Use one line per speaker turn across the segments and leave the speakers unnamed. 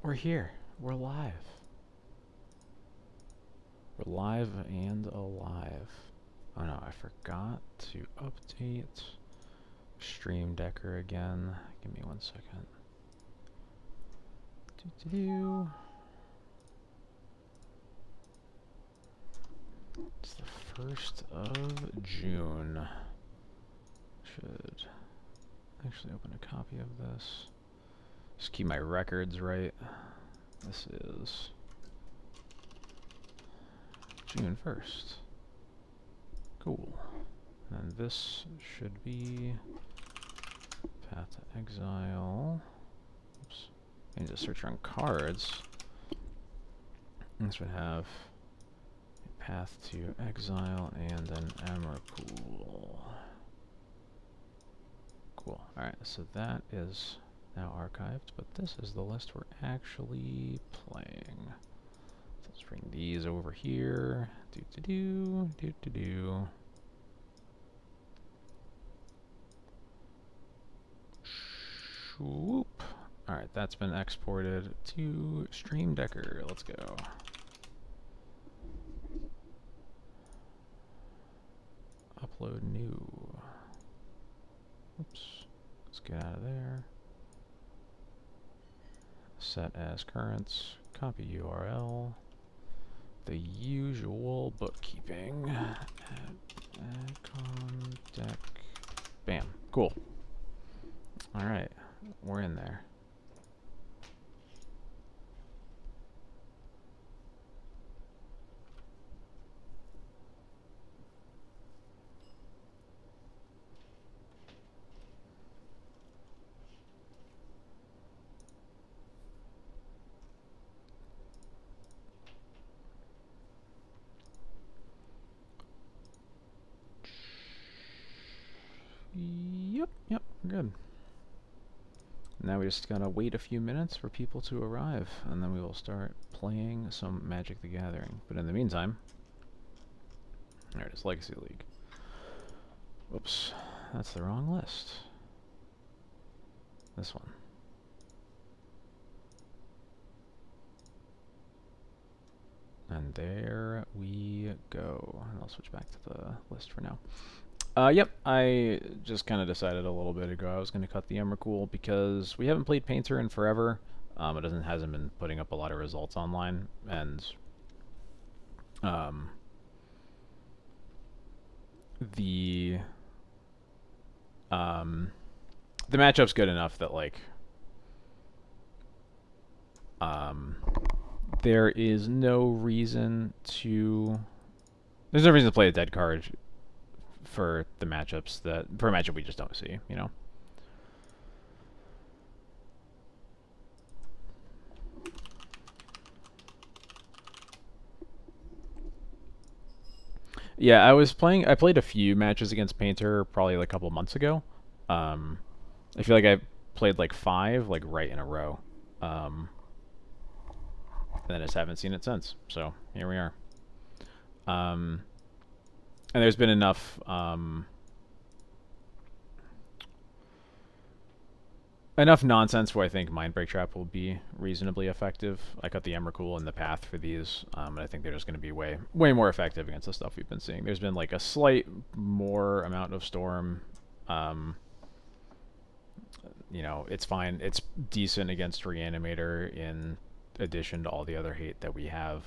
We're here. We're live. We're live and alive. Oh no, I forgot to update Stream Decker again. Give me 1 second. It's the 1st of June. Should actually open a copy of this. Just keep my records right. This is June 1st. Cool. And this should be Path to Exile. Oops. I need to search on cards. This would have a Path to Exile and an Emrakul. Cool. Alright, so that is now archived, but this is the list we're actually playing. So let's bring these over here. Do. Swoop. Alright, that's been exported to Stream Decker. Let's go. Upload new. Oops. Let's get out of there. Set as currents. Copy URL. The usual bookkeeping. Add deck. Bam. Cool. Alright. We're in there. Yep, we're good. Now we just gotta wait a few minutes for people to arrive, and then we will start playing some Magic the Gathering. But in the meantime, there it is, Legacy League. Whoops, that's the wrong list. This one. And there we go. And I'll switch back to the list for now. Yep, I just kind of decided a little bit ago I was going to cut the Emrakul because we haven't played Painter in forever. It hasn't been putting up a lot of results online, and the matchup's good enough that there is no reason to play a dead card for the matchups for a matchup we just don't see, you know. Yeah, I played a few matches against Painter probably like a couple months ago. I feel like I played like 5 like right in a row. And then I just haven't seen it since. So here we are. And there's been enough nonsense where I think Mindbreak Trap will be reasonably effective. I cut the Emrakul in the path for these, and I think they're just going to be way more effective against the stuff we've been seeing. There's been like a slight more amount of Storm. You know, it's fine. It's decent against Reanimator in addition to all the other hate that we have.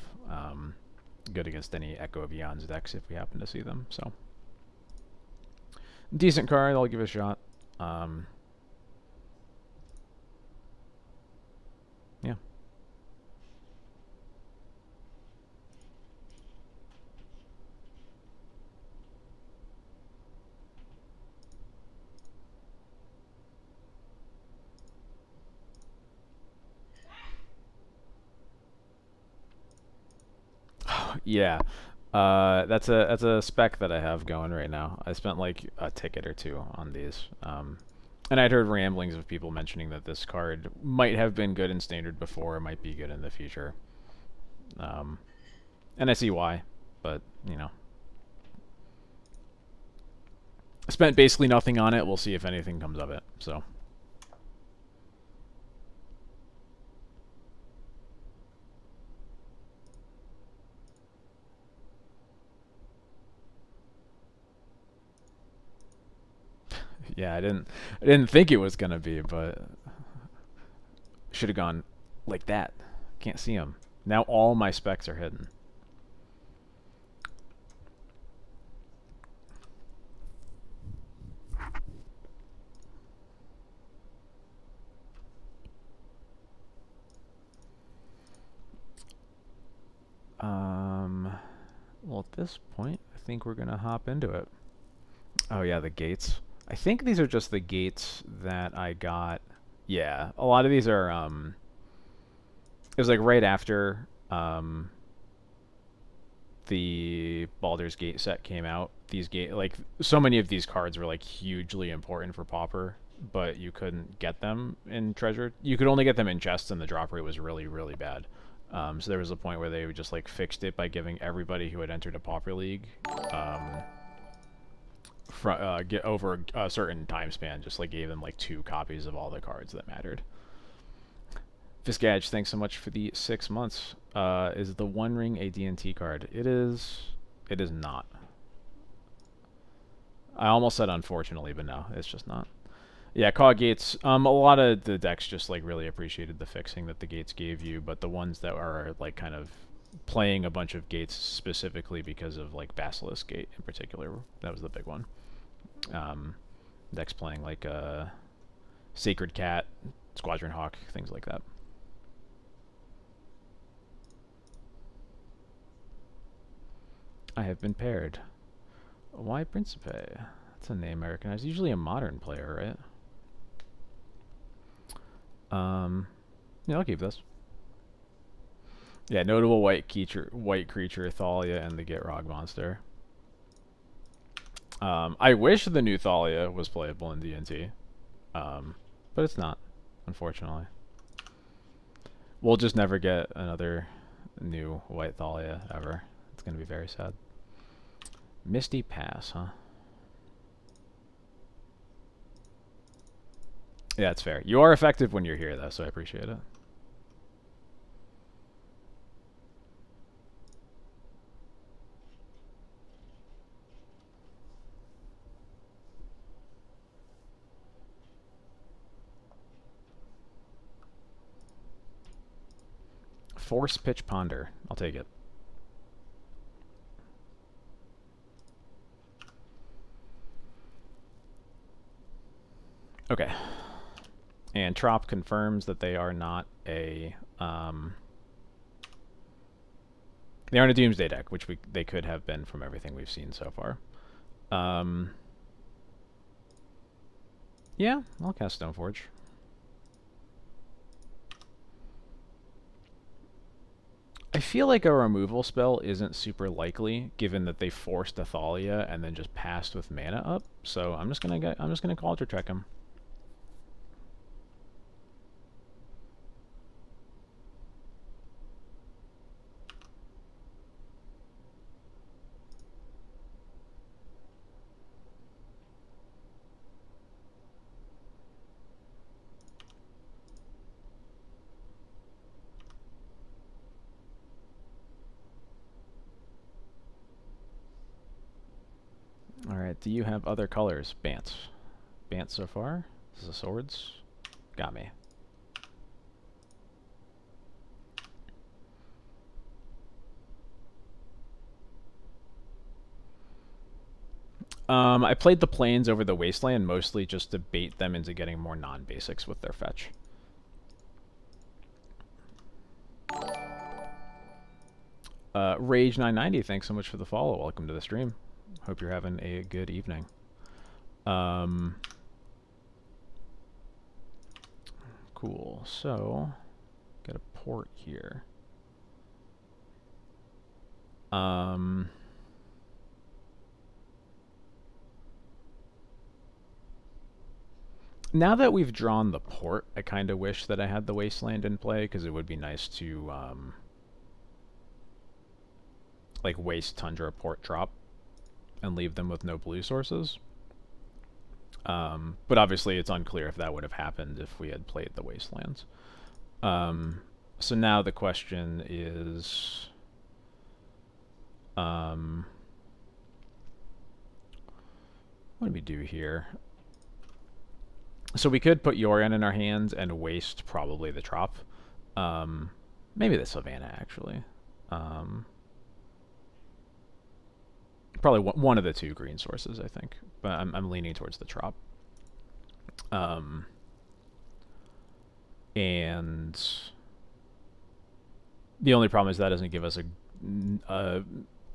Good against any Echo of Eons decks if we happen to see them. So, decent card. I'll give it a shot. Yeah. Yeah. That's a spec that I have going right now. I spent like a ticket or two on these. And I'd heard ramblings of people mentioning that this card might have been good in Standard before, it might be good in the future. And I see why, but, you know. Spent basically nothing on it. We'll see if anything comes of it, so. Yeah, I didn't think it was gonna be, but should have gone like that. Can't see them. Now all my specs are hidden. Well, at this point, I think we're gonna hop into it. Oh yeah, the gates. I think these are just the gates that I got. Yeah, a lot of these are. It was like right after the Baldur's Gate set came out. These like so many of these cards were like hugely important for Pauper, but you couldn't get them in Treasure. You could only get them in chests, and the drop rate was really really bad. So there was a point where they just like fixed it by giving everybody who had entered a Pauper League get over a certain time span, just like gave them like 2 copies of all the cards that mattered. Fiskadge, thanks so much for the 6 months. Is the One Ring a D&T card? It is. It is not. I almost said unfortunately, but no, it's just not. Yeah, Cog Gates. A lot of the decks just like really appreciated the fixing that the gates gave you, but the ones that are like kind of playing a bunch of gates specifically because of like Basilisk Gate in particular, that was the big one. Decks playing like Sacred Cat, Squadron Hawk, things like that. I have been paired. Why Principe? That's a name I recognize. Usually a modern player, right? Yeah, I'll keep this. Yeah, notable white creature, Thalia, and the Gitrog monster. I wish the new Thalia was playable in D&T, but it's not, unfortunately. We'll just never get another new white Thalia ever. It's gonna be very sad. Misty Pass, huh? Yeah, it's fair. You are effective when you're here, though, so I appreciate it. Force Pitch Ponder. I'll take it. Okay. And Trop confirms that they are not a they aren't a Doomsday deck, which they could have been from everything we've seen so far. Yeah, I'll cast Stoneforge. I feel like a removal spell isn't super likely, given that they forced a Thalia and then just passed with mana up. So I'm just gonna Culture Trek him. Alright, do you have other colors? Bants. Bants so far? This is a swords? Got me. I played the plains over the wasteland mostly just to bait them into getting more non-basics with their fetch. Rage990, thanks so much for the follow. Welcome to the stream. Hope you're having a good evening. Cool. So, got a port here. Now that we've drawn the port, I kind of wish that I had the wasteland in play, because it would be nice to like waste Tundra port drop and leave them with no blue sources. But obviously it's unclear if that would have happened if we had played the wastelands. So now the question is, what do we do here? So we could put Yorion in our hands and waste probably the Trop. Um, maybe the Savannah, actually. Um, probably one of the two green sources, I think. But I'm leaning towards the Trop. Um, and the only problem is that doesn't give us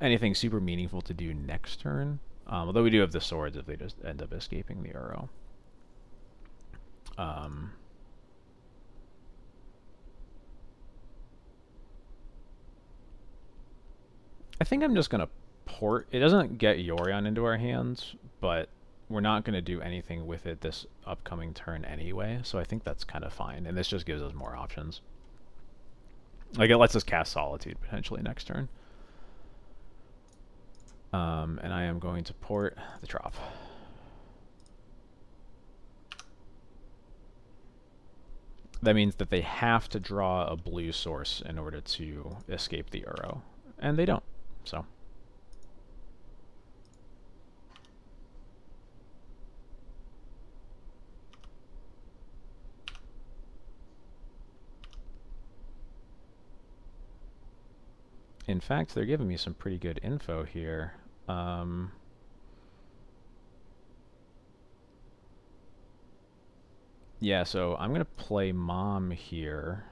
anything super meaningful to do next turn. Although we do have the swords if they just end up escaping the arrow. I think I'm just going to port. It doesn't get Yorion into our hands, but we're not going to do anything with it this upcoming turn anyway, so I think that's kind of fine. And this just gives us more options. Like, it lets us cast Solitude potentially next turn. And I am going to port the Trop. That means that they have to draw a blue source in order to escape the arrow. And they don't, so... In fact, they're giving me some pretty good info here. Yeah, so I'm going to play Mom here.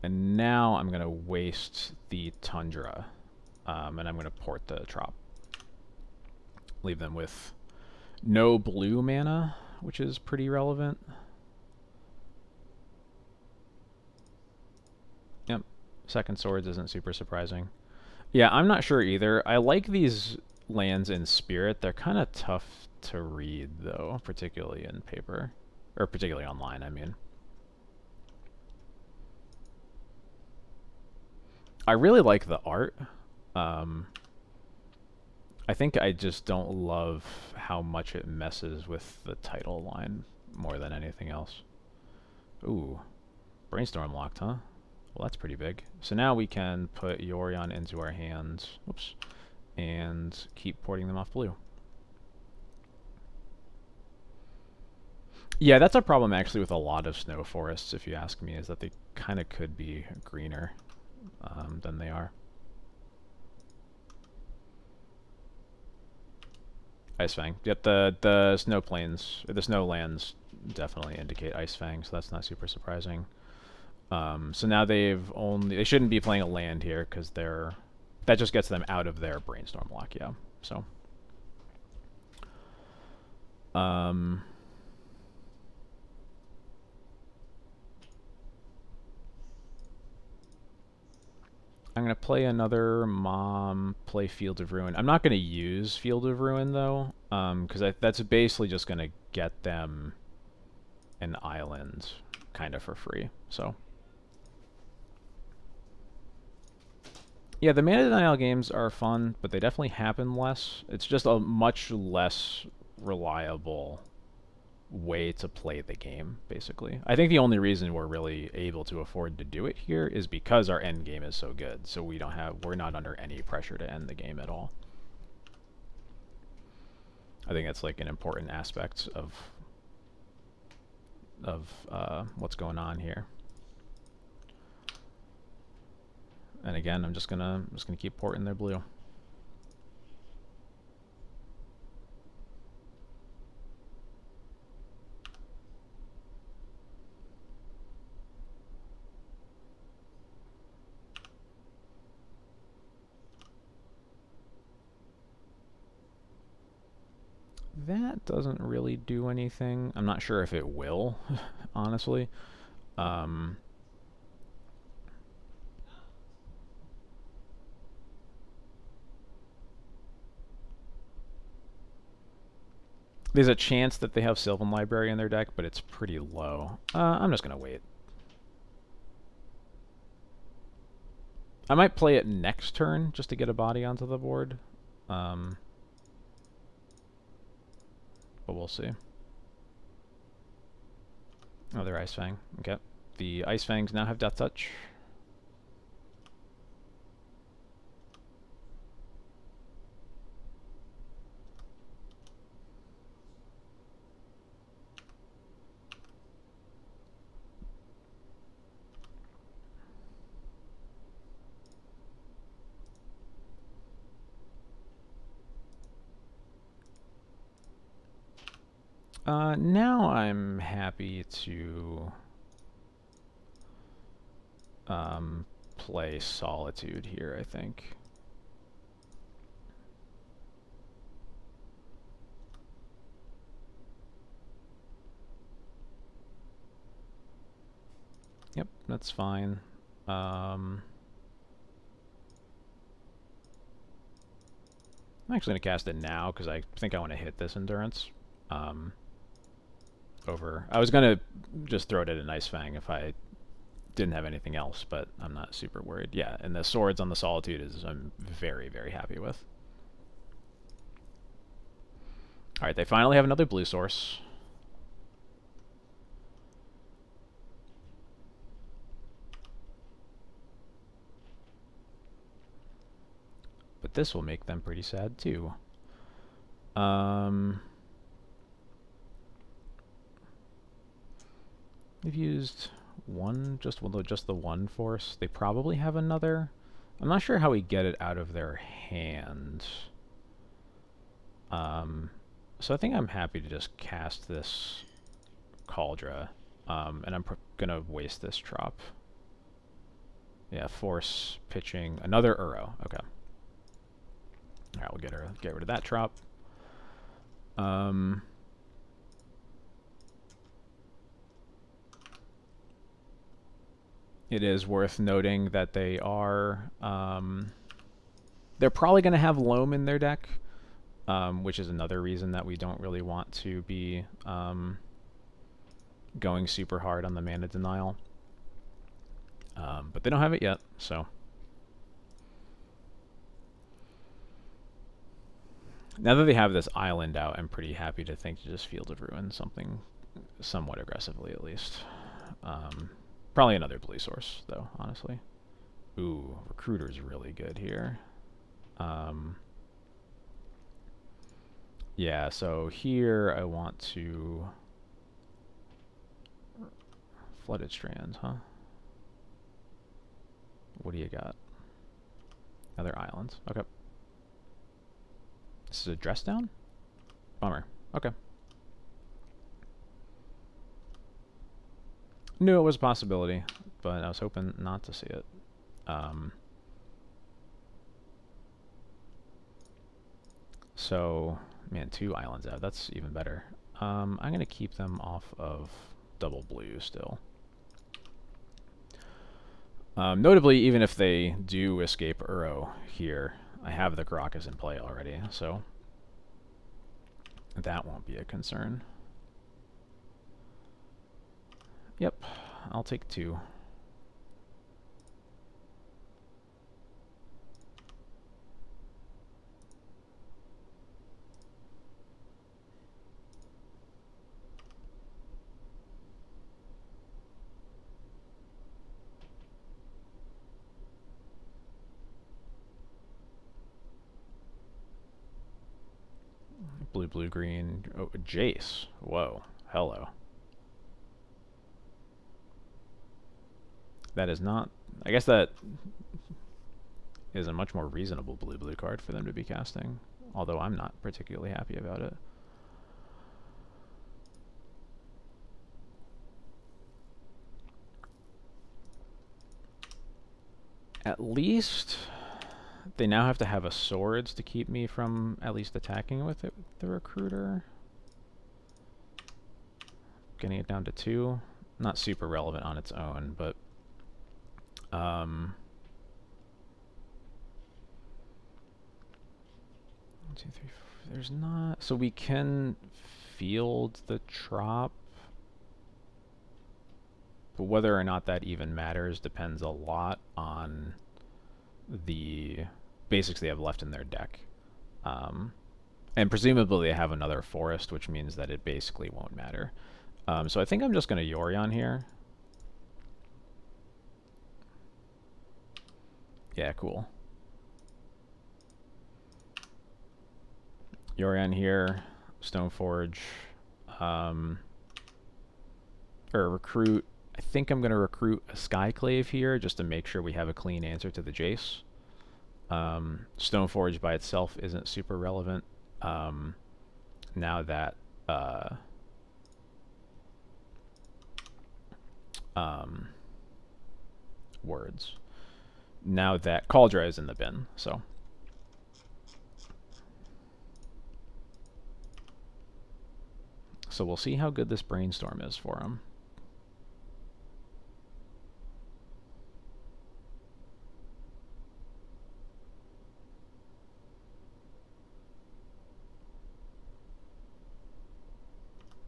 And now I'm going to waste the Tundra. And I'm going to port the Trop. Leave them with no blue mana, which is pretty relevant. Yep. Second Swords isn't super surprising. Yeah, I'm not sure either. I like these lands in Spirit. They're kind of tough to read, though, particularly in paper. Or particularly online, I mean. I really like the art. I think I just don't love how much it messes with the title line more than anything else. Ooh. Brainstorm locked, huh? Well, that's pretty big. So now we can put Yorion into our hands. Whoops. And keep porting them off blue. Yeah, that's a problem actually with a lot of snow forests, if you ask me, is that they kind of could be greener than they are. Ice Fang. Yep, the snow plains, or the snow lands definitely indicate Ice Fang, so that's not super surprising. So now they shouldn't be playing a land here because that just gets them out of their Brainstorm lock, yeah. So I'm going to play another Mom, play Field of Ruin. I'm not going to use Field of Ruin, though, because that's basically just going to get them an island kind of for free. So, yeah, the mana denial games are fun, but they definitely happen less. It's just a much less reliable way to play the game, basically. I think the only reason we're really able to afford to do it here is because our end game is so good. So we're not under any pressure to end the game at all. I think that's like an important aspect of what's going on here. And again, I'm just gonna keep porting their blue. That doesn't really do anything. I'm not sure if it will, honestly. There's a chance that they have Sylvan Library in their deck, but it's pretty low. I'm just going to wait. I might play it next turn just to get a body onto the board. But we'll see. Oh, they're Ice Fang. Okay. The Ice Fangs now have Death Touch. Now I'm happy to play Solitude here, I think. Yep, that's fine. I'm actually going to cast it now because I think I want to hit this Endurance. Over. I was going to just throw it at a Nice Fang if I didn't have anything else, but I'm not super worried. Yeah, and the swords on the Solitude is I'm very, very happy with. Alright, they finally have another blue source. But this will make them pretty sad too. They've used just the one force. They probably have another. I'm not sure how we get it out of their hand. So I think I'm happy to just cast this Cauldra, and I'm gonna waste this Trop. Yeah, force pitching another Uro. Okay. All right, we'll get rid of that Trop. It is worth noting that they are they're probably going to have Loam in their deck, which is another reason that we don't really want to be going super hard on the mana denial. But they don't have it yet, so. Now that they have this island out, I'm pretty happy to think to just Field of Ruin something somewhat aggressively at least. Probably another blue source, though, honestly. Ooh, Recruiter's really good here. Yeah, so here I want to... Flooded Strands, huh? What do you got? Other islands. Okay. This is a dress down? Bummer. Okay. Knew it was a possibility, but I was hoping not to see it. So, man, 2 islands out. That's even better. I'm going to keep them off of double blue still. Notably, even if they do escape Uro here, I have the Caracas in play already, so that won't be a concern. Yep, I'll take 2. Blue, blue, green. Oh, Jace. Whoa. Hello. That is not... I guess that is a much more reasonable blue, blue card for them to be casting. Although I'm not particularly happy about it. At least... they now have to have a swords to keep me from at least attacking with it, the Recruiter. Getting it down to 2. Not super relevant on its own, but... 1, 2, 3, 4. There's not... so we can field the Trop. But whether or not that even matters depends a lot on the basics they have left in their deck. And presumably they have another forest, which means that it basically won't matter. So I think I'm just going to Yorion here. Yeah, cool. Yorion here, Stoneforge, or recruit. I think I'm going to recruit a Skyclave here just to make sure we have a clean answer to the Jace. Stoneforge by itself isn't super relevant. Now that um, words. Now that Cauldra is in the bin, so. So we'll see how good this brainstorm is for him.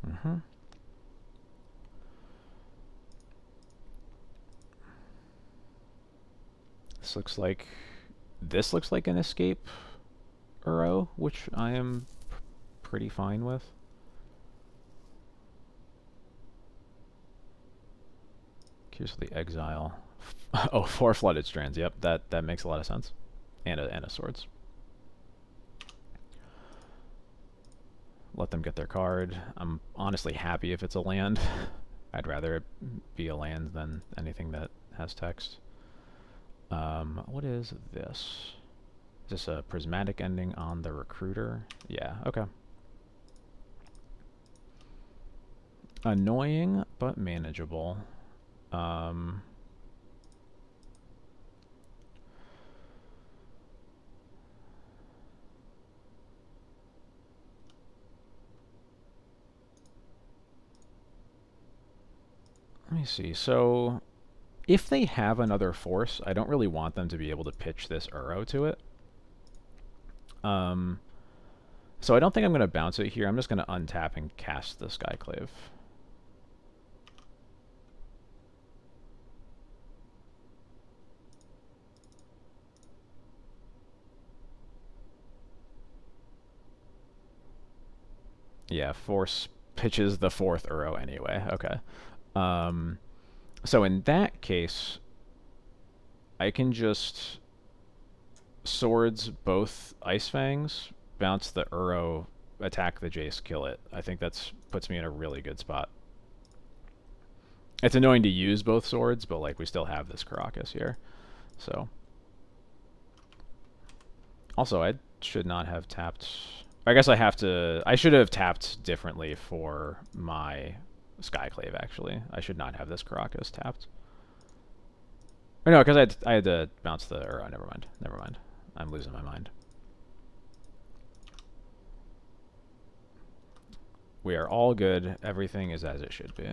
Mm-hmm. This looks like an escape Uro, which I am pretty fine with. Here's the exile. Oh, 4 flooded strands. Yep, that makes a lot of sense. And a swords. Let them get their card. I'm honestly happy if it's a land. I'd rather it be a land than anything that has text. What is this? Is this a prismatic ending on the recruiter? Yeah, okay. Annoying, but manageable. Let me see. So, if they have another force, I don't really want them to be able to pitch this Uro to it. So I don't think I'm going to bounce it here. I'm just going to untap and cast the Skyclave. Yeah, force pitches the 4th Uro anyway. Okay. So in that case, I can just swords both Ice Fangs, bounce the Uro, attack the Jace, kill it. I think that's puts me in a really good spot. It's annoying to use both swords, but like we still have this Caracas here. So also I should not have tapped. I guess I should have tapped differently for my Skyclave actually. I should not have this Caracas tapped. Or no, because I had to bounce the Uro. Never mind. Never mind. I'm losing my mind. We are all good. Everything is as it should be.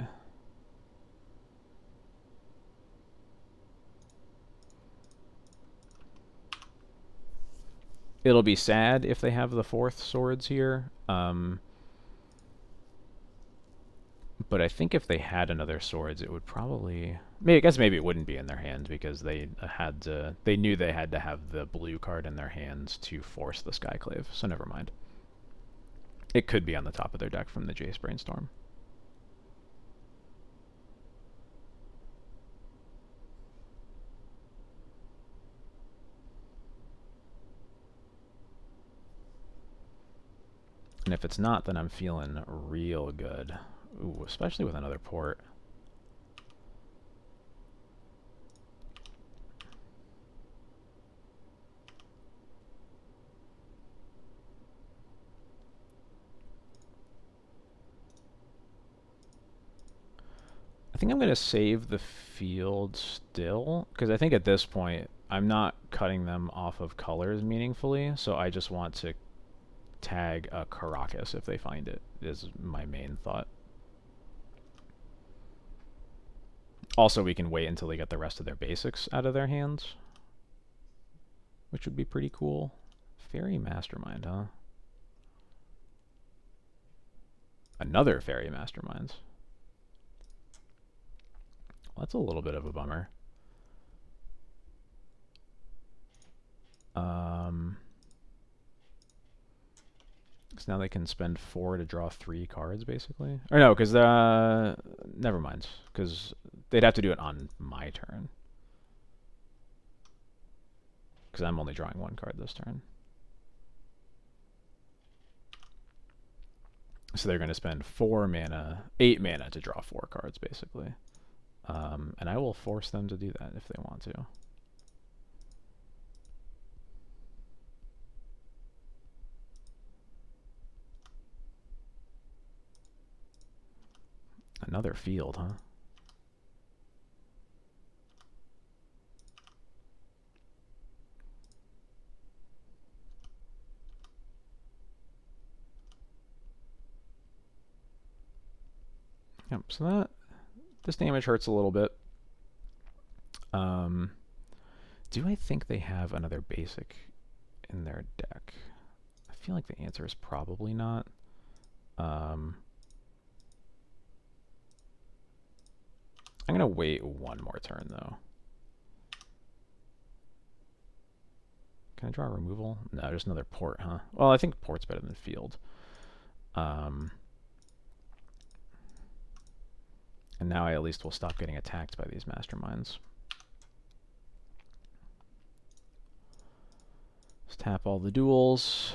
It'll be sad if they have the 4th swords here. But I think if they had another swords, it would probably... I guess maybe it wouldn't be in their hand because they knew they had to have the blue card in their hands to force the Skyclave, so never mind. It could be on the top of their deck from the Jace Brainstorm. And if it's not, then I'm feeling real good. Ooh, especially with another port. I think I'm going to save the field still, because I think at this point, I'm not cutting them off of colors meaningfully, so I just want to tag a Caracas if they find it, is my main thought. Also, we can wait until they get the rest of their basics out of their hands, which would be pretty cool. Fairy Mastermind, huh? Another Fairy Masterminds. Well, that's a little bit of a bummer. So now they can spend 4 to draw 3 cards, basically. Or no, because never mind, because they'd have to do it on my turn. Because I'm only drawing 1 card this turn. So they're going to spend 8 mana to draw 4 cards, basically. And I will force them to do that if they want to. Another field, huh? Yep, so this damage hurts a little bit. Do I think they have another basic in their deck? I feel like the answer is probably not. I'm gonna wait one more turn though. Can I draw a removal? No, just another port, huh? Well, I think port's better than field. And now I at least will stop getting attacked by these masterminds. Let's tap all the duels.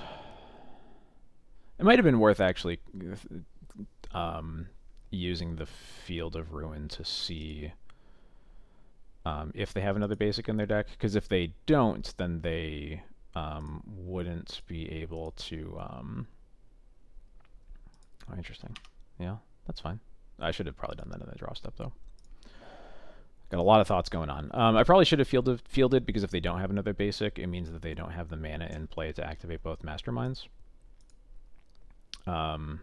It might have been worth actually using the Field of Ruin to see if they have another basic in their deck, because if they don't, then they wouldn't be able to... Oh, interesting. Yeah, that's fine. I should have probably done that in the draw step, though. Got a lot of thoughts going on. I probably should have fielded, because if they don't have another basic, it means that they don't have the mana in play to activate both masterminds. The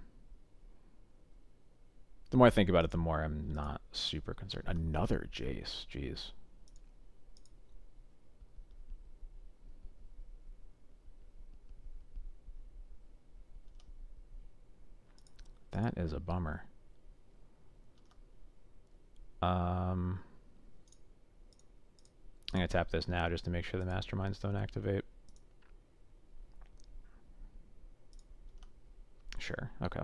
more I think about it, the more I'm not super concerned. Another Jace, jeez. That is a bummer. I'm going to tap this now just to make sure the masterminds don't activate. Sure, okay.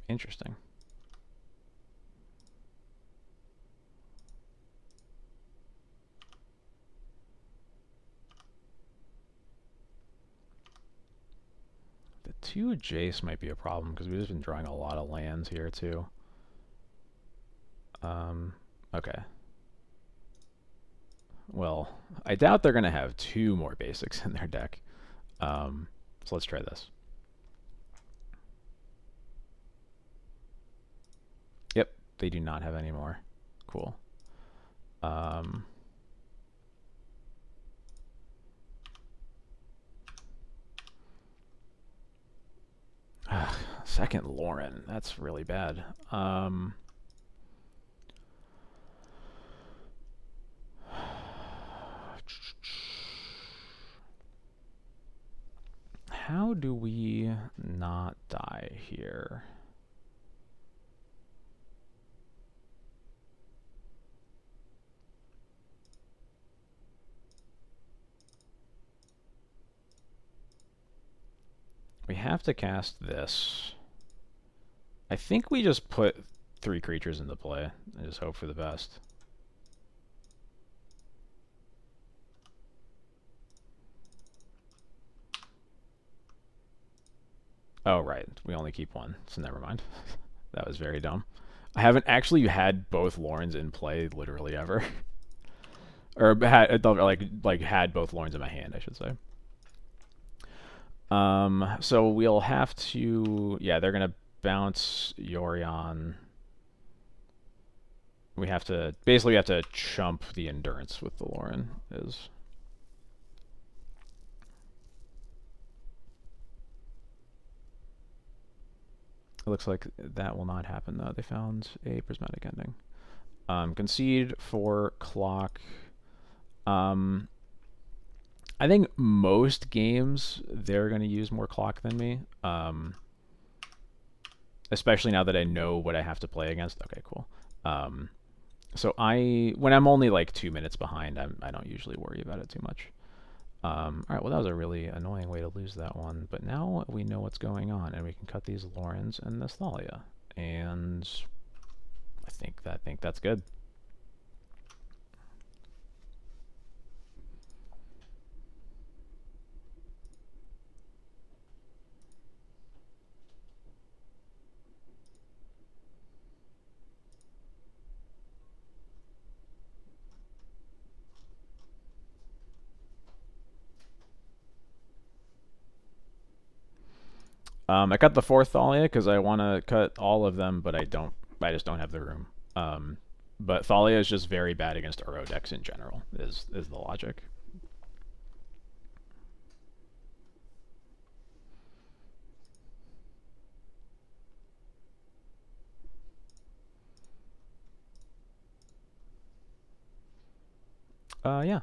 Interesting. The 2 Jace might be a problem because we've just been drawing a lot of lands here too. Okay. Well, I doubt they're going to have 2 more basics in their deck. So let's try this. Yep, they do not have any more. Cool. Second Lauren, that's really bad. How do we not die here? We have to cast this. I think we just put 3 creatures into play and just hope for the best. Oh, right. We only keep 1, so never mind. That was very dumb. I haven't actually had both Lorns in play literally ever. Or had both Lorns in my hand, I should say. So we'll have to... Yeah, they're going to bounce Yorion. We have to... Basically, we have to chump the Endurance with the Lauren. It looks like that will not happen, though. They found a prismatic ending. Concede for clock. I think most games they're going to use more clock than me. Especially now that I know what I have to play against. Okay, cool. So when I'm only like 2 minutes behind, I don't usually worry about it too much. All right, well that was a really annoying way to lose that one, but now we know what's going on, and we can cut these Laurens and this Thalia, and I think that's good. I cut the 4th Thalia because I want to cut all of them, but I just don't have the room. But Thalia is just very bad against Uro decks in general, is the logic. Yeah.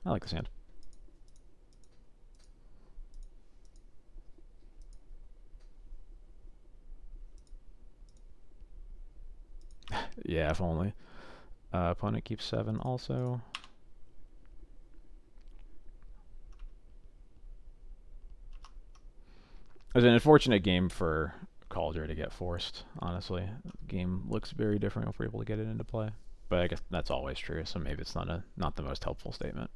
I like the sand. Yeah, if only. Opponent keeps 7 also. It was an unfortunate game for Calder to get forced, honestly. The game looks very different if we're able to get it into play. But I guess that's always true, so maybe it's not the most helpful statement.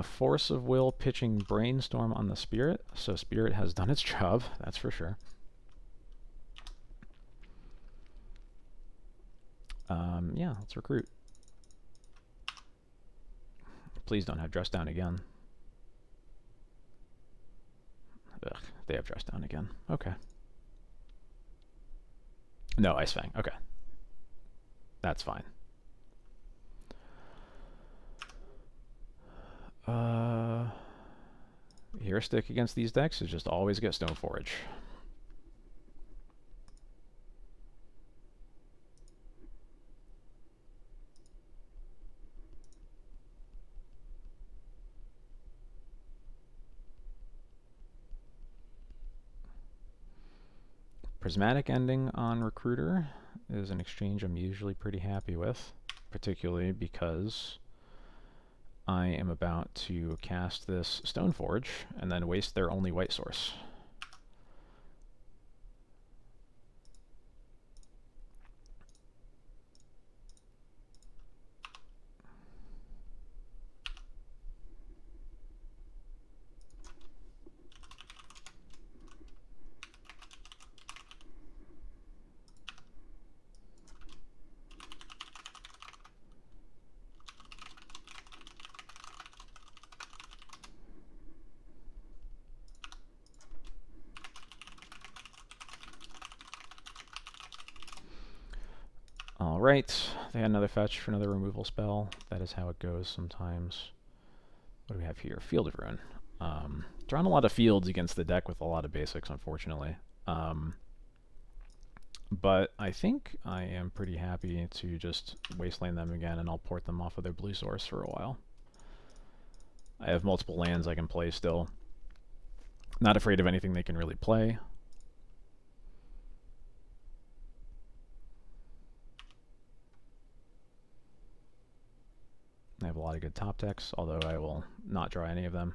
Force of Will pitching Brainstorm on the Spirit, so Spirit has done its job, that's for sure. Yeah, let's recruit. Please don't have Dress Down again. Ugh, they have Dress Down again. Okay. No, Ice Fang. Okay. That's fine. Heuristic against these decks is just always get Stoneforge. Prismatic Ending on Recruiter is an exchange I'm usually pretty happy with, particularly because I am about to cast this Stoneforge and then waste their only white source. Alright, they had another fetch for another removal spell. That is how it goes sometimes. What do we have here? Field of Ruin. Drawn a lot of fields against the deck with a lot of basics, unfortunately. But I think I am pretty happy to just wasteland them again, and I'll port them off of their blue source for a while. I have multiple lands I can play still. Not afraid of anything they can really play. I have a lot of good top decks, although I will not draw any of them.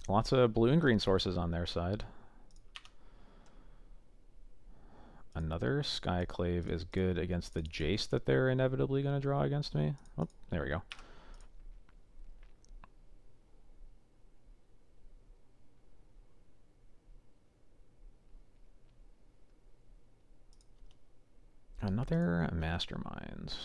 Lots of blue and green sources on their side. Another Skyclave is good against the Jace that they're inevitably going to draw against me. Oh, there we go. Another Masterminds.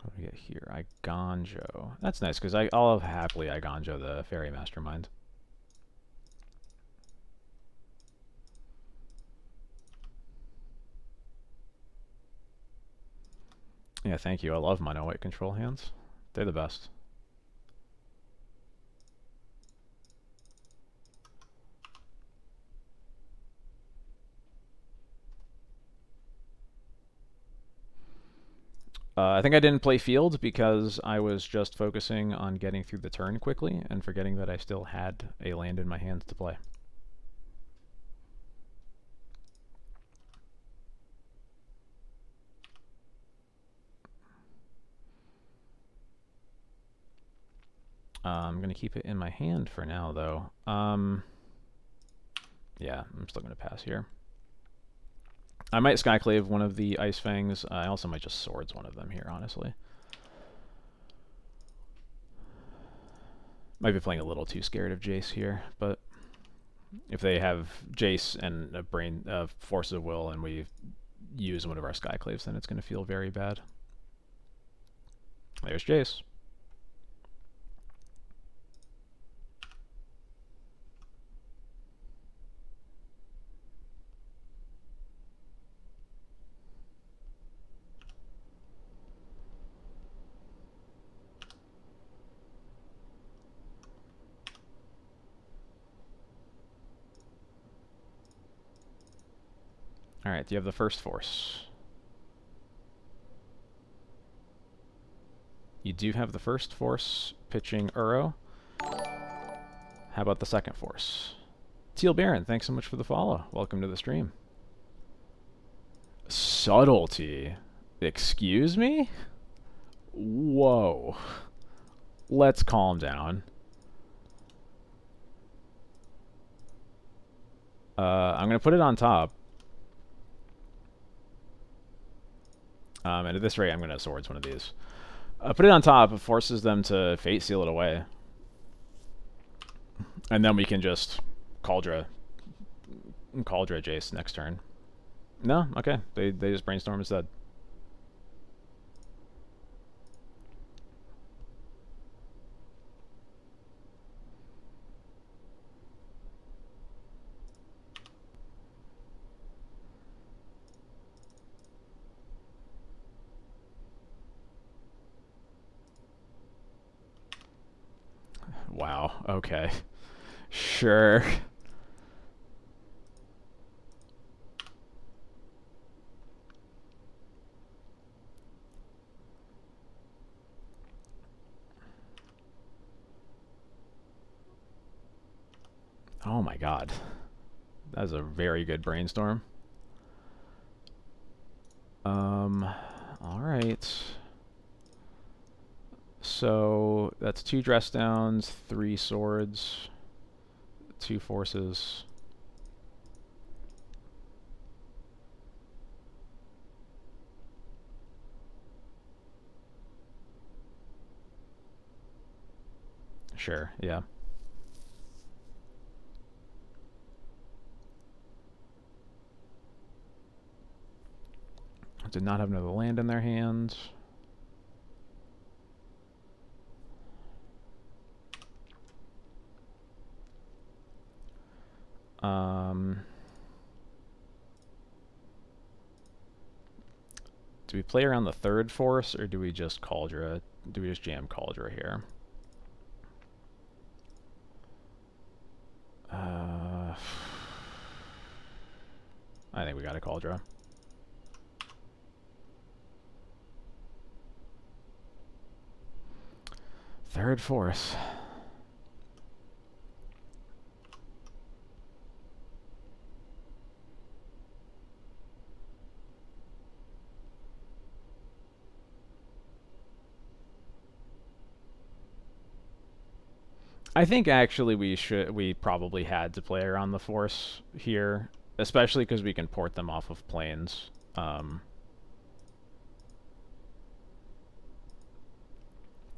What do we get here? Iganjo. That's nice, because I'll happily Iganjo the Fairy Mastermind. Yeah, thank you. I love mono white control hands. They're the best. I think I didn't play field because I was just focusing on getting through the turn quickly and forgetting that I still had a land in my hands to play. I'm going to keep it in my hand for now, though. Yeah, I'm still going to pass here. I might Skyclave one of the Ice Fangs. I also might just Swords one of them here, honestly. Might be playing a little too scared of Jace here, but if they have Jace and a Force of Will and we use one of our Skyclaves, then it's going to feel very bad. There's Jace. Alright, do you have the first Force? You do have the first Force, pitching Uro. How about the second Force? Teal Baron, thanks so much for the follow. Welcome to the stream. Subtlety. Excuse me? Whoa. Let's calm down. I'm going to put it on top. And at this rate, I'm going to Swords one of these. Put it on top. It forces them to Fate Seal it away. And then we can just Cauldra Jace next turn. No? Okay. They just Brainstorm instead. Wow. Okay. Sure. Oh my god. That was a very good Brainstorm. Alright. So, that's 2 Dress Downs, 3 Swords, 2 Forces. Sure, yeah. Did not have another land in their hand. Do we play around the third Force, or do we just Cauldra? Do we just jam Cauldra here? I think we got a Cauldra. Third Force. I think actually we probably had to play around the Force here, especially because we can port them off of planes.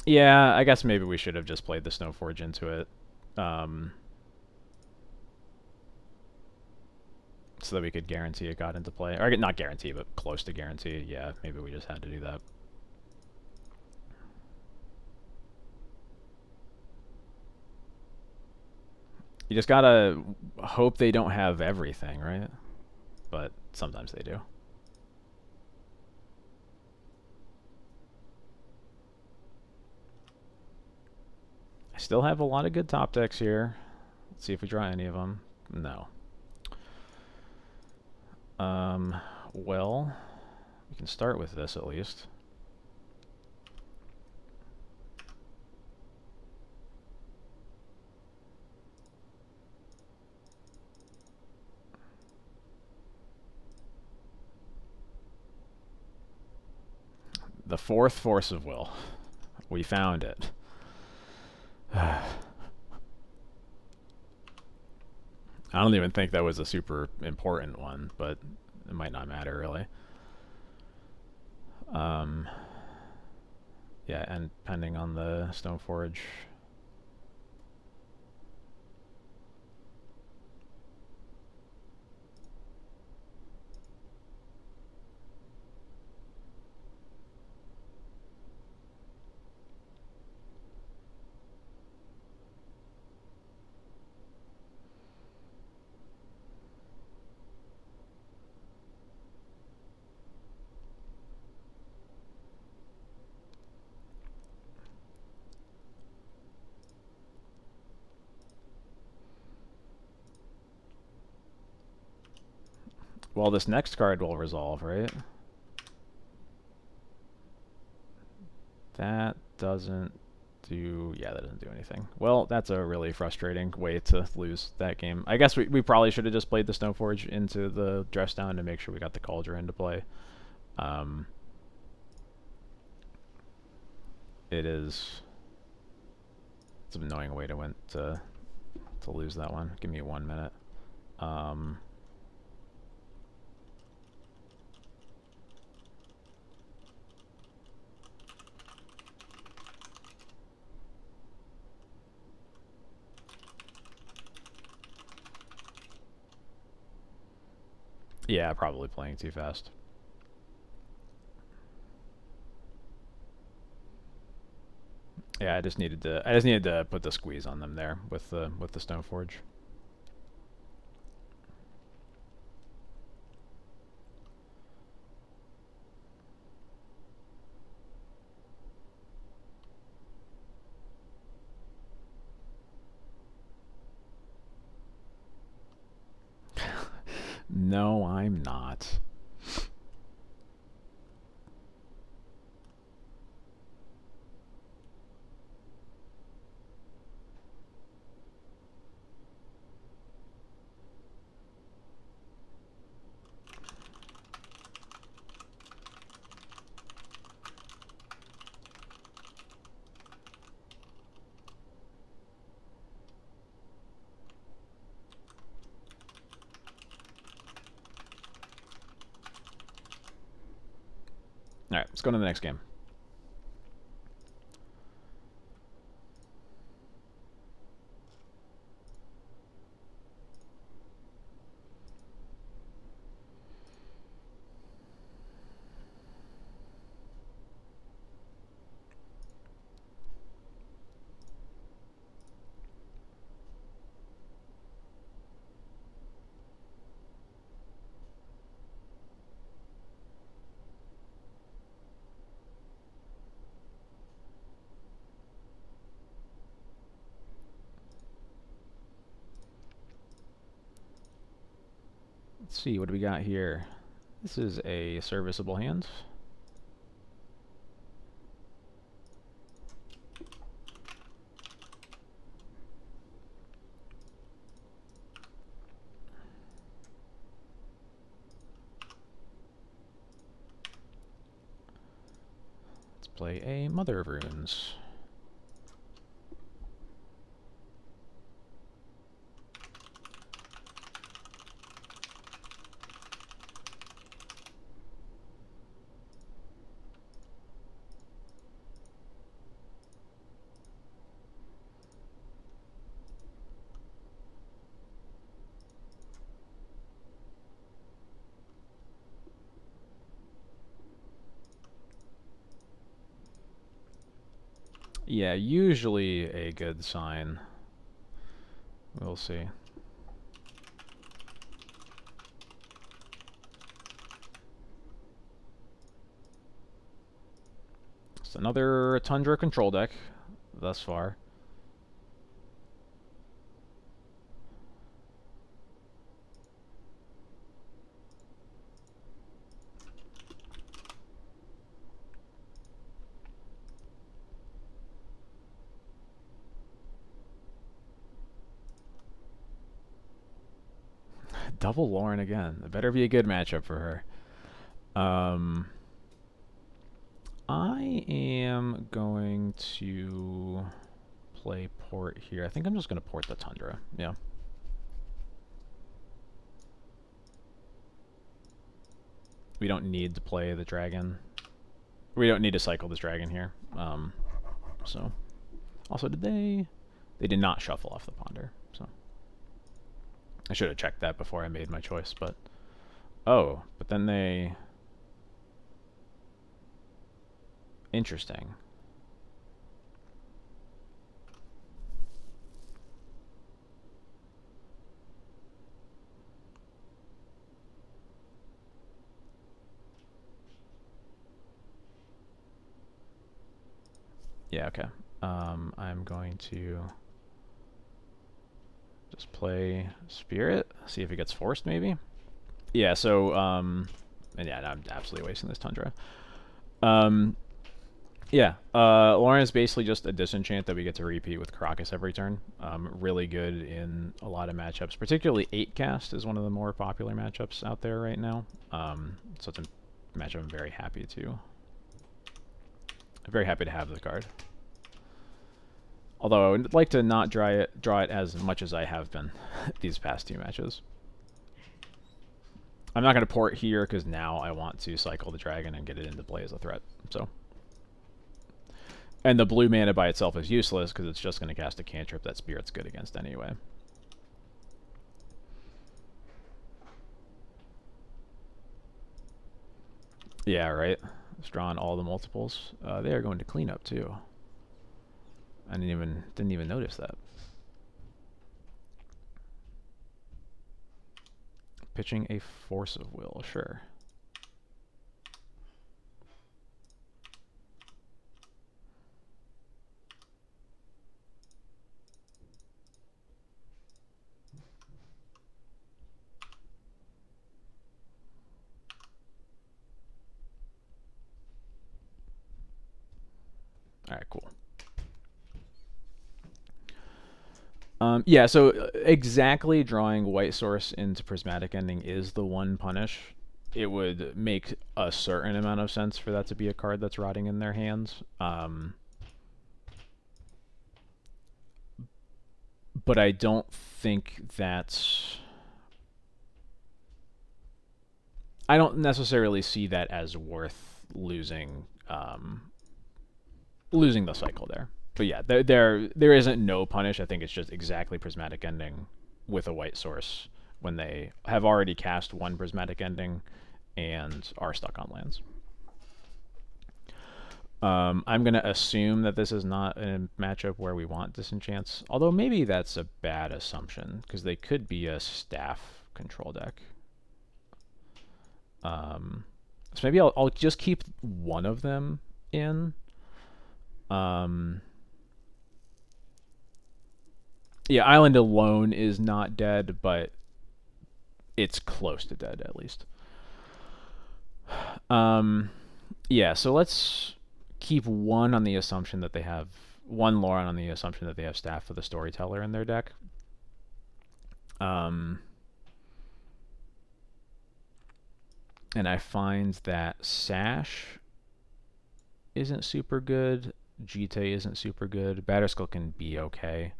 Yeah, I guess maybe we should have just played the Snowforge into it. So that we could guarantee it got into play. Or not guarantee, but close to guarantee. Yeah, maybe we just had to do that. You just gotta hope they don't have everything, right? But sometimes they do. I still have a lot of good top decks here. Let's see if we draw any of them. No. Well, we can start with this at least. The fourth Force of Will. We found it. I don't even think that was a super important one, but it might not matter really. Um, yeah, and depending on the Stoneforge. Well, this next card will resolve, right? That doesn't do... Yeah, that doesn't do anything. Well, that's a really frustrating way to lose that game. I guess we probably should have just played the Stoneforge into the Dress Down to make sure we got the Cauldron to play. It is... It's an annoying way to win to lose that one. Give me 1 minute. Yeah, probably playing too fast. Yeah, I just needed to put the squeeze on them there with the Stoneforge. No, I'm not. Alright, let's go to the next game. Let's see, what do we got here? This is a serviceable hand. Let's play a Mother of Runes. Yeah, usually a good sign. We'll see. It's another Tundra control deck thus far. Double Lauren again. It better be a good matchup for her. I am going to play port here. I think I'm just going to port the Tundra. Yeah. We don't need to play the dragon. We don't need to cycle this dragon here. So, also, did they? They did not shuffle off the ponder. So, I should have checked that before I made my choice. But oh, but then they. Interesting. Yeah, okay. I'm going to just play Spirit, see if it gets forced, maybe? Yeah, so, and yeah, I'm absolutely wasting this Tundra. Yeah, Lauren is basically just a disenchant that we get to repeat with Karakas every turn. Really good in a lot of matchups, particularly 8-cast is one of the more popular matchups out there right now. So it's a matchup I'm very happy to have the card. Although I would like to not draw it as much as I have been these past 2 matches. I'm not going to port here because now I want to cycle the dragon and get it into play as a threat. So, and the blue mana by itself is useless because it's just going to cast a cantrip that Spirit's good against anyway. Yeah, right. It's drawn all the multiples. They are going to clean up too. I didn't even notice that. Pitching a Force of Will, sure. All right, cool. Yeah, so exactly drawing White Source into Prismatic Ending is the one punish. It would make a certain amount of sense for that to be a card that's rotting in their hands. But I don't think that's... I don't necessarily see that as worth losing losing the cycle there. But yeah, there isn't no punish. I think it's just exactly Prismatic Ending with a White Source when they have already cast 1 Prismatic Ending and are stuck on lands. I'm going to assume that this is not a matchup where we want disenchants, although maybe that's a bad assumption because they could be a staff control deck. So maybe I'll just keep one of them in. Yeah, Island alone is not dead, but it's close to dead at least. Yeah, so let's keep one on the assumption that they have one Lauren on the assumption that they have Staff of the Storyteller in their deck. And I find that Sash isn't super good. Jite isn't super good. Batterskull can be okay.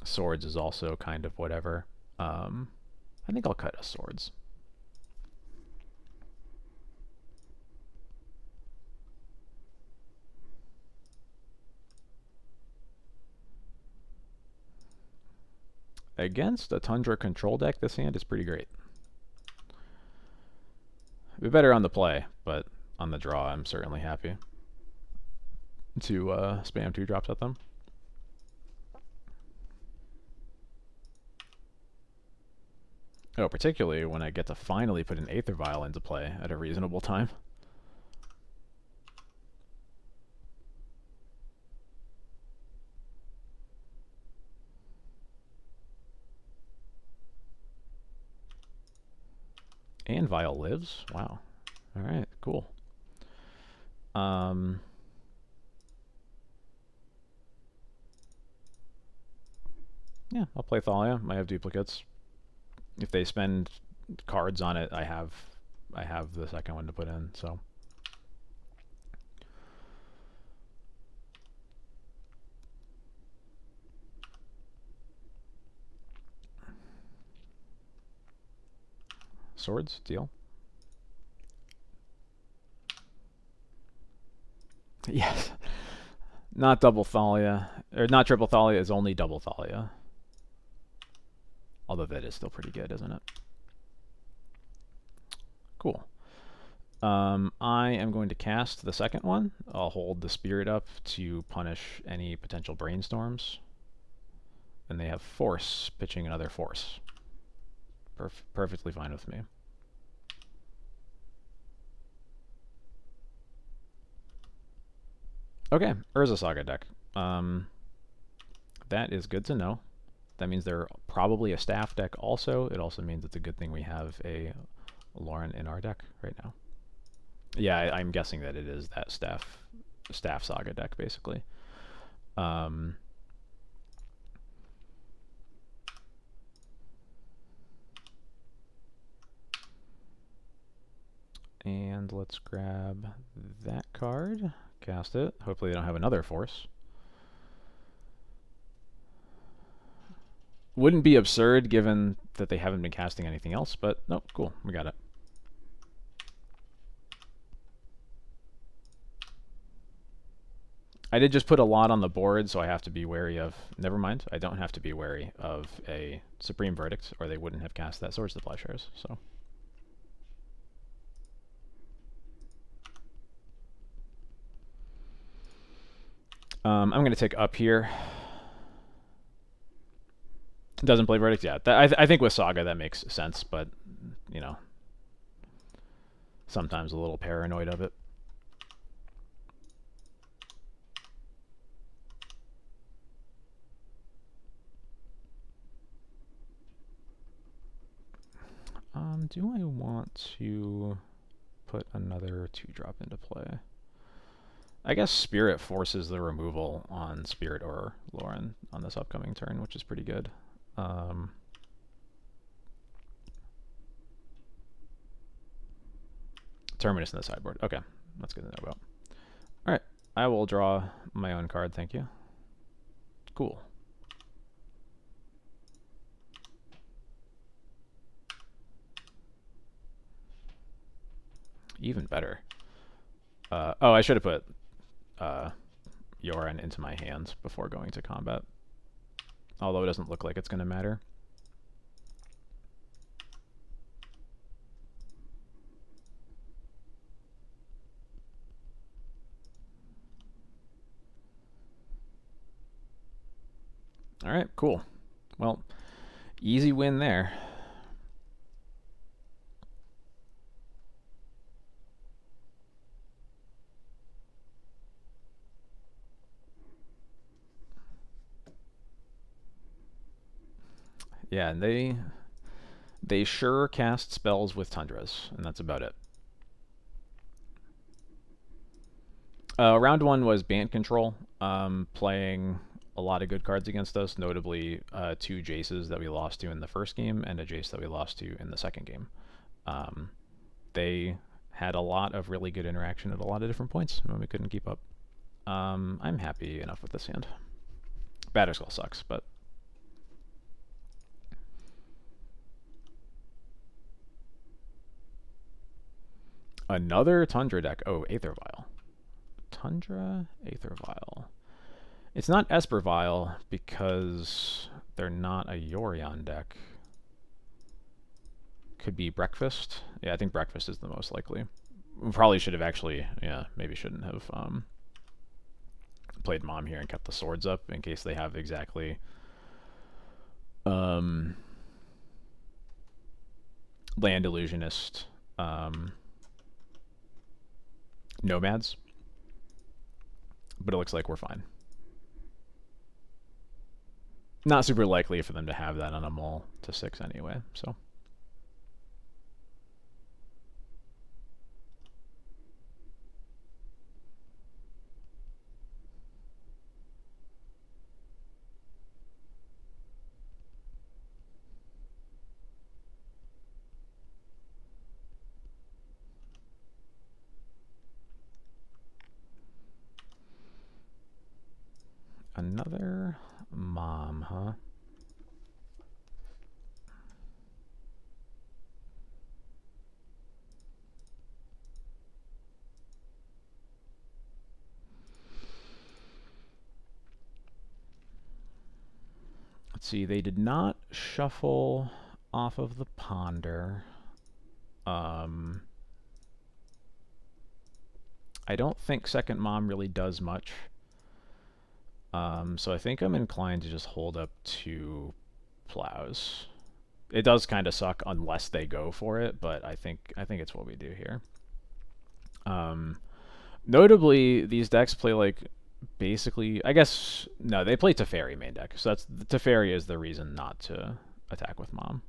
Swords is also kind of whatever. I think I'll cut a Swords. Against a Tundra control deck, this hand is pretty great. It'd be better on the play, but on the draw, I'm certainly happy to spam 2-drops at them. Oh, particularly when I get to finally put an Aether Vial into play at a reasonable time. And Vial lives? Wow. Alright, cool. Yeah, I'll play Thalia. I have duplicates. If they spend cards on it, I have the second one to put in, so. Swords, deal. Yes. Not double Thalia. Or not triple Thalia, is only double Thalia. Although that is still pretty good, isn't it? Cool. I am going to cast the second one. I'll hold the spirit up to punish any potential brainstorms. And they have force, pitching another force. Perfectly fine with me. Okay, Urza Saga deck. That is good to know. That means they're probably a staff deck also. It also means it's a good thing we have a Lauren in our deck right now. Yeah, I'm guessing that it is that staff Saga deck, basically. And let's grab that card, cast it. Hopefully they don't have another force. Wouldn't be absurd given that they haven't been casting anything else, but nope, cool, we got it. I did just put a lot on the board, so I have to be wary of... Never mind, I don't have to be wary of a Supreme Verdict, or they wouldn't have cast that Swords to Plowshares, so... I'm going to take up here. Doesn't play Verdict? Yeah, I think with Saga that makes sense, but, you know, sometimes a little paranoid of it. Do I want to put another 2-drop into play? I guess Spirit forces the removal on Spirit or Lauren on this upcoming turn, which is pretty good. Terminus in the sideboard. Okay, that's good to know about. Alright, I will draw my own card, thank you. Cool. Even better. Oh, I should have put Yorion into my hand before going to combat. Although it doesn't look like it's going to matter. Alright, cool. Well, easy win there. Yeah, and they sure cast spells with Tundras, and that's about it. Round 1 was Band Control, playing a lot of good cards against us, notably 2 Jaces that we lost to in the first game and a Jace that we lost to in the second game. They had a lot of really good interaction at a lot of different points when we couldn't keep up. I'm happy enough with this hand. Batterskull sucks, but... Another Tundra deck. Oh, Aether Vial. Tundra, Aether Vial. It's not Esper Vial because they're not a Yorion deck. Could be Breakfast. Yeah, I think Breakfast is the most likely. We probably should have actually, yeah, maybe shouldn't have played Mom here and kept the swords up in case they have exactly Land Illusionist Nomads. But it looks like we're fine. Not super likely for them to have that on a mull to 6 anyway, so... Another Mom, huh? Let's see, they did not shuffle off of the ponder. I don't think second mom really does much. So I think I'm inclined to just hold up 2 plows. It does kind of suck unless they go for it, but I think it's what we do here. Notably, these decks play like basically, I guess, no, they play Teferi main deck, so that's Teferi is the reason not to attack with mom.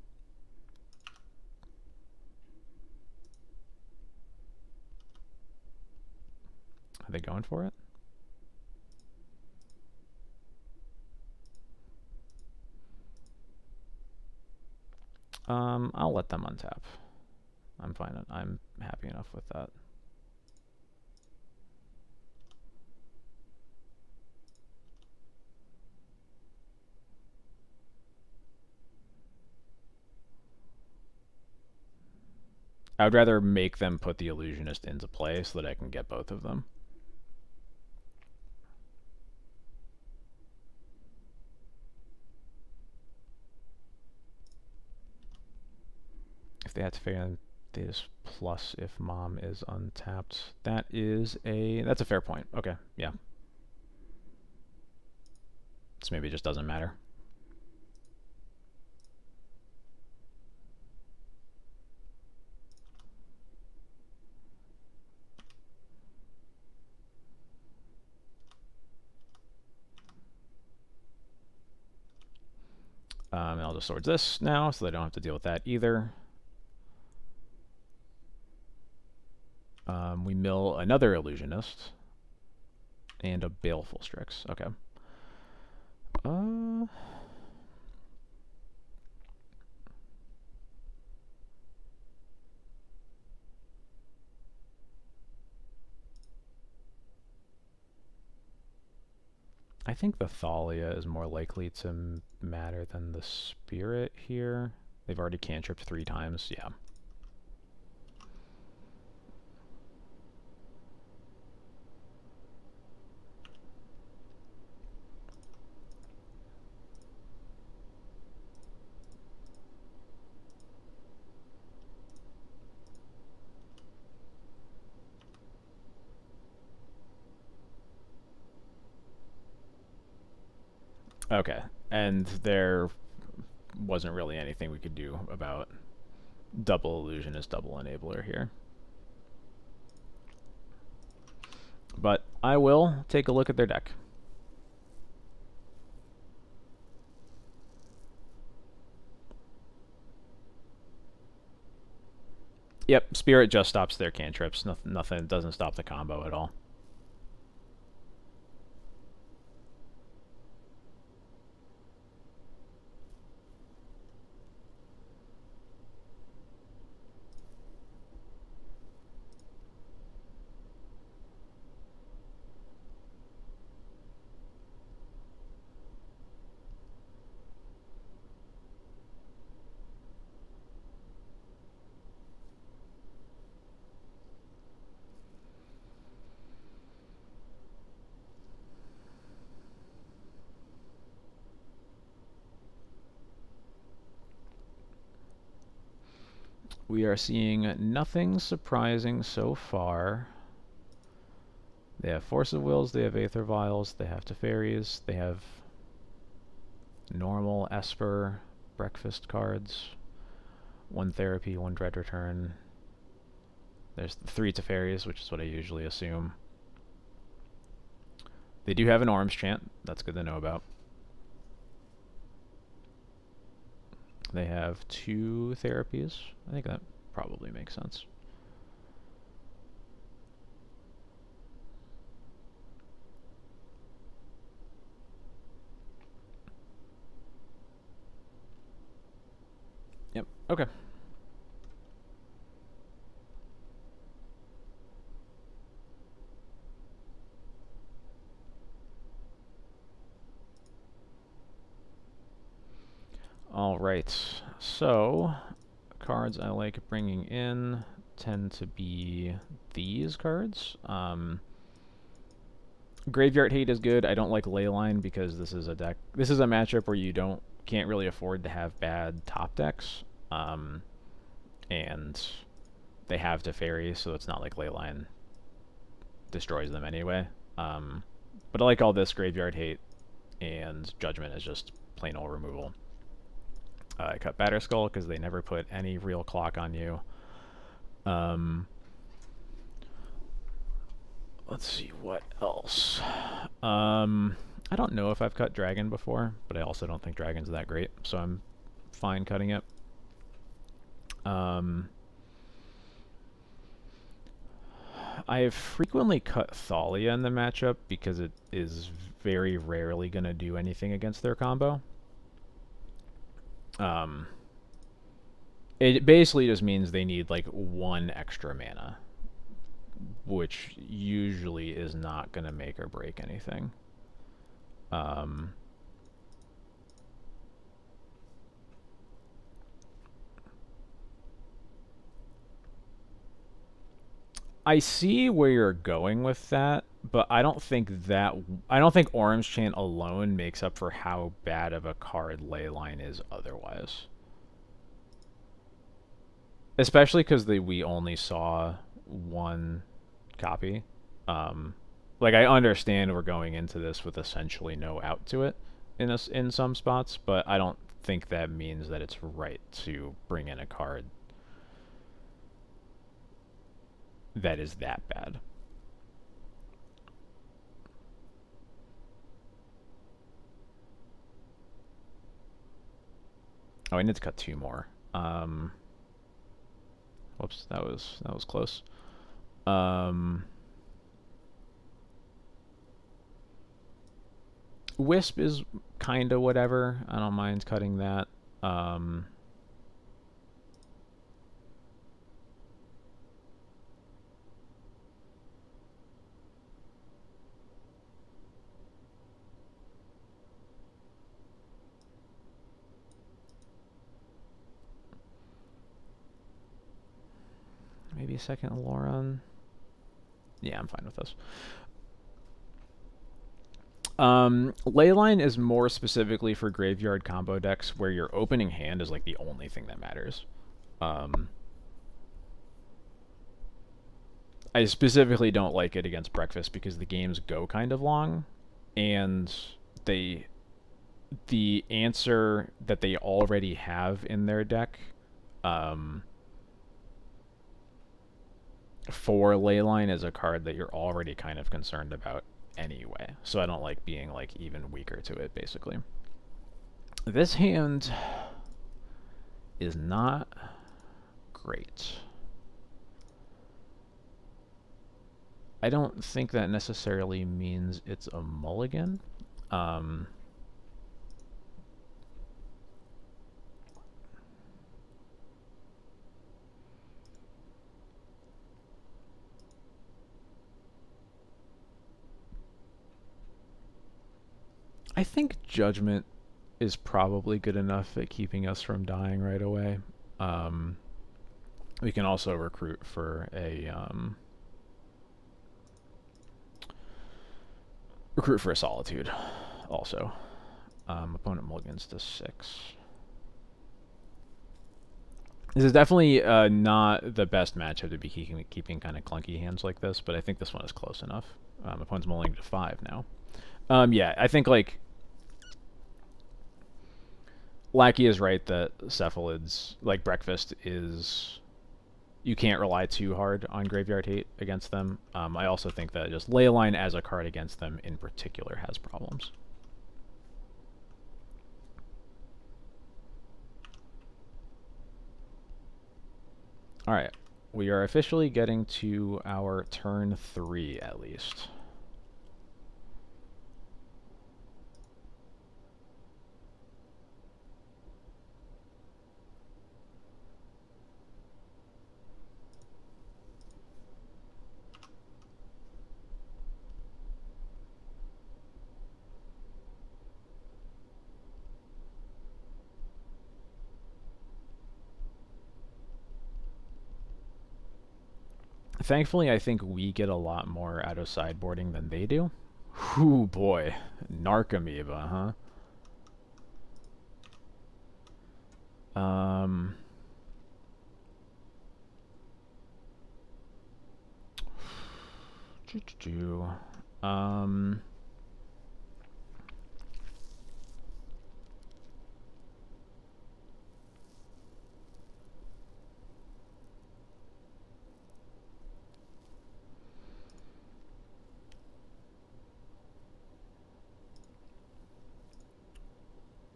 Are they going for it? I'll let them untap. I'm fine. I'm happy enough with that. I would rather make them put the Illusionist into play so that I can get both of them. If they have to figure out this plus if mom is untapped, that's a fair point. Okay, yeah. So maybe it just doesn't matter. And I'll just swords this now, so they don't have to deal with that either. We mill another Illusionist and a Baleful Strix. Okay. I think the Thalia is more likely to matter than the Spirit here. They've already cantripped 3 times. Yeah. Okay, and there wasn't really anything we could do about double Illusionist, double Enabler here. But I will take a look at their deck. Yep, Spirit just stops their cantrips. Nothing doesn't stop the combo at all. We are seeing nothing surprising so far. They have Force of Wills, they have Aether Vials, they have Teferis, they have normal Esper breakfast cards. 1 Therapy, 1 Dread Return. There's 3 Teferis, which is what I usually assume. They do have an Orms Chant. That's good to know about. They have 2 Therapies. I think that probably makes sense. Yep, okay. Alright, so cards I like bringing in tend to be these cards. Graveyard Hate is good. I don't like Leyline because this is a deck. This is a matchup where you can't really afford to have bad top decks, and they have Teferi, so it's not like Leyline destroys them anyway. But I like all this Graveyard Hate, and Judgment is just plain old removal. I cut Batterskull because they never put any real clock on you. Let's see what else. I don't know if I've cut Dragon before, but I also don't think Dragon's that great, so I'm fine cutting it. I have frequently cut Thalia in the matchup because it is very rarely going to do anything against their combo. It basically just means they need like one extra mana, which usually is not going to make or break anything. I see where you're going with that, but I don't think Orange Chant alone makes up for how bad of a card Leyline is otherwise. Especially because we only saw one copy. Like I understand we're going into this with essentially no out to it in some spots, but I don't think that means that it's right to bring in a card that is that bad. Oh, I need to cut two more. Whoops, that was close. Wisp is kind of whatever. I don't mind cutting that. Maybe a second Loran. Yeah, I'm fine with this. Leyline is more specifically for graveyard combo decks where your opening hand is like the only thing that matters. I specifically don't like it against Breakfast because the games go kind of long, and the answer that they already have in their deck for Leyline is a card that you're already kind of concerned about anyway. So I don't like being like even weaker to it, basically. This hand is not great. I don't think that necessarily means it's a mulligan. I think Judgment is probably good enough at keeping us from dying right away. We can also recruit for a Solitude also. Opponent mulligans to 6. This is definitely not the best matchup to be keeping kind of clunky hands like this, but I think this one is close enough. Opponent's mulligan to 5 now. Yeah, I think like Lackey is right that Cephalids, like Breakfast, is you can't rely too hard on Graveyard Hate against them. I also think that just Leyline as a card against them in particular has problems. Alright, we are officially getting to our turn 3 at least. Thankfully, I think we get a lot more out of sideboarding than they do. Whoo boy. Narcomoeba, huh? Um,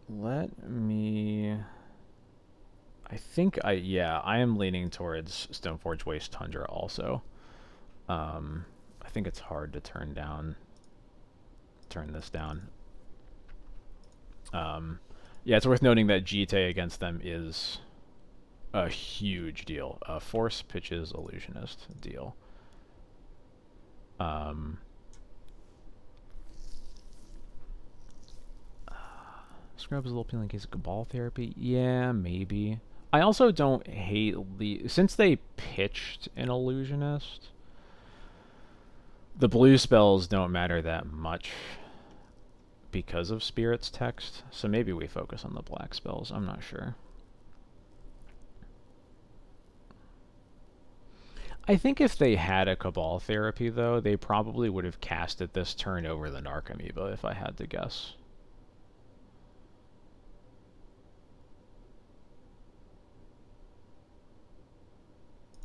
let me... yeah, I am leaning towards Stoneforge Waste Tundra also. I think it's hard to turn this down. Yeah, it's worth noting that GT against them is a huge deal. Force Pitches Illusionist deal. Scrub's a little appealing in case of Cabal Therapy. Yeah, maybe. I also don't hate since they pitched an Illusionist, the blue spells don't matter that much because of Spirit's text, so maybe we focus on the black spells. I'm not sure. I think if they had a Cabal Therapy, though, they probably would have casted this turn over the Narcomoeba, if I had to guess.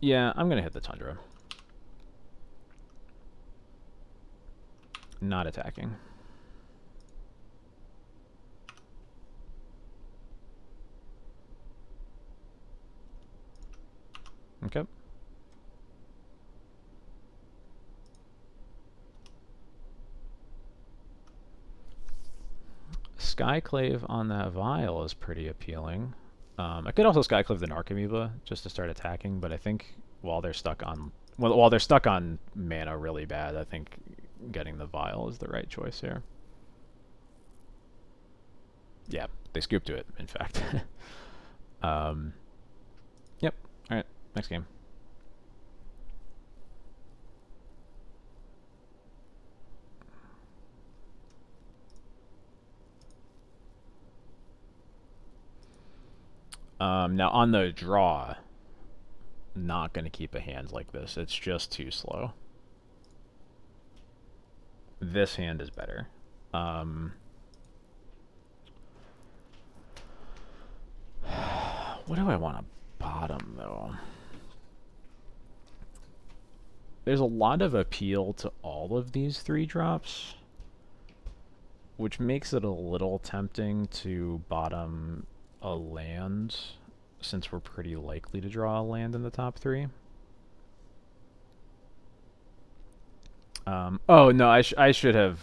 Yeah, I'm going to hit the Tundra. Not attacking. Okay. Skyclave on that Vial is pretty appealing. I could also Skyclave the Narcomoeba just to start attacking, but I think while they're stuck on mana really bad, I think getting the Vial is the right choice here. Yeah, they scoop to it, in fact. Yep. Alright, next game. Now on the draw, not going to keep a hand like this. It's just too slow. This hand is better. What do I want to bottom, though? There's a lot of appeal to all of these 3-drops, which makes it a little tempting to bottom a land, since we're pretty likely to draw a land in the top 3. Oh, no, I should have...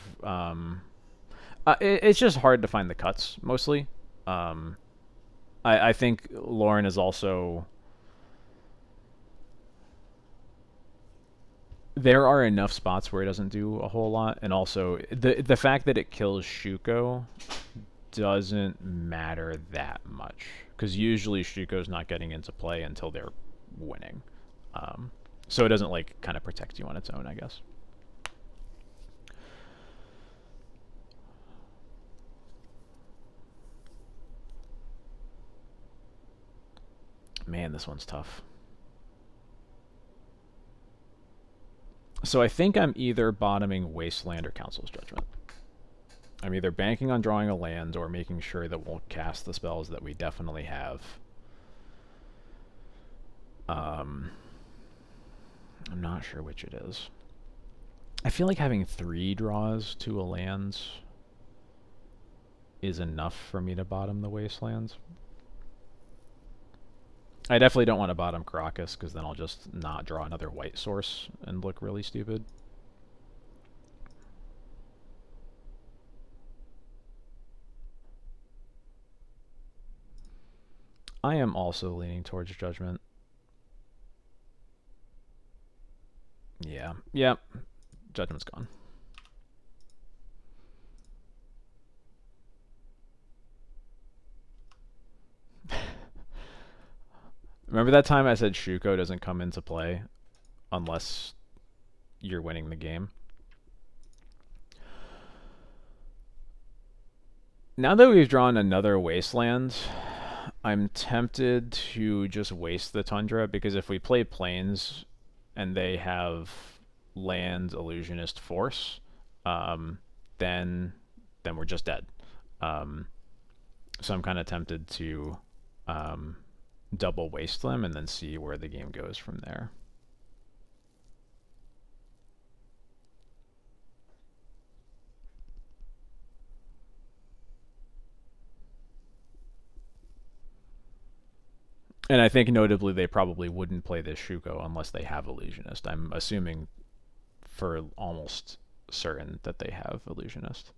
it's just hard to find the cuts, mostly. I think Lauren is also... There are enough spots where it doesn't do a whole lot, and also the fact that it kills Shuko doesn't matter that much, because usually Shuko's not getting into play until they're winning. So it doesn't like kind of protect you on its own, I guess. Man, this one's tough. So I think I'm either bottoming Wasteland or Council's Judgment. I'm either banking on drawing a land or making sure that we'll cast the spells that we definitely have. I'm not sure which it is. I feel like having 3 draws to a land is enough for me to bottom the Wastelands. I definitely don't want to bottom Caracas, because then I'll just not draw another white source and look really stupid. I am also leaning towards Judgment. Yeah. Yep. Judgment's gone. Remember that time I said Shuko doesn't come into play unless you're winning the game? Now that we've drawn another wasteland, I'm tempted to just waste the tundra, because if we play plains and they have land illusionist force, then we're just dead. So I'm kind of tempted to double waste them and then see where the game goes from there. And I think notably they probably wouldn't play this Shuko unless they have Illusionist. I'm assuming for almost certain that they have Illusionist.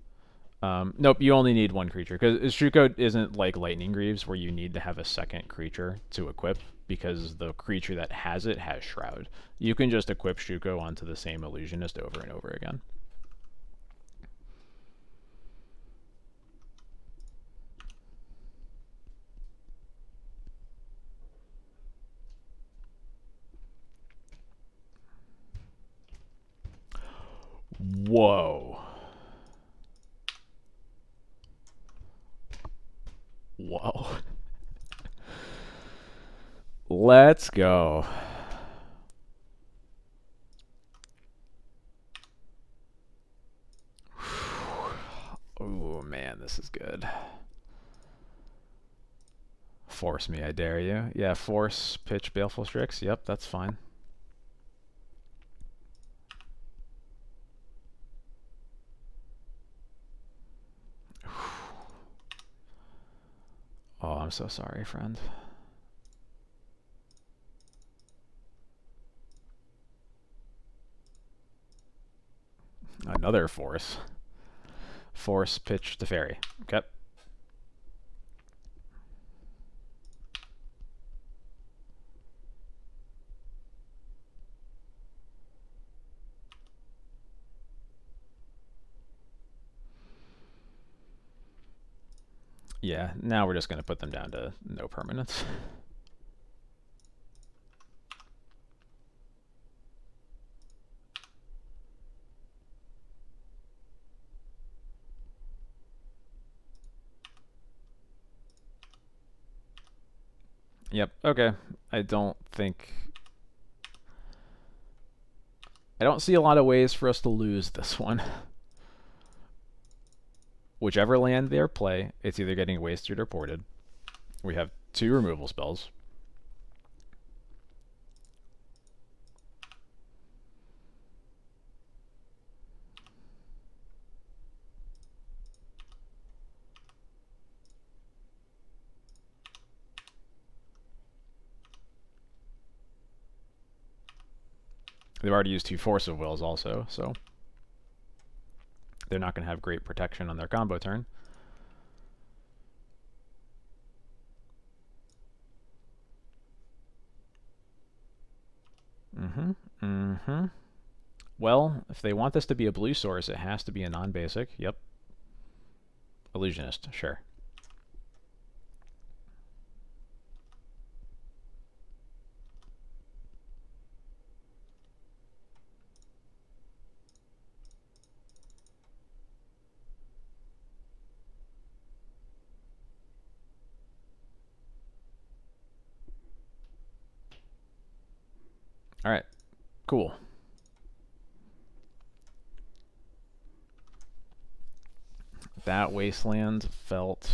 Nope, you only need one creature, because Shuko isn't like Lightning Greaves where you need to have a second creature to equip, because the creature that has it has Shroud. You can just equip Shuko onto the same Illusionist over and over again. Whoa. Whoa. Let's go. Oh man, this is good. Force me, I dare you. Yeah, force, pitch, Baleful Strix. Yep, that's fine. Oh, I'm so sorry, friend. Another force. Force, pitch, to fairy. Okay. Yeah, now we're just going to put them down to no permanence. Yep, okay. I don't see a lot of ways for us to lose this one. Whichever land they play, it's either getting wasted or ported. We have 2 removal spells. They've already used 2 Force of Wills also, so they're not going to have great protection on their combo turn. Well, if they want this to be a blue source, it has to be a non-basic. Yep. Illusionist, sure. Alright, cool. That wasteland felt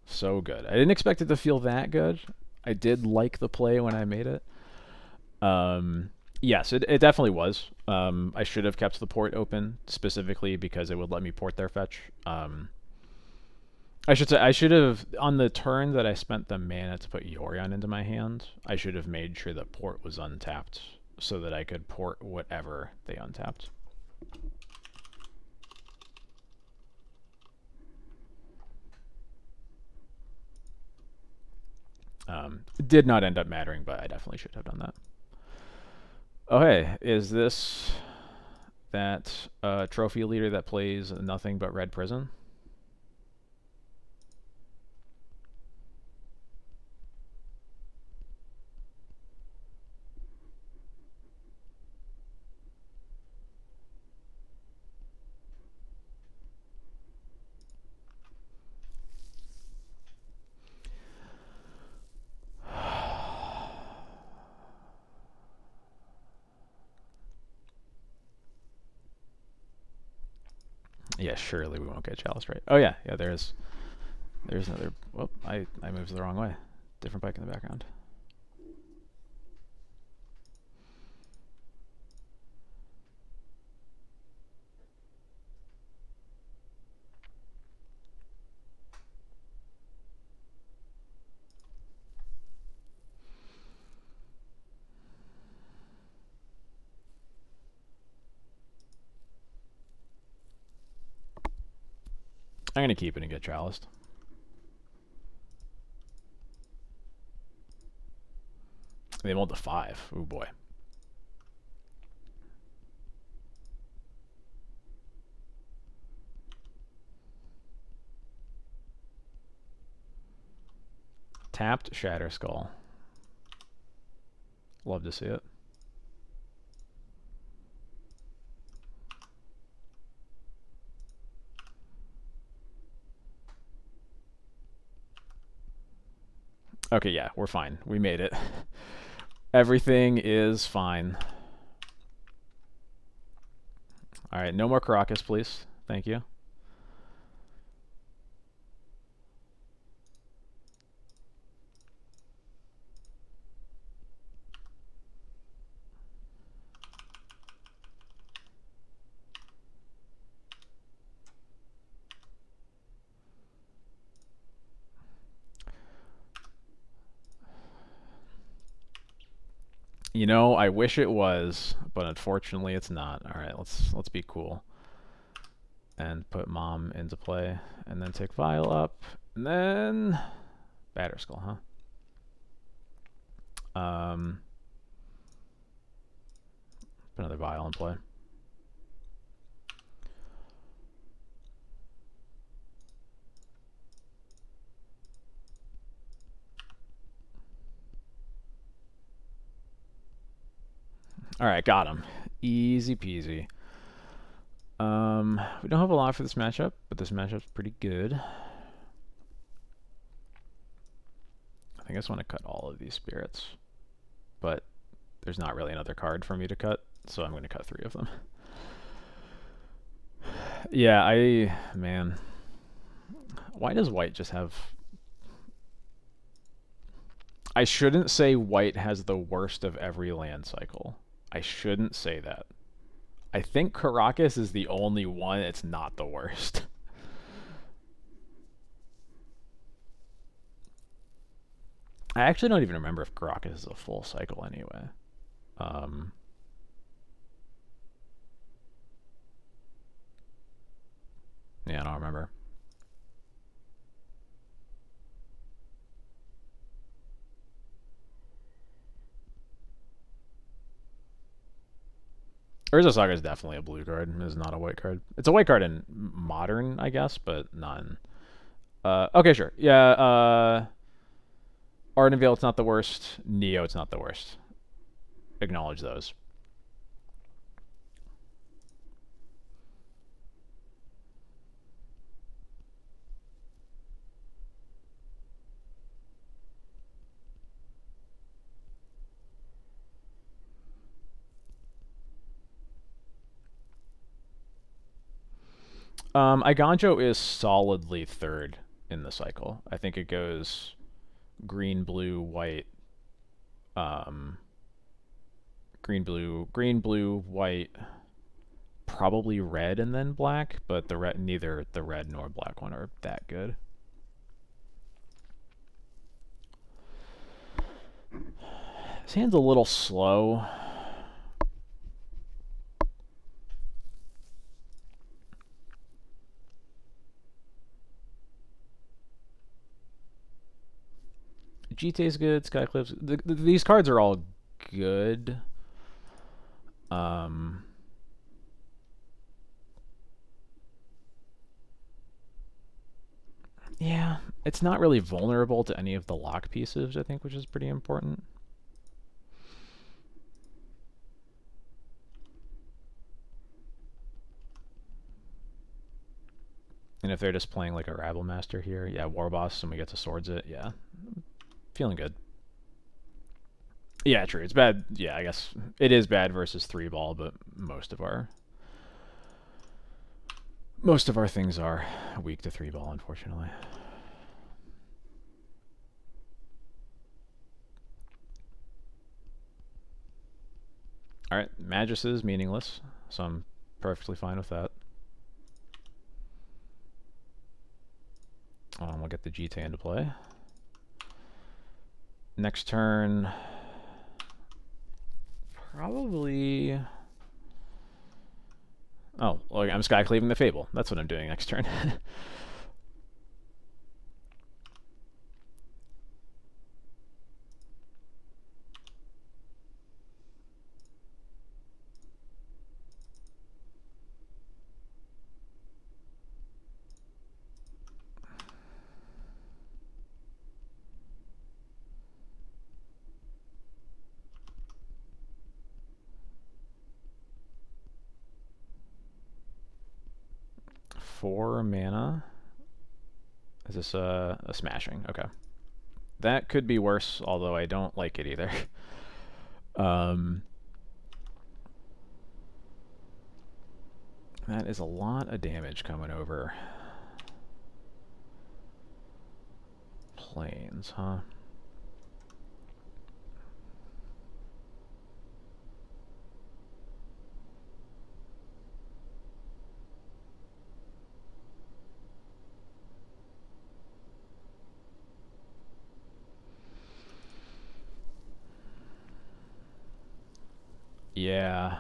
so good. I didn't expect it to feel that good. I did like the play when I made it. Yes, it definitely was. I should have kept the port open specifically because it would let me port their fetch. I should say, I should have, on the turn that I spent the mana to put Yorion into my hand, I should have made sure the port was untapped so that I could port whatever they untapped. Did not end up mattering, but I definitely should have done that. Oh hey, is this that trophy leader that plays nothing but Red Prison? Yeah, surely we won't get Chalice right. Oh yeah, yeah. There's another. Whoop! I moved the wrong way. Different bike in the background. I'm gonna keep it and get Chaliced. They rolled the 5. Oh boy. Tapped Shatter Skull. Love to see it. Okay, yeah, we're fine. We made it. Everything is fine. Alright, no more Caracas, please. Thank you. You know, I wish it was, but unfortunately it's not. Alright, let's be cool. And put Mom into play. And then take Vial up. And then Batterskull, huh? Put another Vial in play. Alright, got him. Easy peasy. We don't have a lot for this matchup, but this matchup's pretty good. I think I just want to cut all of these spirits. But there's not really another card for me to cut, so I'm going to cut 3 of them. Yeah, man. Why does white just have... I shouldn't say white has the worst of every land cycle. I shouldn't say that. I think Caracas is the only one it's not the worst. I actually don't even remember if Caracas is a full cycle anyway. Yeah, I don't remember. Urza Saga is definitely a blue card. It's not a white card. It's a white card in Modern, I guess, but not in... okay, sure. Yeah, Ardenvale, it's not the worst. Neo, it's not the worst. Acknowledge those. Iganjo is solidly 3rd in the cycle. I think it goes green, blue, white, green, blue, white, probably red, and then black, but neither the red nor black one are that good. This hand's a little slow. GTA's good. Skycliff's... These cards are all good. Yeah, it's not really vulnerable to any of the lock pieces, I think, which is pretty important. And if they're just playing like a Rabble Master here, yeah, Warboss, and we get to Swords it, yeah. Feeling good. Yeah, true. It's bad. Yeah, I guess it is bad versus 3-ball, but most of our Most of our things are weak to 3-ball, unfortunately. Alright, Magus is meaningless, so I'm perfectly fine with that. We'll get the GT into play. Next turn, probably... Oh, well, I'm Skycleaving the Fable. That's what I'm doing next turn. Four mana. Is this a smashing? Okay. That could be worse, although I don't like it either. That is a lot of damage coming over. Plains, huh? Yeah.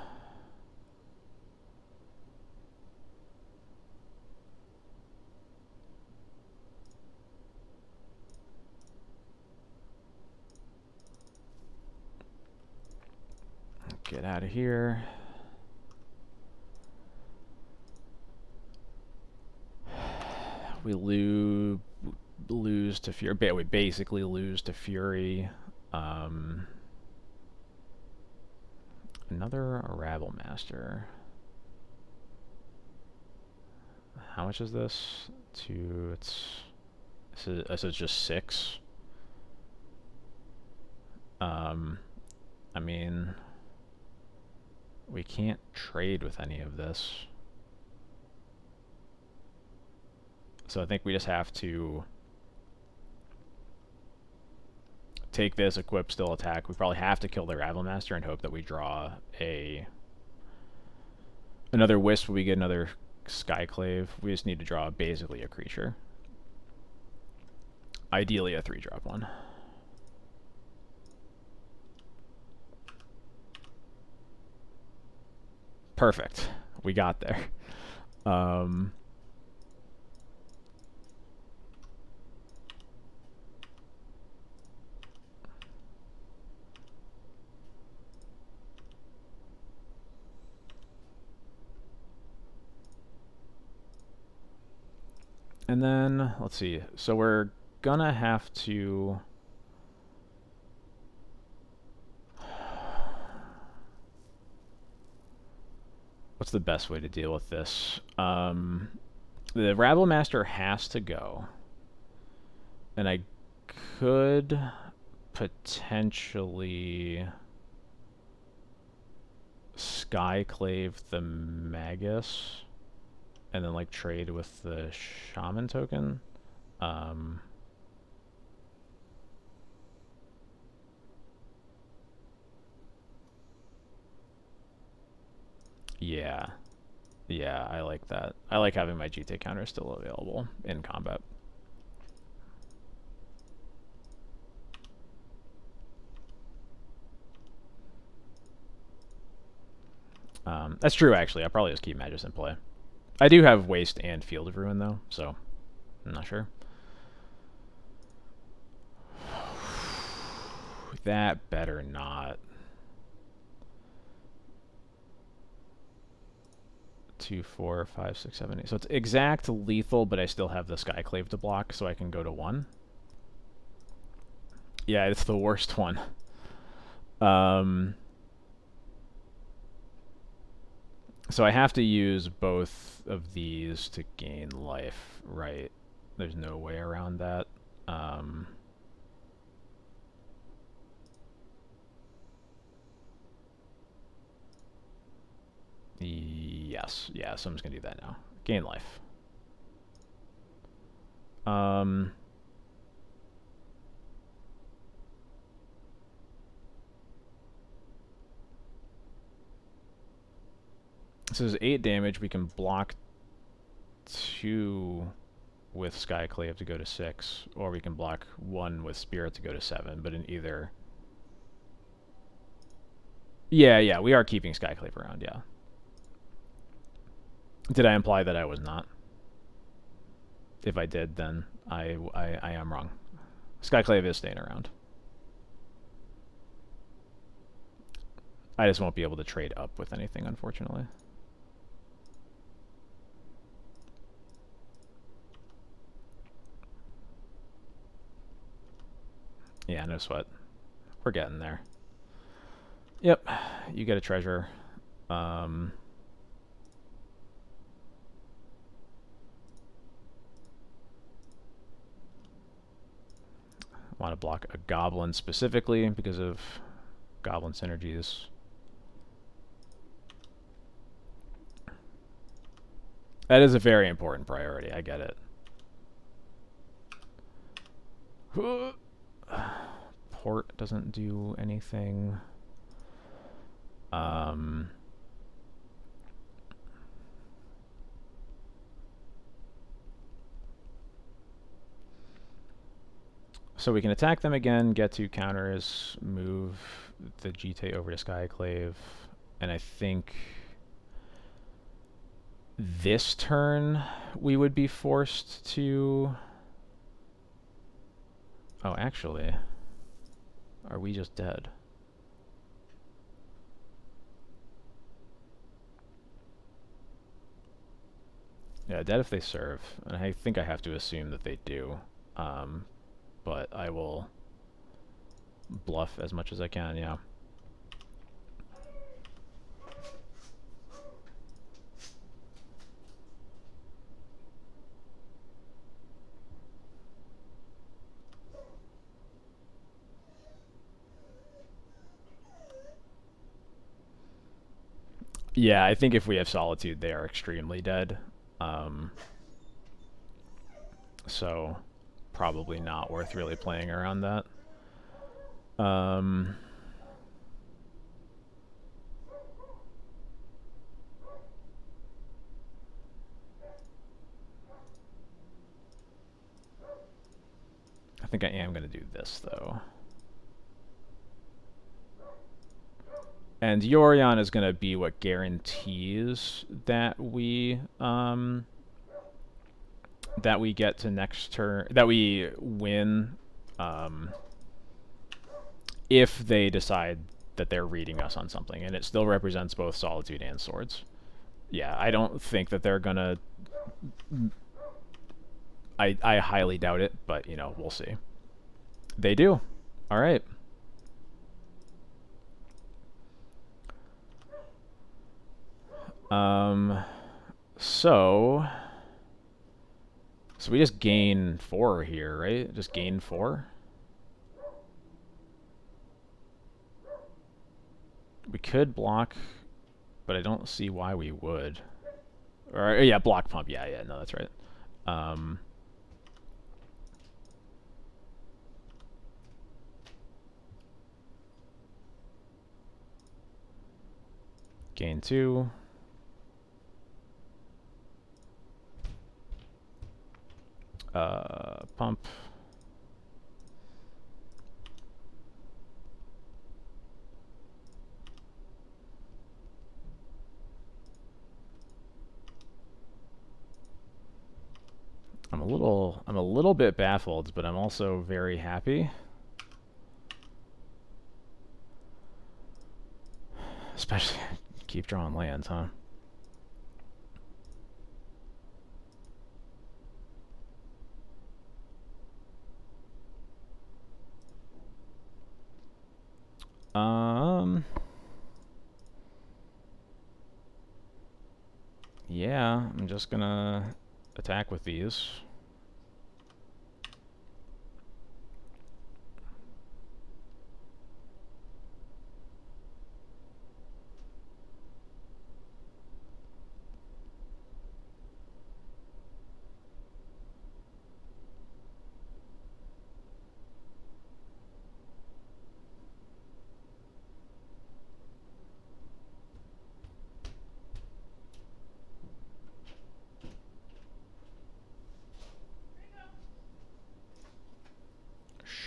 Get out of here. We lose to Fury. We basically lose to Fury. Another Rabble Master. How much is this? Two. So it's just 6. I mean, we can't trade with any of this. So I think we just have to take this, equip, still attack. We probably have to kill the Rabble Master and hope that we draw another Wisp. We get another Skyclave. We just need to draw basically a creature. Ideally a 3-drop one. Perfect. We got there. And then, let's see. So we're gonna have to... What's the best way to deal with this? The Rabble Master has to go. And I could potentially Skyclave the Magus and then like trade with the Shaman token. Yeah. Yeah, I like that. I like having my GT counter still available in combat. That's true, actually. I'll probably just keep Magus in play. I do have Waste and Field of Ruin, though, so I'm not sure. That better not. 2, 4, 5, 6, 7, 8. So it's exact lethal, but I still have the Skyclave to block, so I can go to 1. Yeah, it's the worst one. So I have to use both of these to gain life, right? There's no way around that. Yes, yeah, so I'm just gonna do that now. Gain life. Um, so there's 8 damage. We can block 2 with Skyclave to go to 6, or we can block 1 with Spirit to go to 7, but in either... Yeah, we are keeping Skyclave around, yeah. Did I imply that I was not? If I did, then I am wrong. Skyclave is staying around. I just won't be able to trade up with anything, unfortunately. Yeah, no sweat. We're getting there. Yep, you get a treasure. Want to block a goblin specifically because of goblin synergies. That is a very important priority, I get it. Port doesn't do anything. So we can attack them again, get 2 counters, move the GT over to Skyclave, and I think this turn we would be forced to... Oh, actually, are we just dead? Yeah, dead if they serve, and I think I have to assume that they do. But I will bluff as much as I can, yeah. Yeah, I think if we have Solitude, they are extremely dead. So, probably not worth really playing around that. I think I am going to do this, though. And Yorion is going to be what guarantees that we get to next turn, that we win, if they decide that they're reading us on something, and it still represents both Solitude and Swords. Yeah, I don't think that they're gonna... I highly doubt it, but, you know, we'll see. They do. Alright. So we just gain 4 here, right? Just gain 4? We could block, but I don't see why we would. Or, yeah, block pump. Yeah, no, that's right. Gain 2. Pump. I'm a little bit baffled, but I'm also very happy. Especially keep drawing lands, huh? Yeah, I'm just gonna attack with these.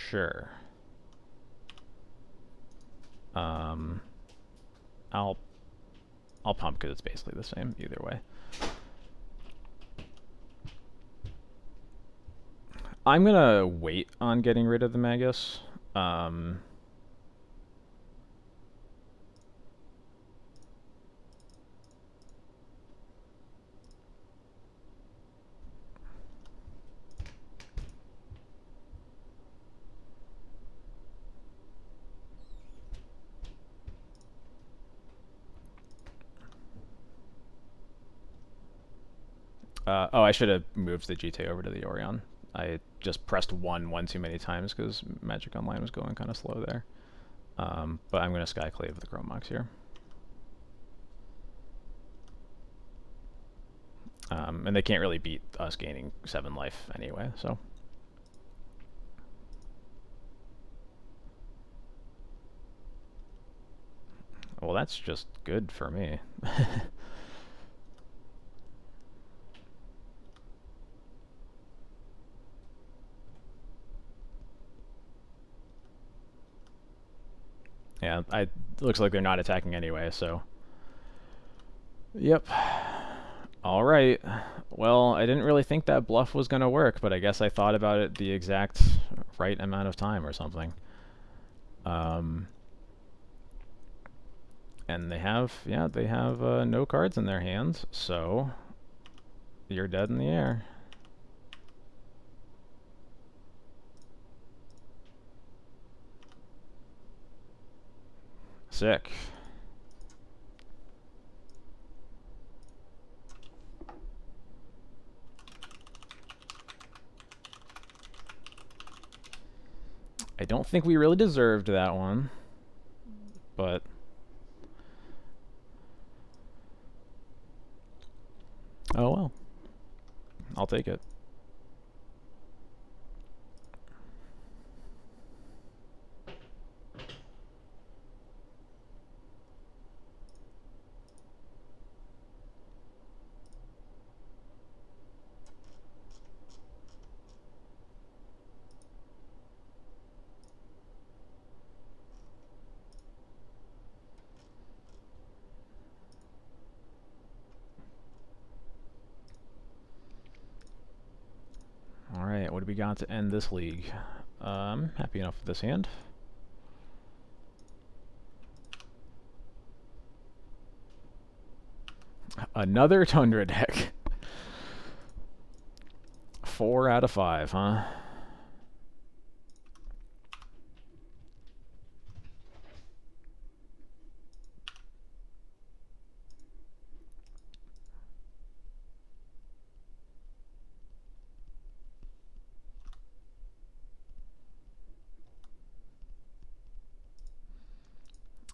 Sure. I'll pump because it's basically the same either way. I'm gonna wait on getting rid of the Magus. Oh, I should have moved the GT over to the Yorion. I just pressed one too many times because Magic Online was going kind of slow there. But I'm going to Skyclave the Chrome Mox here. And they can't really beat us gaining 7 life anyway, so. Well, that's just good for me. Yeah, looks like they're not attacking anyway, so. Yep. Alright. Well, I didn't really think that bluff was going to work, but I guess I thought about it the exact right amount of time or something. And they have, yeah, they have no cards in their hands, so you're dead in the air. Sick. I don't think we really deserved that one, but oh well. I'll take it. Alright, what do we got to end this league? I'm happy enough with this hand. Another Tundra deck. 4 out of 5, huh?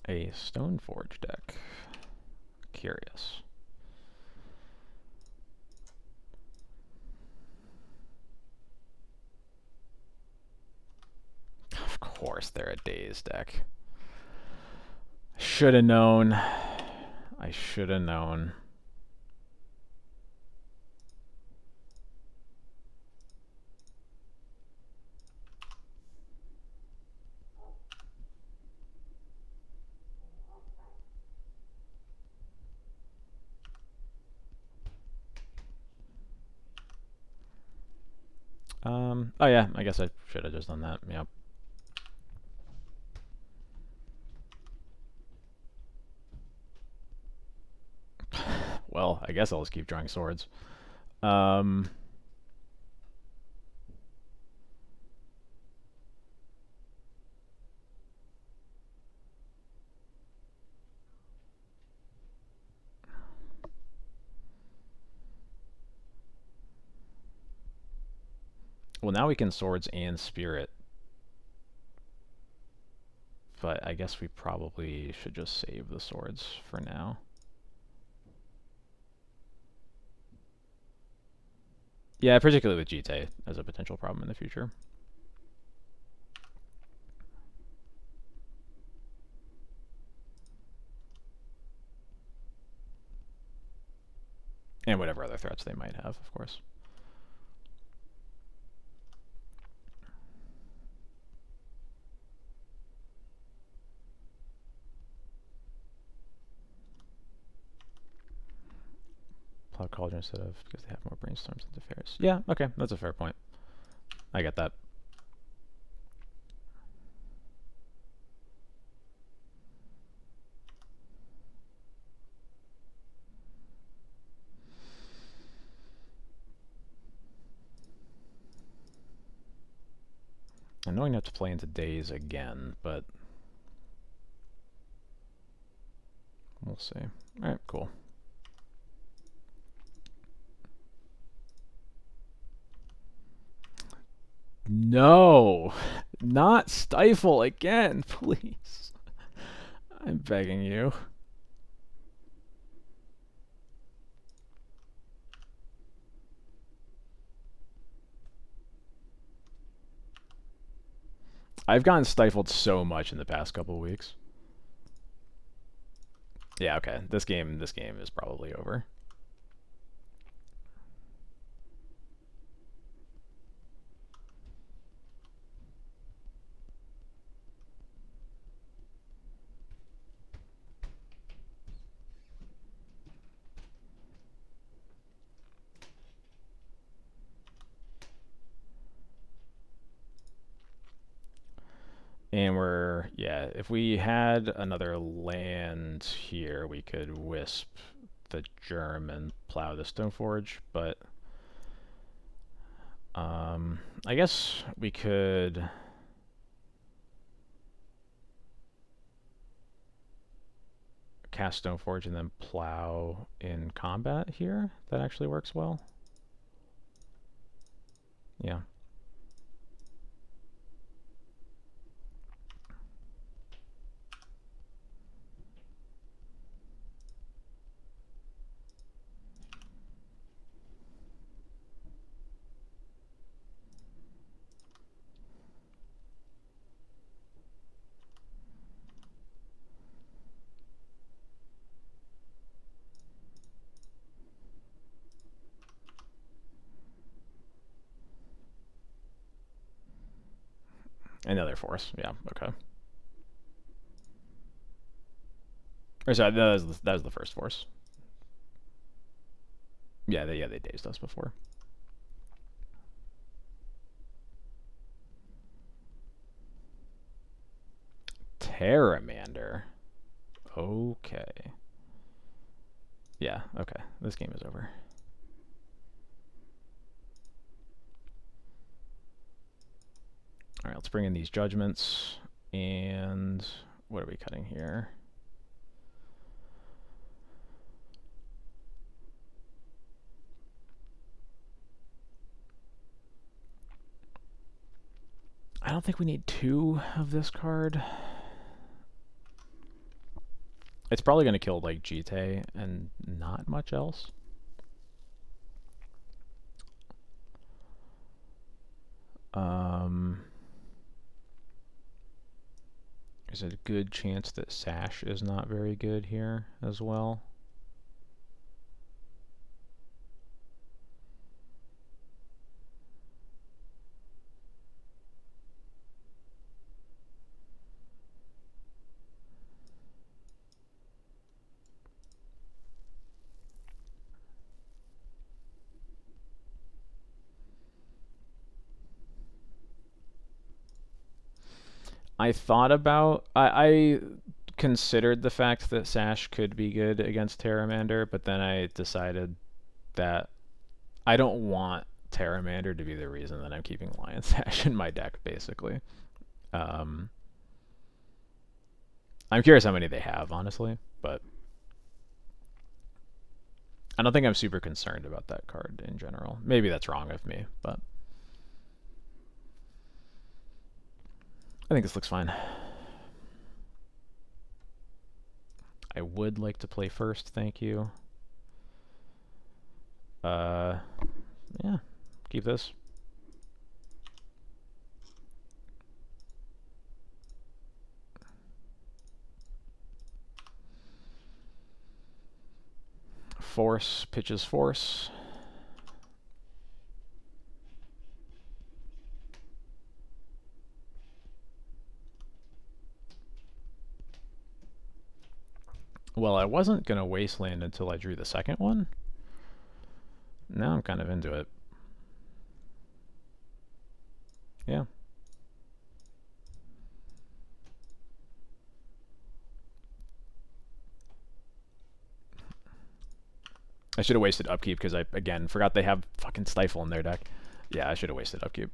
A Stoneforge deck. Curious. Of course they're a Daze deck. Should have known. I should have known. Oh yeah, I guess I should have just done that. Yep. Well, I guess I'll just keep drawing swords. Well, now we can swords and spirit. But I guess we probably should just save the swords for now. Yeah, particularly with GT as a potential problem in the future. And whatever other threats they might have, of course. Cloud Cauldron instead of because they have more brainstorms than Ferris. Yeah, okay, that's a fair point. I get that. I know I have to play into days again, but we'll see. Alright, cool. No! Not Stifle again, please. I'm begging you. I've gotten stifled so much in the past couple of weeks. Yeah, okay. This game is probably over. And we're, yeah, if we had another land here, we could wisp the germ and plow the Stoneforge, but I guess we could cast Stoneforge and then plow in combat here. That actually works well. Yeah. Another force. Yeah, okay. Or sorry, that was the first force. Yeah, they dazed us before. Terramander. Okay. Yeah, okay. This game is over. Alright, let's bring in these judgments. And what are we cutting here? I don't think we need 2 of this card. It's probably going to kill like Jite and not much else. There's a good chance that Sash is not very good here as well. I thought about I considered the fact that Sash could be good against Terramander, but then I decided that I don't want Terramander to be the reason that I'm keeping Lion Sash in my deck, basically. I'm curious how many they have, honestly, but I don't think I'm super concerned about that card in general. Maybe that's wrong of me, but I think this looks fine. I would like to play first, thank you. Yeah, keep this. Force, pitches force. Well, I wasn't going to wasteland until I drew the second one. Now I'm kind of into it. Yeah. I should have wasted upkeep because I, again, forgot they have fucking Stifle in their deck. Yeah, I should have wasted upkeep.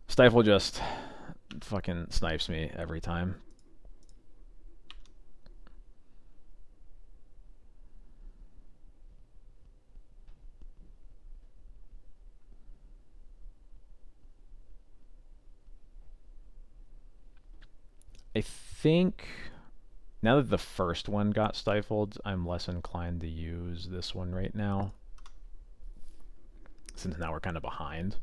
Stifle just fucking snipes me every time. I think now that the first one got stifled, I'm less inclined to use this one right now, since now we're kind of behind.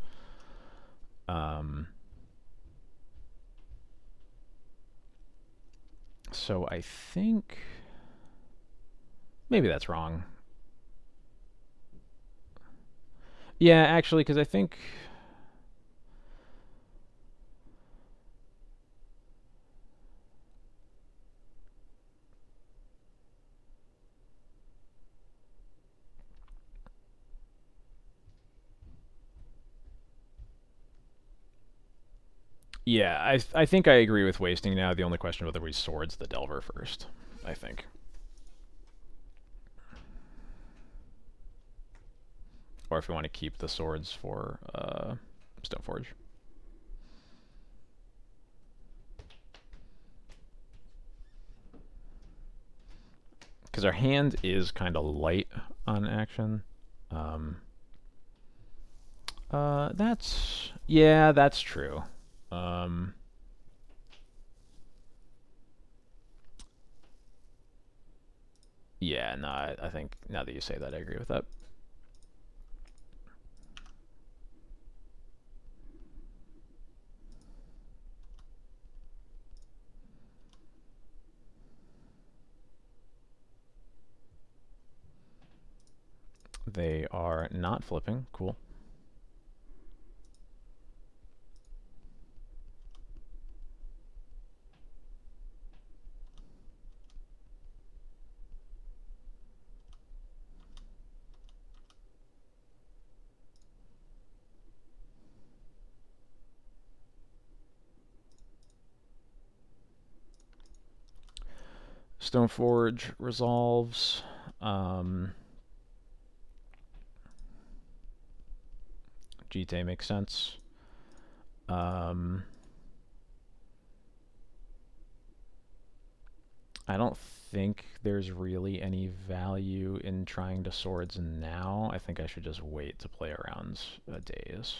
So I think maybe that's wrong. Yeah, actually, because I think yeah, I think I agree with wasting now. The only question whether we swords the Delver first, I think. Or if we want to keep the swords for Stoneforge. Because our hand is kind of light on action. That's true. Yeah, no, I think now that you say that, I agree with that. They are not flipping. Cool. Stoneforge resolves. GT makes sense. I don't think there's really any value in trying to swords now. I think I should just wait to play around days.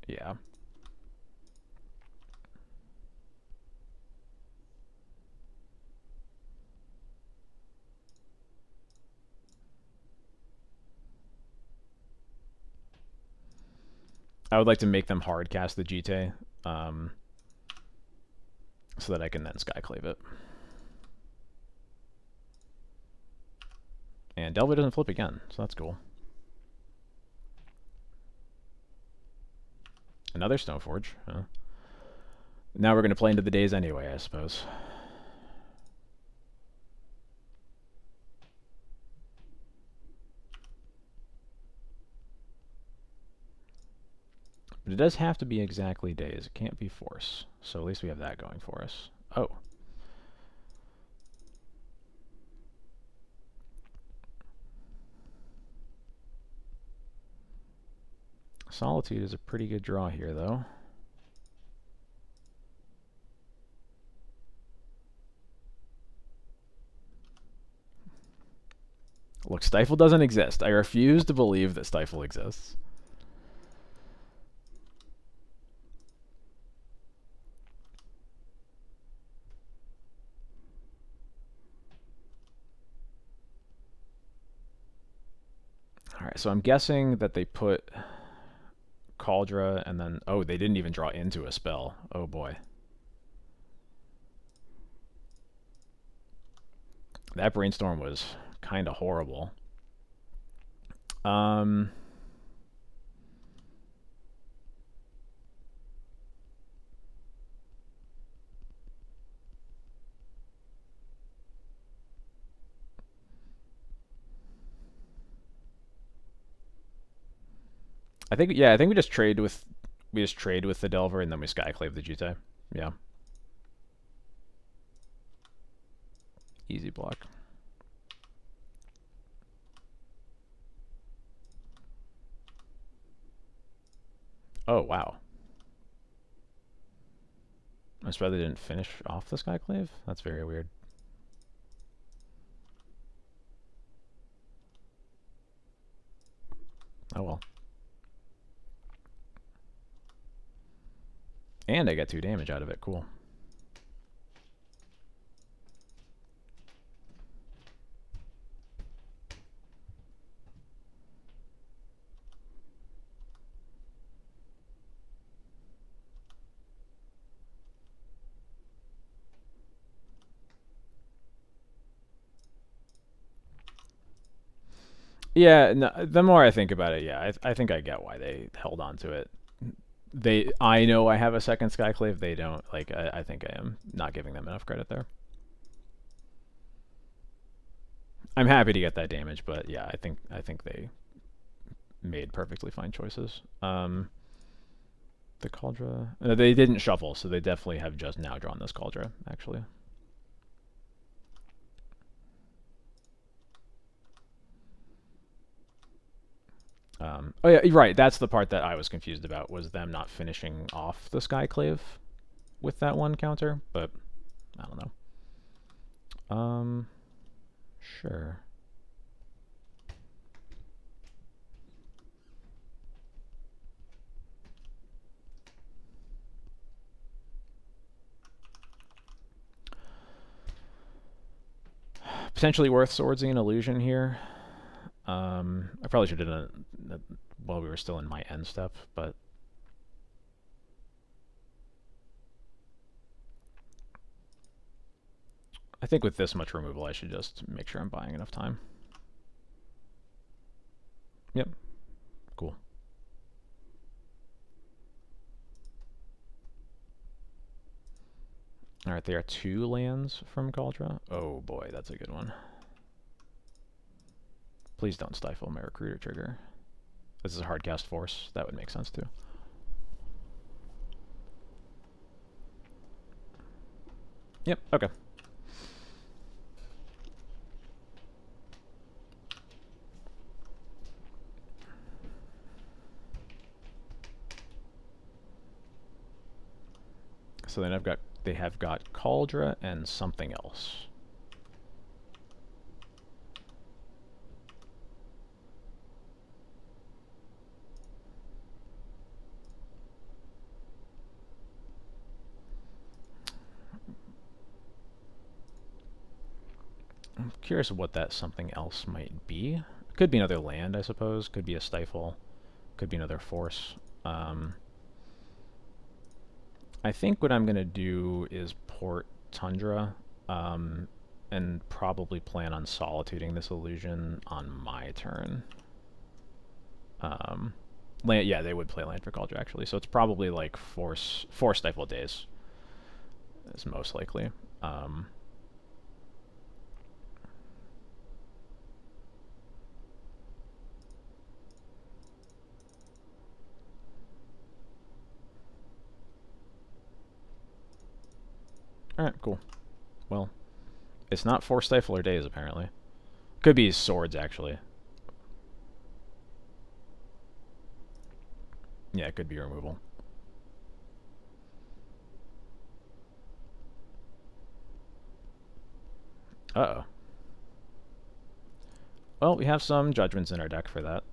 Yeah. I would like to make them hard cast the GT, so that I can then Skyclave it. And Delver doesn't flip again, so that's cool. Another Stoneforge. Huh? Now we're going to play into the days anyway, I suppose. But it does have to be exactly days. It can't be force. So at least we have that going for us. Oh. Solitude is a pretty good draw here, though. Look, Stifle doesn't exist. I refuse to believe that Stifle exists. Alright, so I'm guessing that they put Cauldra and then... Oh, they didn't even draw into a spell. Oh boy. That Brainstorm was kind of horrible. I think, yeah, I think we just trade with the Delver and then we skyclave the Jitte. Yeah. Easy block. Oh, wow. I suppose they didn't finish off the skyclave? That's very weird. Oh well. And I get 2 damage out of it. Cool. Yeah, no, the more I think about it, yeah, I think I get why they held on to it. I know I have a second Skyclave. They don't. Like, I think I am not giving them enough credit there. I'm happy to get that damage, but yeah, I think they made perfectly fine choices. The Cauldra, they didn't shuffle, so they definitely have just now drawn this Cauldra, actually. Oh yeah, right. That's the part that I was confused about, was them not finishing off the Skyclave with that one counter, but I don't know. Sure. Potentially worth swordsing an illusion here. I probably should have done it while we were still in my end step, but I think with this much removal, I should just make sure I'm buying enough time. Yep. Cool. Alright, there are 2 lands from Cauldra. Oh boy, that's a good one. Please don't stifle my recruiter trigger. This is a hard cast force. That would make sense too. Yep, okay. So then they have got Cauldra and something else. I'm curious what that something else might be. Could be another land, I suppose. Could be a stifle. Could be another force. I think what I'm going to do is port Tundra, and probably plan on solituding this illusion on my turn. Land, yeah, they would play land for Cauldra, actually. So it's probably like force stifle days is most likely. Alright, cool. Well, it's not force stifle or days, apparently. Could be swords, actually. Yeah, it could be removal. Uh-oh. Well, we have some judgments in our deck for that.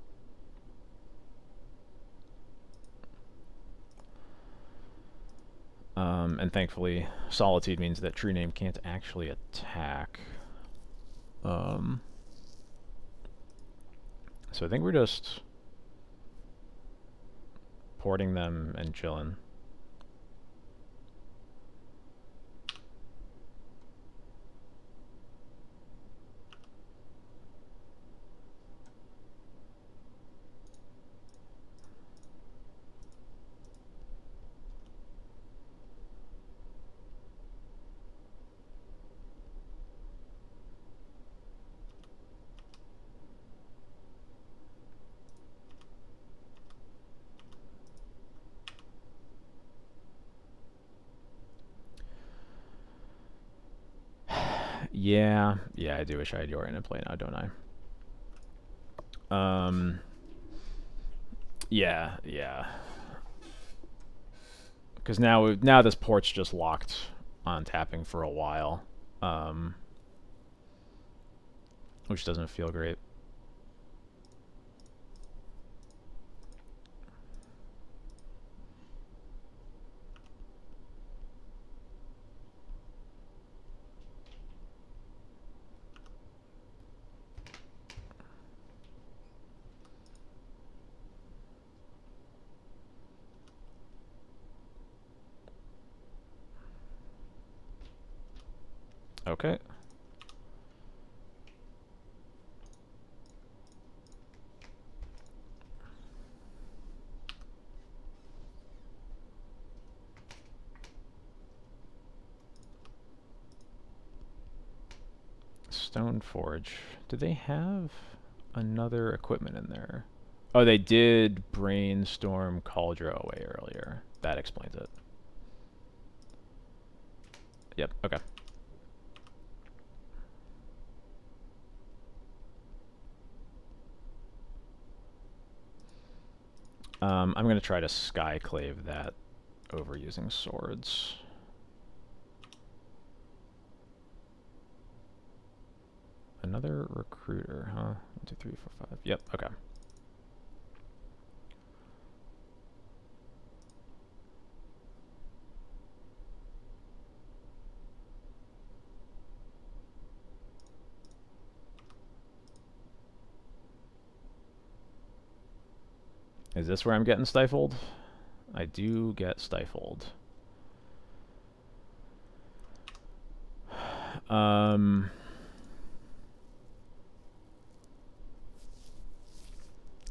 And thankfully, Solitude means that True Name can't actually attack. So I think we're just porting them and chilling. Yeah, I do wish I had Yorion in play now, don't I? Yeah. Because now this port's just locked on tapping for a while, which doesn't feel great. Okay. Stoneforge. Do they have another equipment in there? Oh, they did brainstorm Cauldra away earlier. That explains it. Yep, okay. I'm going to try to Skyclave that over using swords. Another recruiter, huh? 1, 2, 3, 4, 5. Yep, okay. Is this where I'm getting stifled? I do get stifled.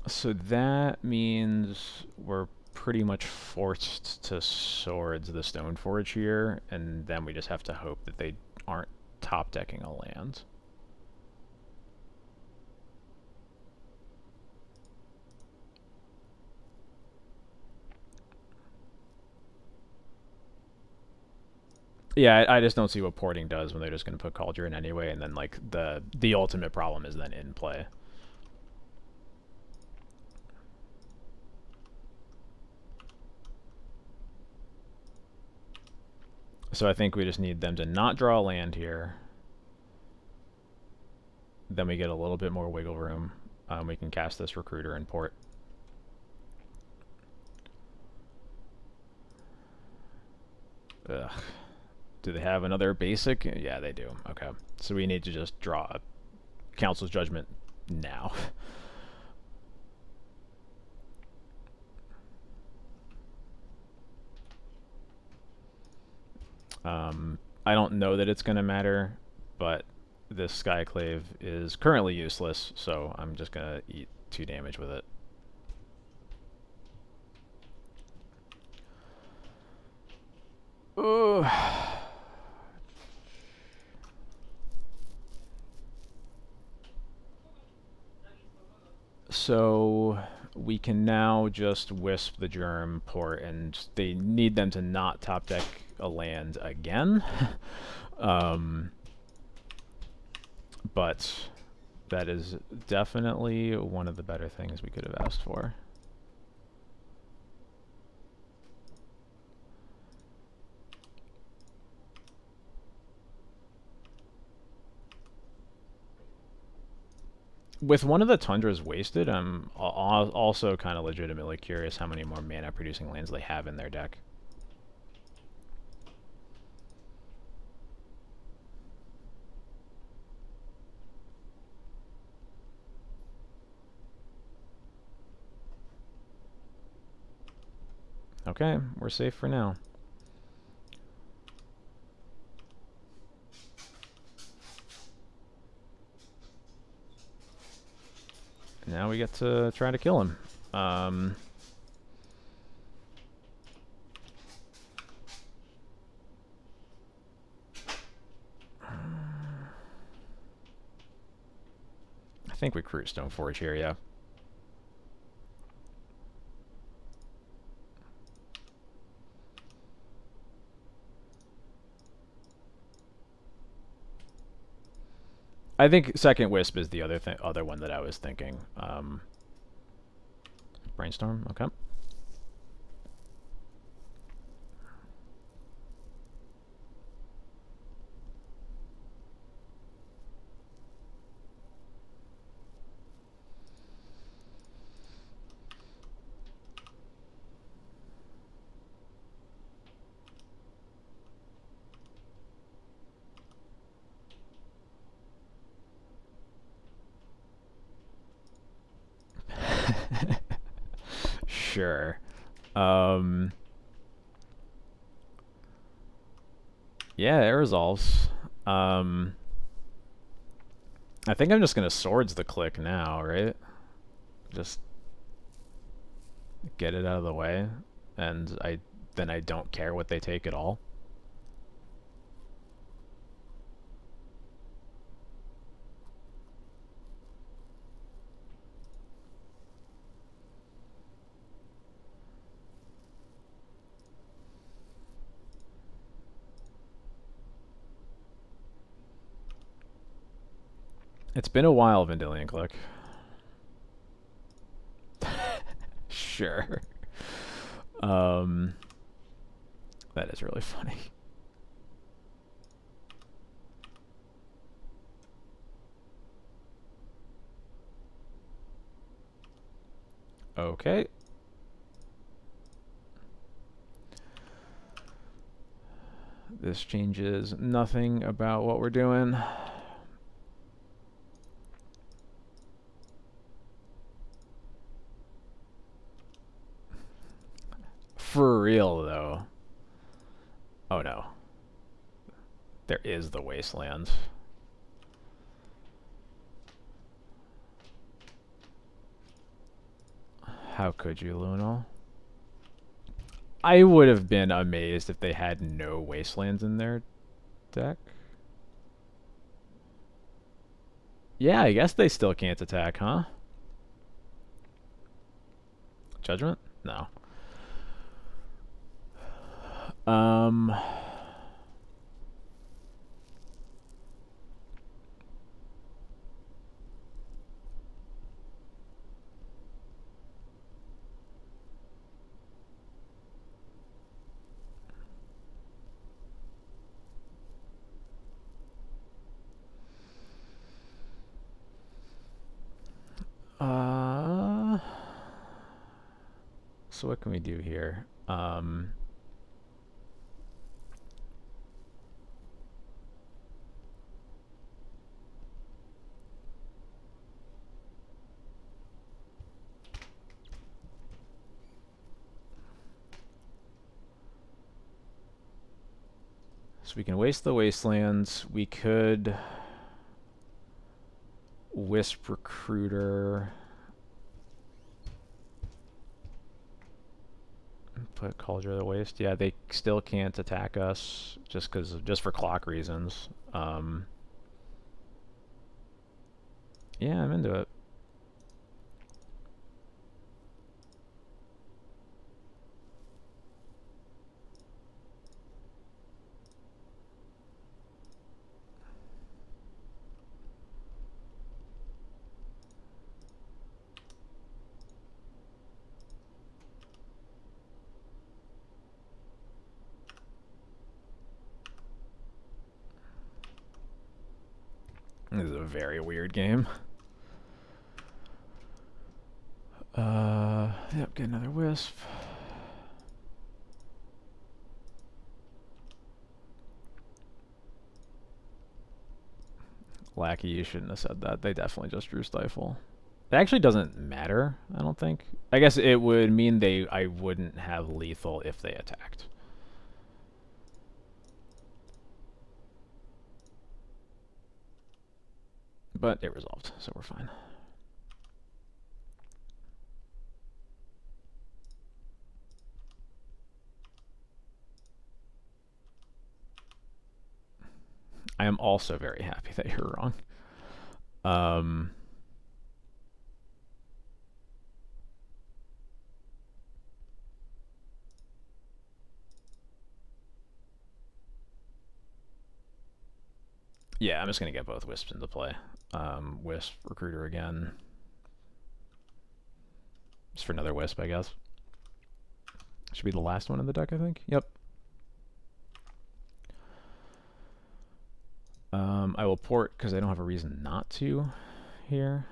So that means we're pretty much forced to swords the Stoneforge here, and then we just have to hope that they aren't top decking a land. Yeah, I just don't see what porting does when they're just going to put Cauldron anyway, and then like the ultimate problem is then in play. So I think we just need them to not draw a land here. Then we get a little bit more wiggle room. We can cast this recruiter and port. Ugh. Do they have another basic? Yeah, they do. Okay. So we need to just draw a Council's Judgment now. I don't know that it's going to matter, but this Skyclave is currently useless, so I'm just going to eat 2 damage with it. Ugh. So we can now just Wisp the Germ port, and they need them to not top deck a land again. But that is definitely one of the better things we could have asked for. With one of the Tundras wasted, I'm also kind of legitimately curious how many more mana producing lands they have in their deck. Okay, we're safe for now. Now we get to try to kill him. I think we recruit Stoneforge here, yeah. I think second wisp is the other one that I was thinking. Brainstorm, okay. Sure. Yeah, it resolves. I think I'm just gonna swords the click now, right? Just get it out of the way, and then I don't care what they take at all. It's been a while, Vendilion Click. Sure. That is really funny. Okay. This changes nothing about what we're doing. For real, though. Oh no. There is the wasteland. How could you, Lunal? I would have been amazed if they had no wastelands in their deck. Yeah, I guess they still can't attack, huh? Judgment? No. Um... So what can we do here? So we can waste the wastelands. We could Wisp Recruiter. Put Cauldron of the Waste. Yeah, they still can't attack us just for clock reasons. Yeah, I'm into it. This is a very weird game. Yep, get another Wisp. Lackey, you shouldn't have said that. They definitely just drew Stifle. It actually doesn't matter, I don't think. I guess it would mean I wouldn't have lethal if they attacked. But it resolved, so we're fine. I am also very happy that you're wrong. Yeah, I'm just going to get both Wisps into play. Wisp, Recruiter again. Just for another Wisp, I guess. Should be the last one in the deck, I think. Yep. I will port because I don't have a reason not to here.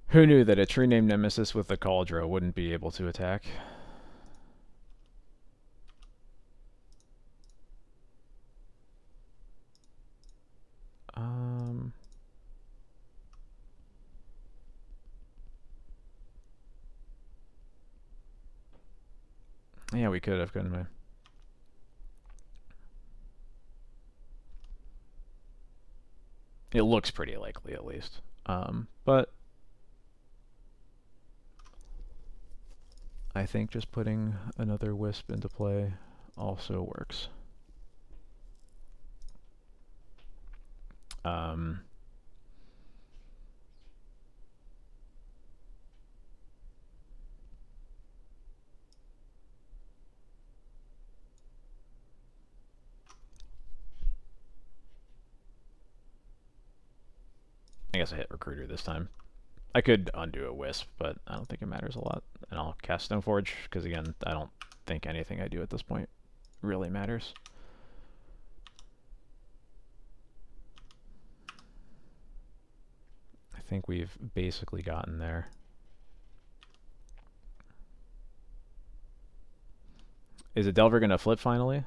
Who knew that a tree named Nemesis with a Cauldron wouldn't be able to attack? Yeah, we could have, couldn't we? It looks pretty likely, at least. But I think just putting another Wisp into play also works. I guess I hit Recruiter this time. I could undo a Wisp, but I don't think it matters a lot. And I'll cast Stoneforge, because again, I don't think anything I do at this point really matters. I think we've basically gotten there. Is a Delver going to flip finally?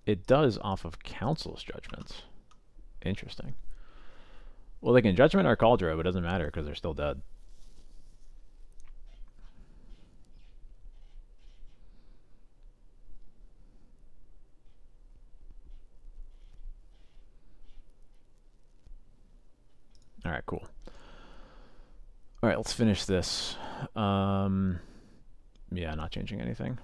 It does off of Council's judgments. Interesting. Well, they can Judgment our Cauldron, but it doesn't matter because they're still dead. Alright, cool. Alright, let's finish this. Yeah, not changing anything.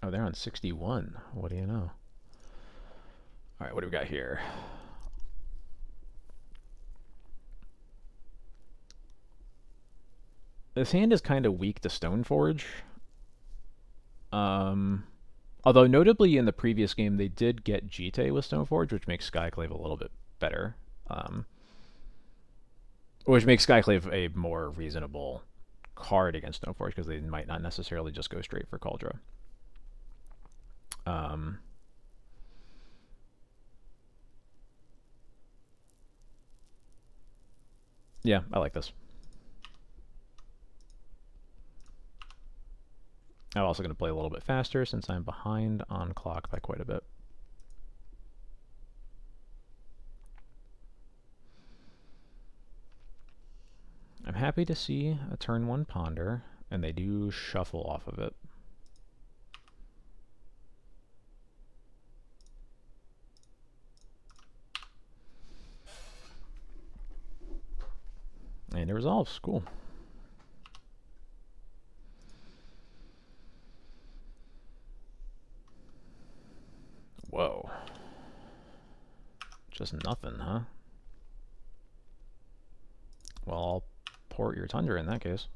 Oh, they're on 61. What do you know? Alright, what do we got here? This hand is kind of weak to Stoneforge. Although notably in the previous game they did get Jite with Stoneforge, which makes Skyclave a little bit better. Which makes Skyclave a more reasonable card against Stoneforge, because they might not necessarily just go straight for Cauldron. Yeah, I like this. I'm also going to play a little bit faster since I'm behind on clock by quite a bit. I'm happy to see a turn 1 Ponder, and they do shuffle off of it. And it resolves. Cool. Whoa. Just nothing, huh? Well, I'll port your Tundra in that case.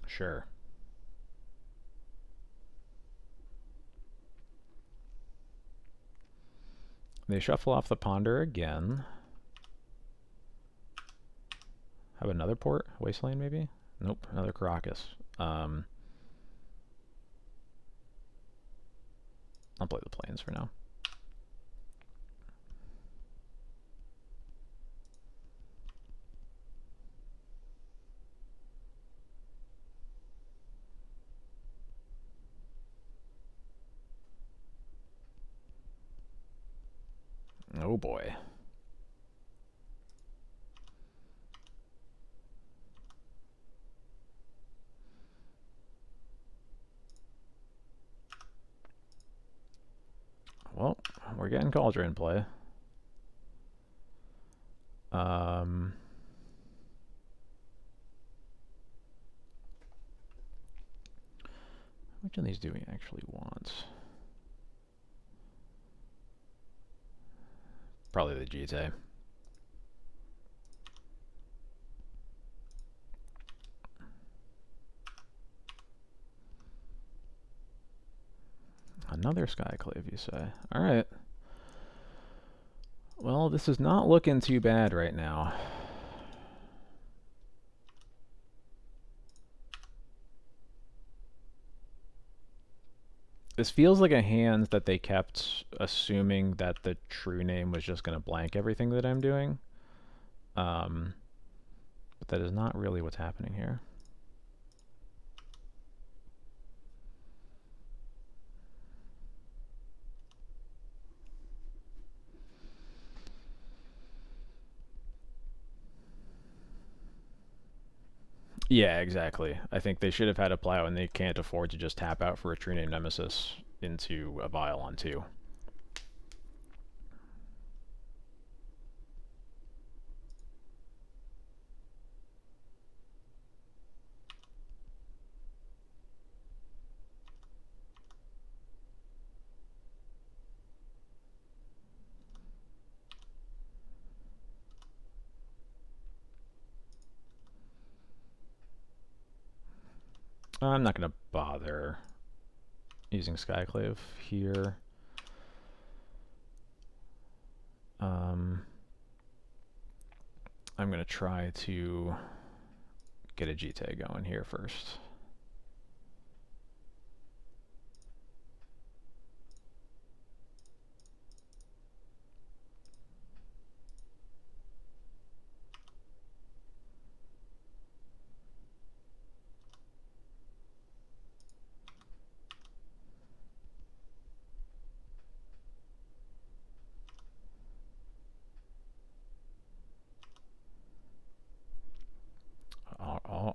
Sure. They shuffle off the Ponder again. Have another port? Wasteland, maybe? Nope, another Caracas. I'll play the Plains for now. Oh boy. Well, we're getting Cauldron play. Which of these do we actually want? Probably the GT. Another Skyclave, you say? Alright. Well, this is not looking too bad right now. This feels like a hand that they kept assuming that the true name was just going to blank everything that I'm doing. But that is not really what's happening here. Yeah, exactly. I think they should have had a plow, and they can't afford to just tap out for a true name Nemesis into a vial on 2. I'm not going to bother using Skyclave here. I'm going to try to get a GT going here first.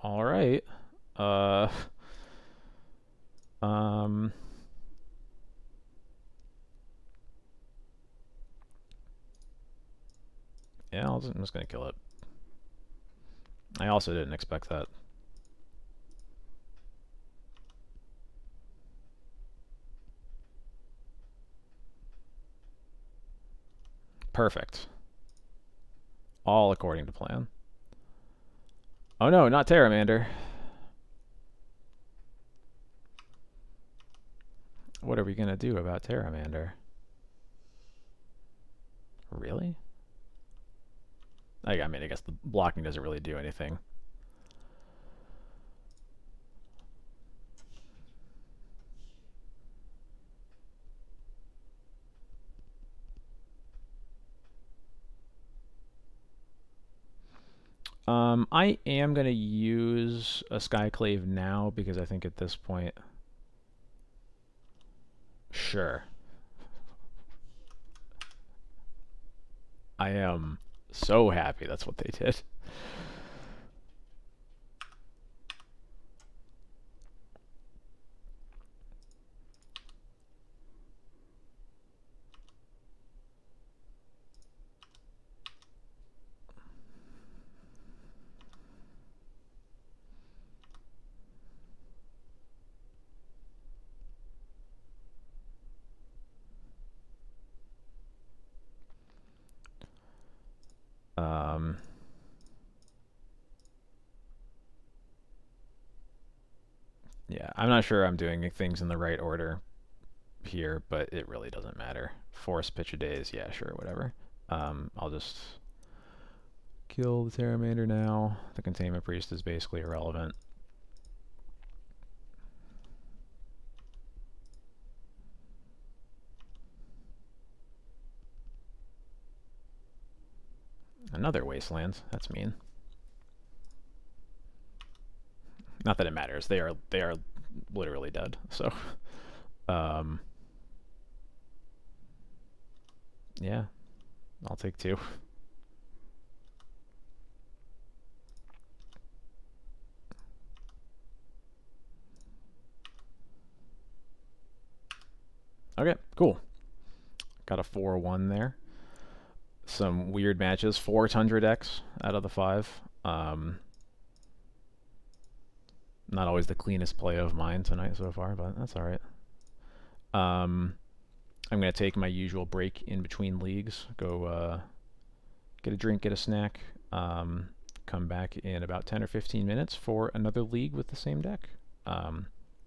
All right. Yeah, I'm just gonna kill it. I also didn't expect that. Perfect. All according to plan. Oh no, not Terramander. What are we gonna do about Terramander? Really? I mean, I guess the blocking doesn't really do anything. I am going to use a Skyclave now because I think at this point... Sure. I am so happy that's what they did. Yeah, I'm not sure I'm doing things in the right order here, but it really doesn't matter. Force pitch a days, yeah, sure, whatever. I'll just kill the Terramander now. The Containment Priest is basically irrelevant. Another Wasteland. That's mean. Not that it matters. They are literally dead. So, yeah. I'll take 2. Okay, cool. Got a 4-1 there. Some weird matches. 400x out of the 5. Not always the cleanest play of mine tonight so far, but that's alright. I'm going to take my usual break in between leagues. Go get a drink, get a snack. Come back in about 10 or 15 minutes for another league with the same deck.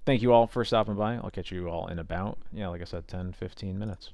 Thank you all for stopping by. I'll catch you all in about, yeah, like I said, 10, 15 minutes.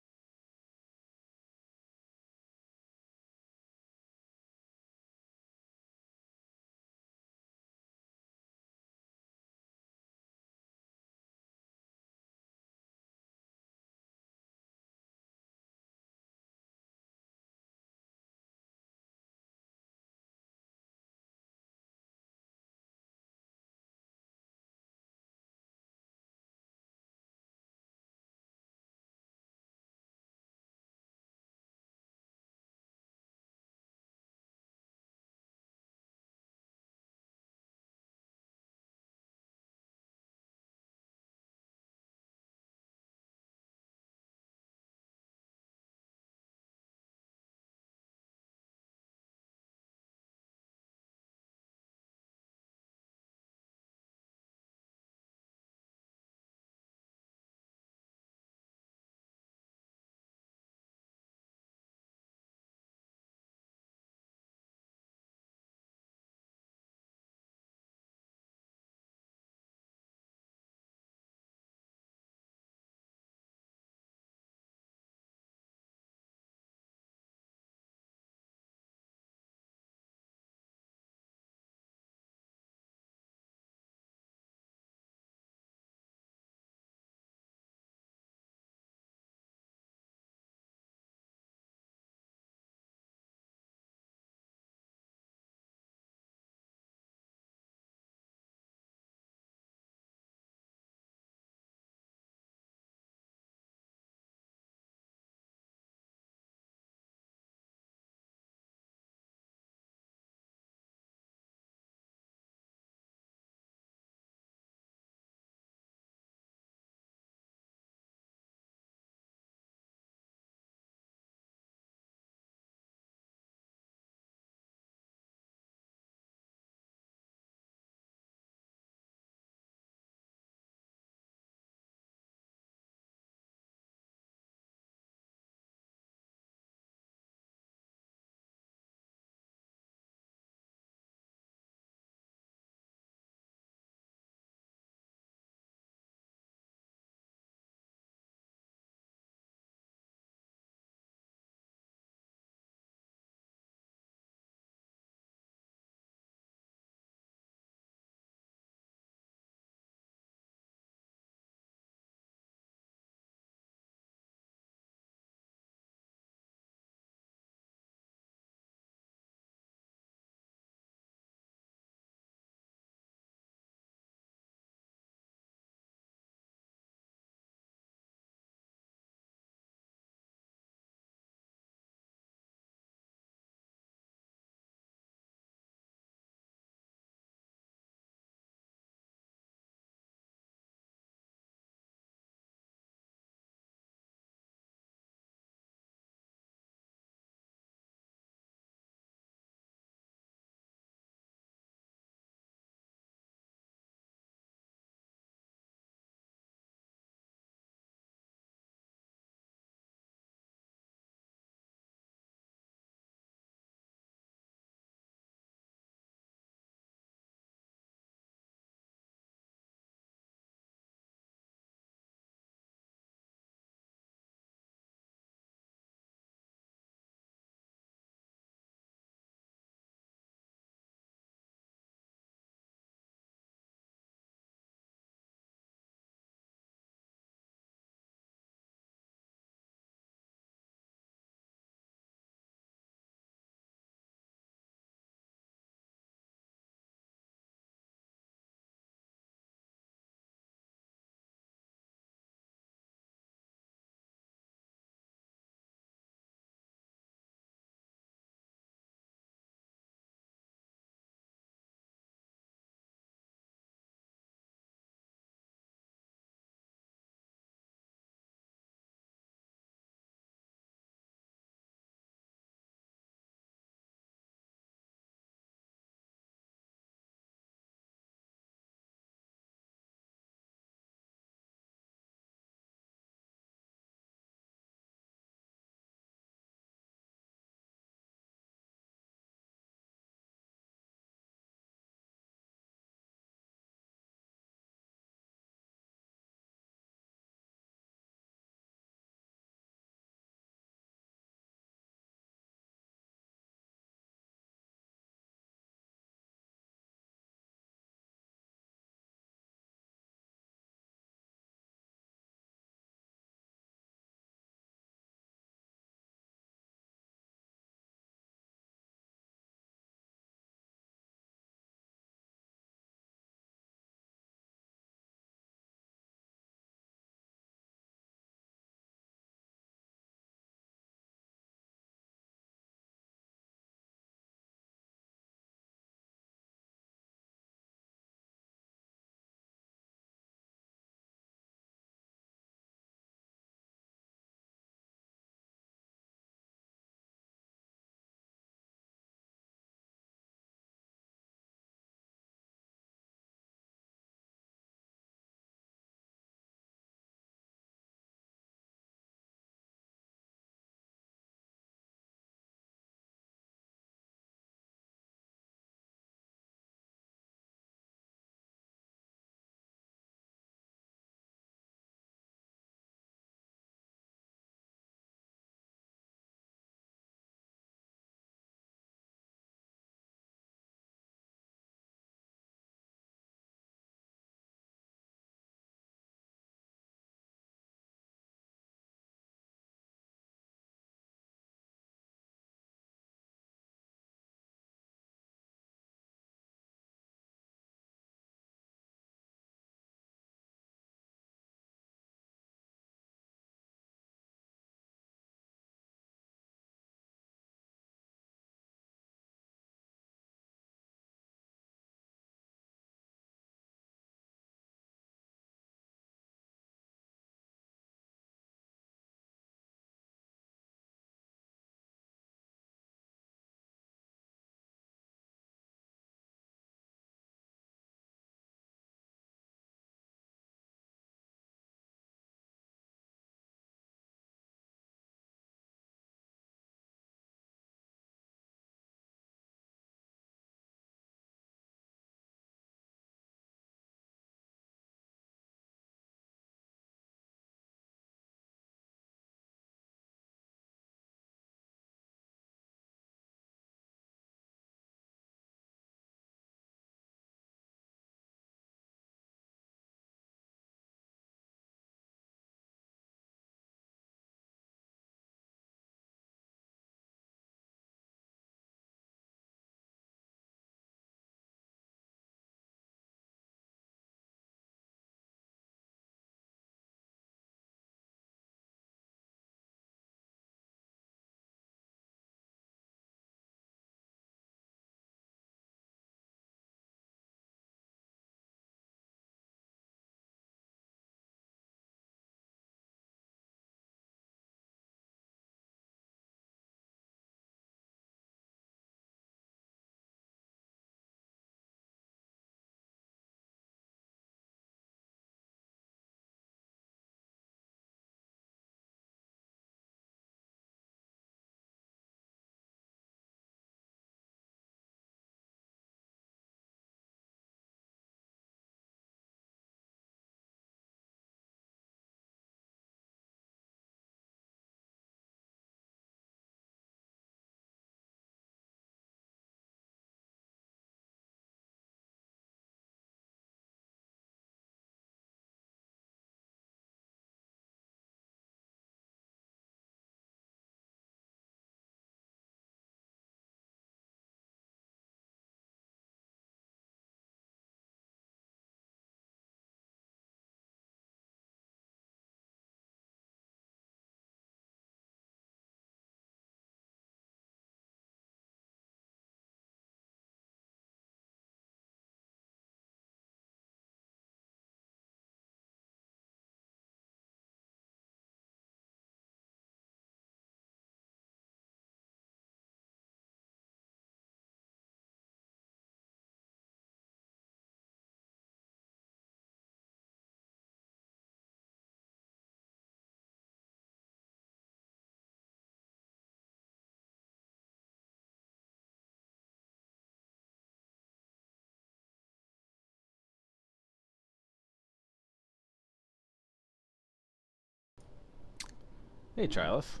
Hey, Chileth.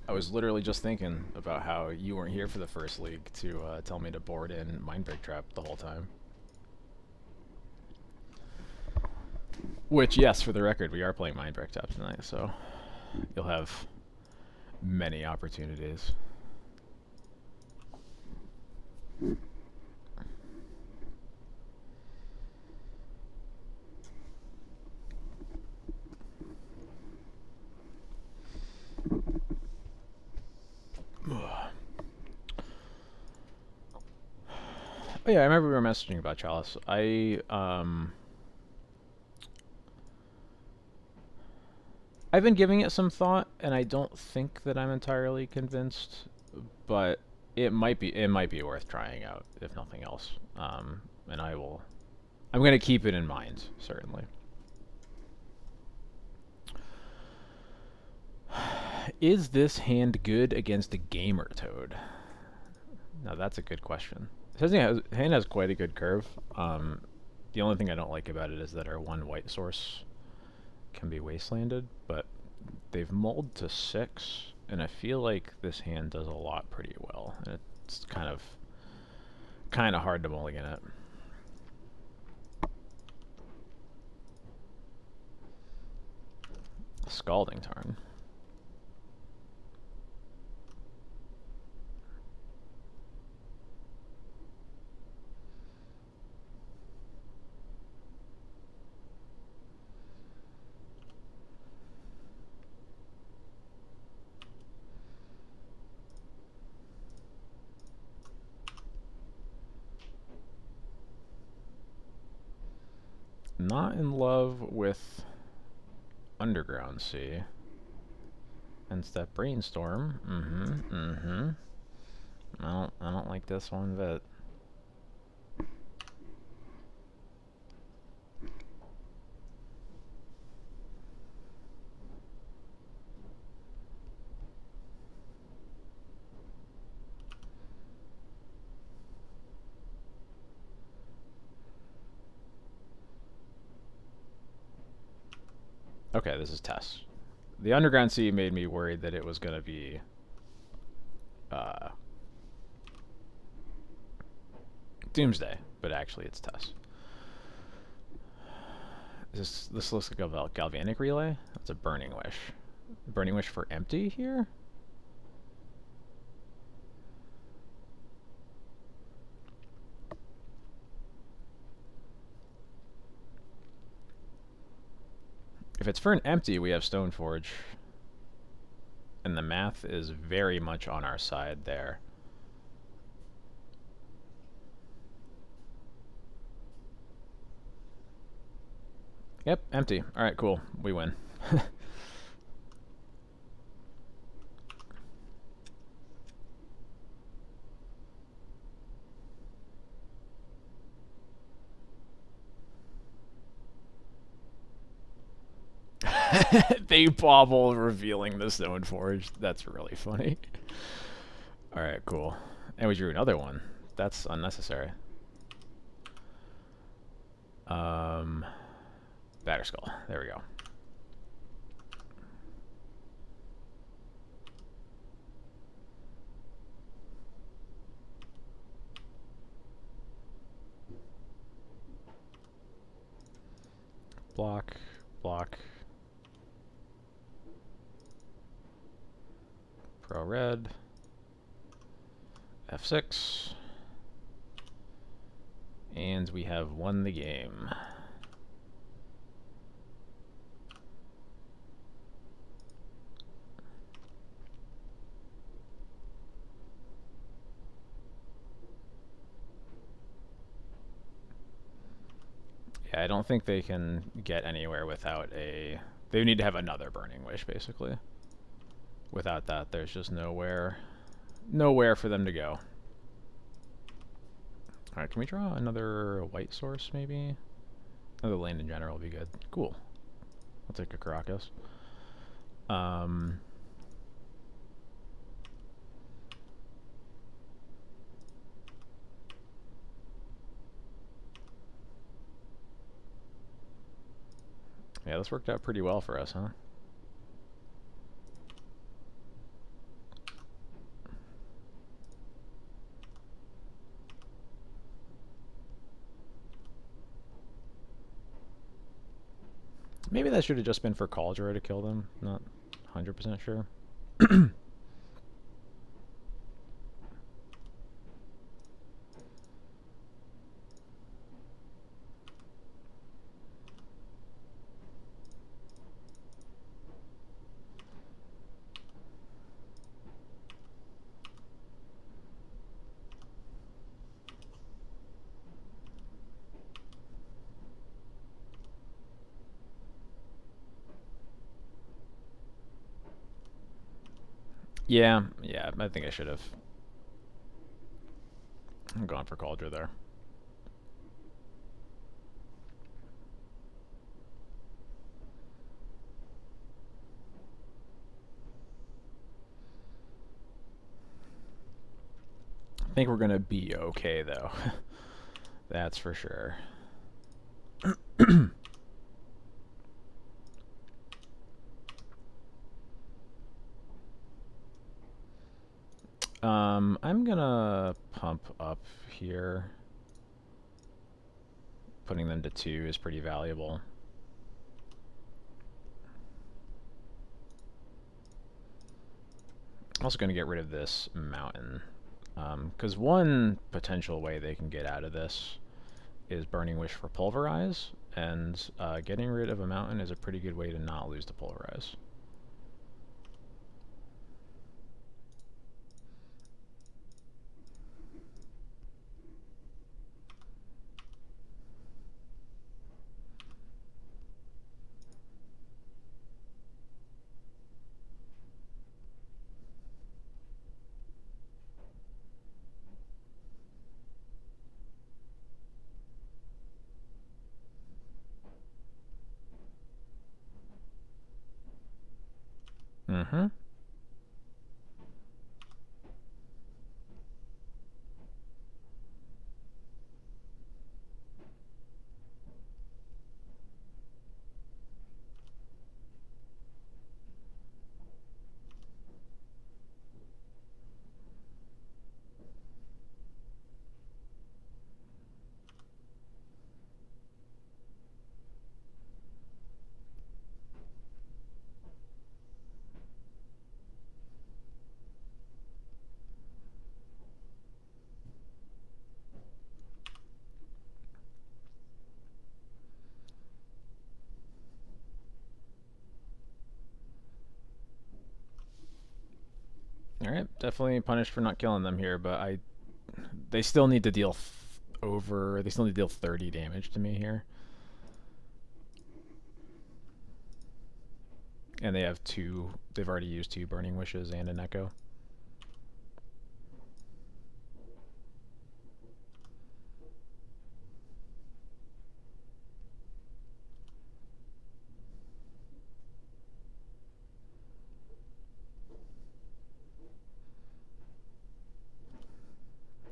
I was literally just thinking about how you weren't here for the first league to tell me to board in Mindbreak Trap the whole time. Which, yes, for the record, we are playing Mindbreak Trap tonight, so you'll have many opportunities. Oh yeah, I remember we were messaging about Chalice. I've been giving it some thought, and I don't think that I'm entirely convinced, but it might be worth trying out if nothing else. And I'm gonna keep it in mind, certainly. Is this hand good against a gamer toad? Now that's a good question. It says hand has quite a good curve. The only thing I don't like about it is that our one white source can be wastelanded, but they've mulled to 6, and I feel like this hand does a lot pretty well, and it's kind of hard to mulligan it. Scalding Tarn. Not in love with Underground Sea. Hence that Brainstorm. I don't like this one bit. Okay, this is Tess. The Underground Sea made me worried that it was going to be Doomsday, but actually it's Tess. This looks like a Galvanic Relay? That's a Burning Wish. Burning Wish for empty here? If it's for an empty, we have Stoneforge. And the math is very much on our side there. Yep, empty. Alright, cool. We win. They bobble revealing the Stoneforge. That's really funny. Alright, cool. And we drew another one. That's unnecessary. Batterskull. There we go. Block, block. Pro red. F6. And we have won the game. Yeah, I don't think they can get anywhere without a... They need to have another Burning Wish, basically. Without that, there's just nowhere for them to go. Alright, can we draw another white source, maybe? Another land in general would be good. Cool. I'll take a Caracas. Yeah, this worked out pretty well for us, huh? Maybe that should have just been for Cauldron to kill them. Not 100% sure. Yeah, I think I should have gone for Cauldron there. I think we're gonna be okay though. That's for sure. I'm gonna pump up here. Putting them to 2 is pretty valuable. I'm also gonna get rid of this mountain. Because one potential way they can get out of this is Burning Wish for Pulverize, and getting rid of a mountain is a pretty good way to not lose the Pulverize. Mm-hmm. Alright, definitely punished for not killing them here, but they still need to deal they still need to deal 30 damage to me here. And they have they've already used 2 Burning Wishes and an Echo.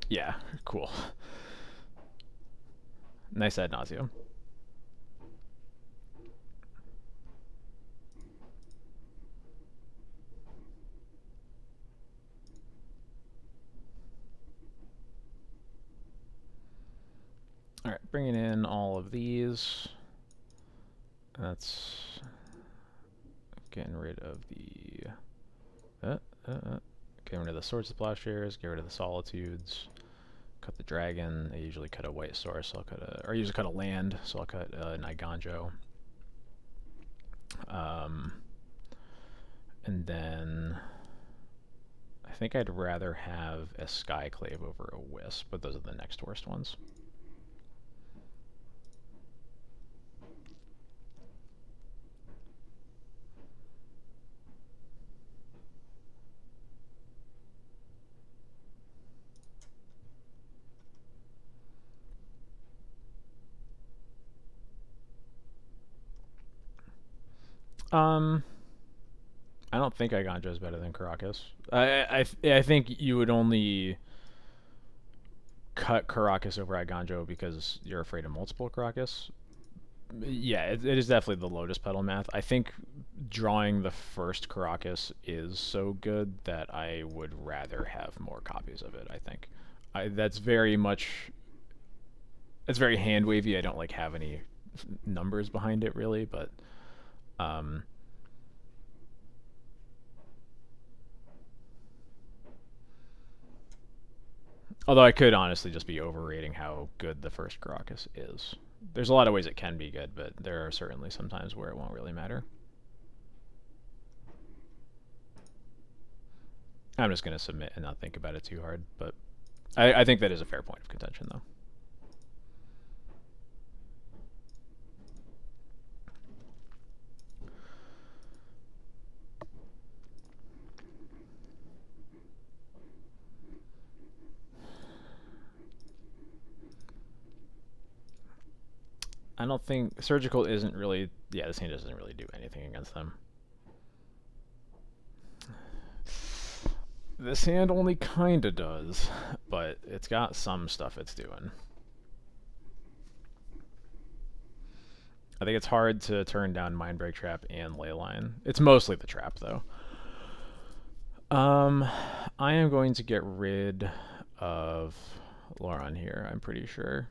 Yeah, cool. Nice ad nauseum. Alright, bringing in all of these. That's getting rid of the... getting rid of the Swords of Plowshares, get rid of the Solitudes. Cut the Dragon. I usually cut a White Source, so I'll cut a... Or I usually cut a land, so I'll cut an Iganjo. And then... I think I'd rather have a Skyclave over a Wisp, but those are the next worst ones. I don't think Iganjo is better than Caracas. I think you would only cut Caracas over Iganjo because you're afraid of multiple Caracas. Yeah, it is definitely the Lotus Petal math. I think drawing the first Caracas is so good that I would rather have more copies of it, I think. That's very much... It's very hand-wavy. I don't like have any numbers behind it, really, but... Um, Although I could honestly just be overrating how good the first Caracas is. There's a lot of ways it can be good, but there are certainly some times where it won't really matter. I'm just going to submit and not think about it too hard, but I think that is a fair point of contention, though. I don't think surgical isn't really. Yeah, this hand doesn't really do anything against them. This hand only kinda does, but it's got some stuff it's doing. I think it's hard to turn down Mindbreak Trap and Leyline. It's mostly the trap, though. I am going to get rid of Lauron here, I'm pretty sure.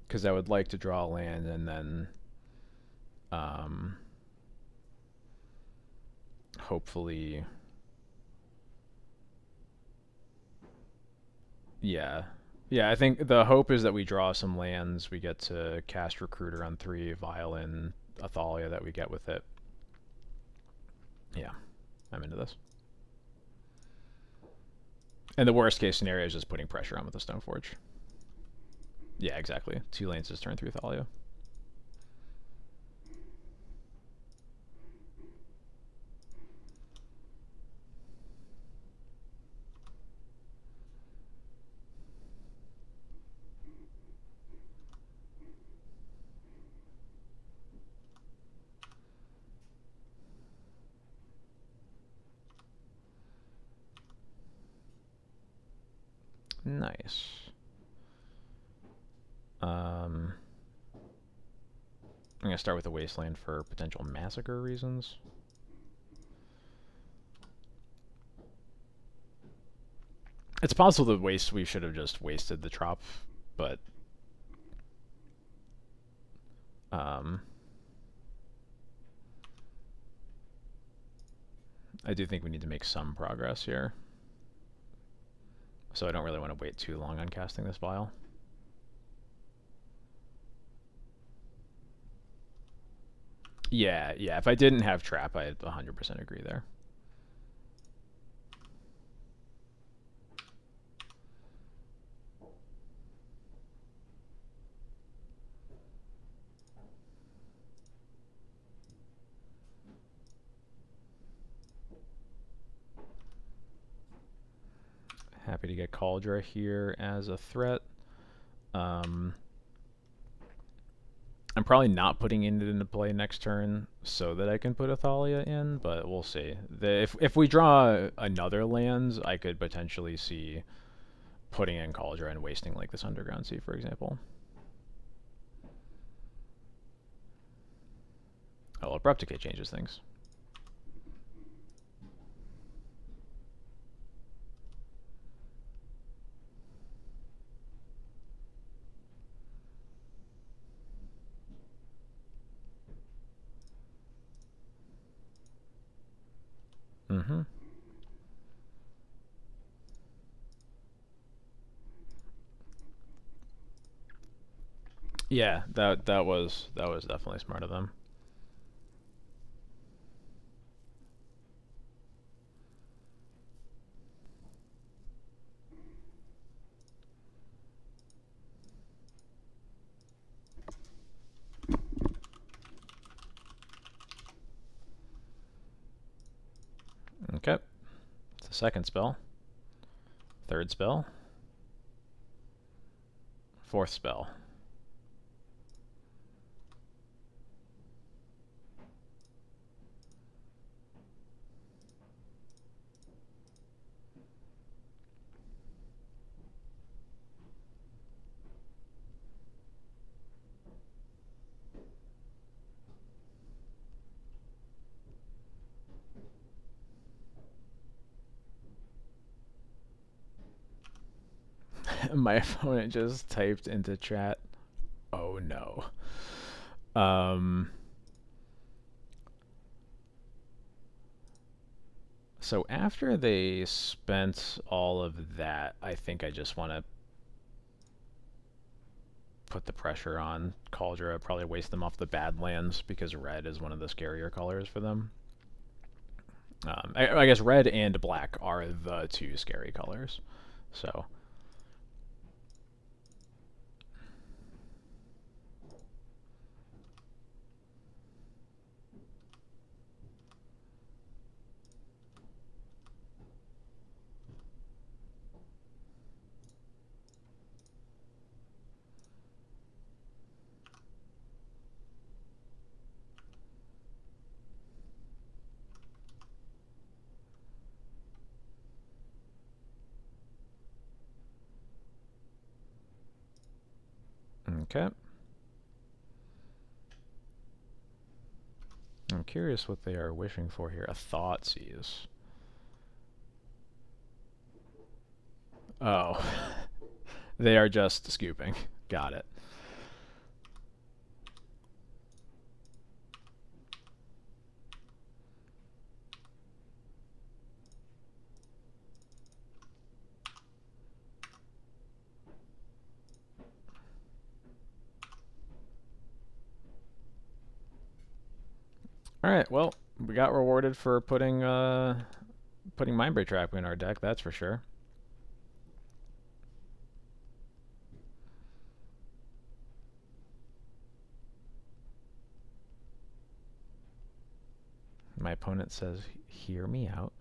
Because I would like to draw land and then hopefully, yeah. Yeah, I think the hope is that we draw some lands, we get to cast Recruiter on 3, Violin, Athalia that we get with it. Yeah, I'm into this. And the worst case scenario is just putting pressure on with the Stoneforge. Yeah, exactly. 2 lanes just turn through Thalia. Nice. I'm going to start with the Wasteland for potential massacre reasons. It's possible that we should have just wasted the trop, but I do think we need to make some progress here. So I don't really want to wait too long on casting this vial. Yeah, yeah. If I didn't have trap, I'd 100% agree there. Happy to get Cauldra here as a threat. I'm probably not putting it into play next turn so that I can put Athalia in, but we'll see. If we draw another land, I could potentially see putting in Cauldra and wasting like this Underground Sea, for example. Oh, Abrupt Decay changes things. Mm-hmm. Yeah, that was definitely smart of them. Okay. It's the second spell. Third spell. Fourth spell. My opponent just typed into chat, "Oh no." Um, so after they spent all of that, I think I just want to put the pressure on Cauldra, probably waste them off the Badlands because red is one of the scarier colors for them. I guess red and black are the two scary colors. So, okay. I'm curious what they are wishing for here. A Thoughtseize. Oh. They are just scooping. Got it. Alright, well, we got rewarded for putting Mindbreak Trap in our deck, that's for sure. My opponent says, "Hear me out."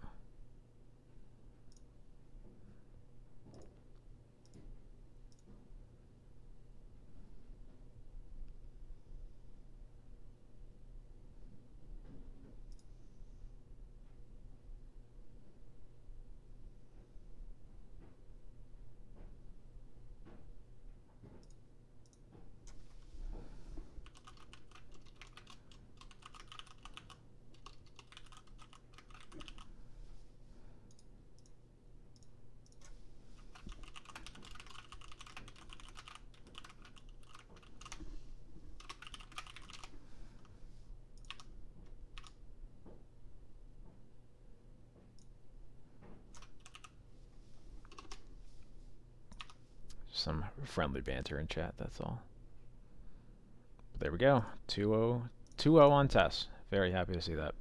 Some friendly banter in chat, that's all. But there we go. 2-0. 2-0 on Tess. Very happy to see that.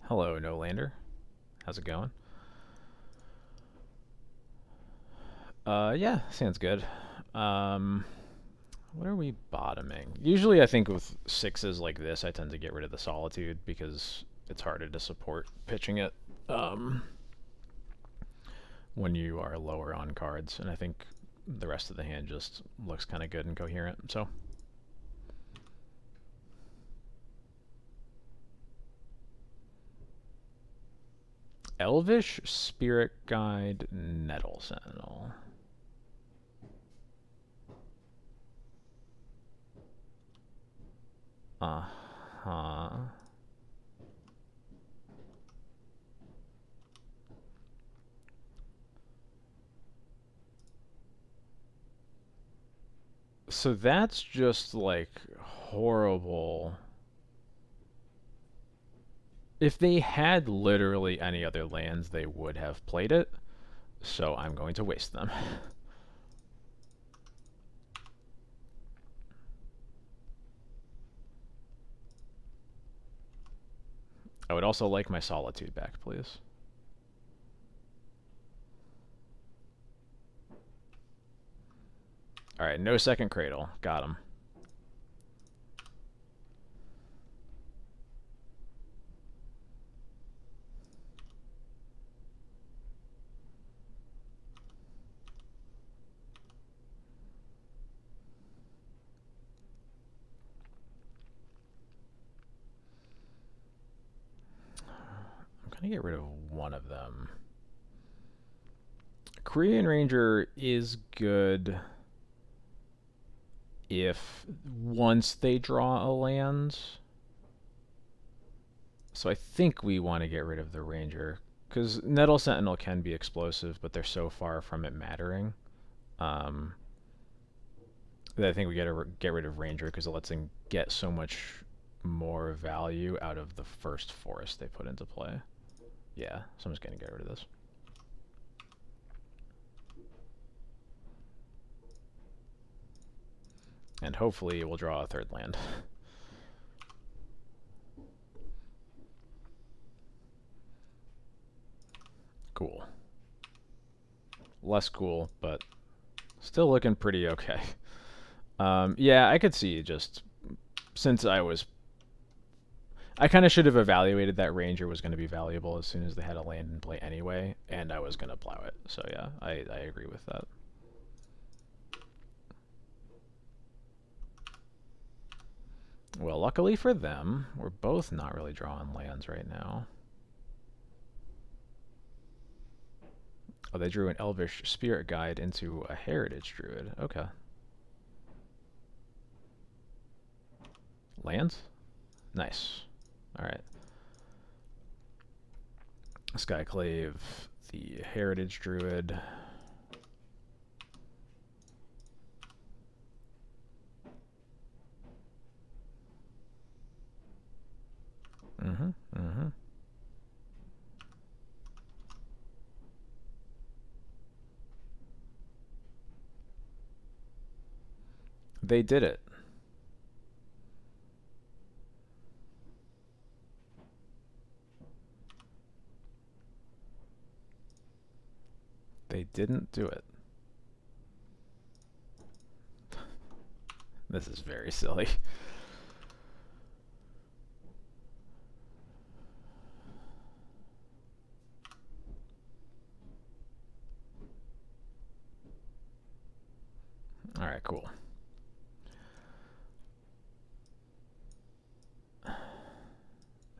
Hello, No Lander. How's it going? Yeah, sounds good. What are we bottoming? Usually I think with sixes like this, I tend to get rid of the Solitude because it's harder to support pitching it when you are lower on cards, and I think the rest of the hand just looks kind of good and coherent, so... Elvish Spirit Guide Nettle Sentinel. Uh-huh. So that's just like horrible. If they had literally any other lands, they would have played it. So I'm going to waste them. I would also like my Solitude back, please. Alright, no second Cradle. Got him. Can I get rid of one of them? Korean Ranger is good if once they draw a land. So I think we want to get rid of the Ranger, because Nettle Sentinel can be explosive, but they're so far from it mattering. That I think we gotta get rid of Ranger, because it lets them get so much more value out of the first forest they put into play. Yeah, so I'm just gonna get rid of this. And hopefully we'll draw a third land. Cool. Less cool, but still looking pretty okay. Yeah, I could see just since I kind of should have evaluated that Ranger was going to be valuable as soon as they had a land in play anyway, and I was going to plow it. So yeah, I agree with that. Well, luckily for them, we're both not really drawing lands right now. Oh, they drew an Elvish Spirit Guide into a Heritage Druid. Okay. Lands? Nice. Alright. Skyclave, the Heritage Druid. They did it. They didn't do it. This is very silly. Alright, cool. I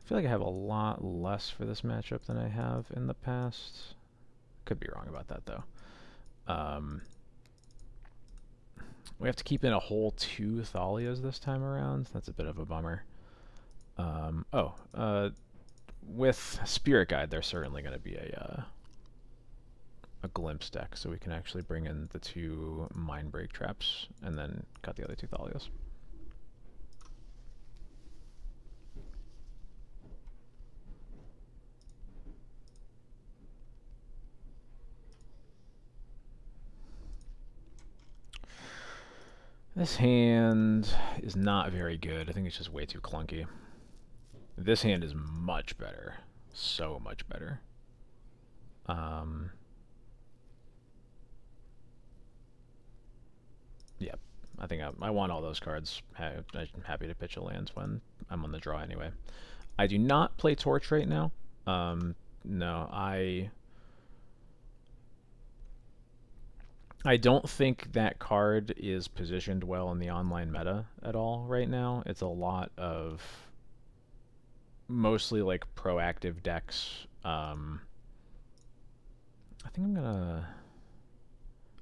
feel like I have a lot less for this matchup than I have in the past. Could be wrong about that, though. We have to keep in a whole 2 Thalias this time around. That's a bit of a bummer. With Spirit Guide, there's certainly going to be a Glimpse deck, so we can actually bring in the 2 Mindbreak traps and then cut the other 2 Thalias. This hand is not very good. I think it's just way too clunky. This hand is much better. So much better. Yeah, I think I want all those cards. I'm happy to pitch a land when I'm on the draw anyway. I do not play Torch right now. No, I don't think that card is positioned well in the online meta at all right now. It's a lot of mostly like proactive decks. I think I'm gonna...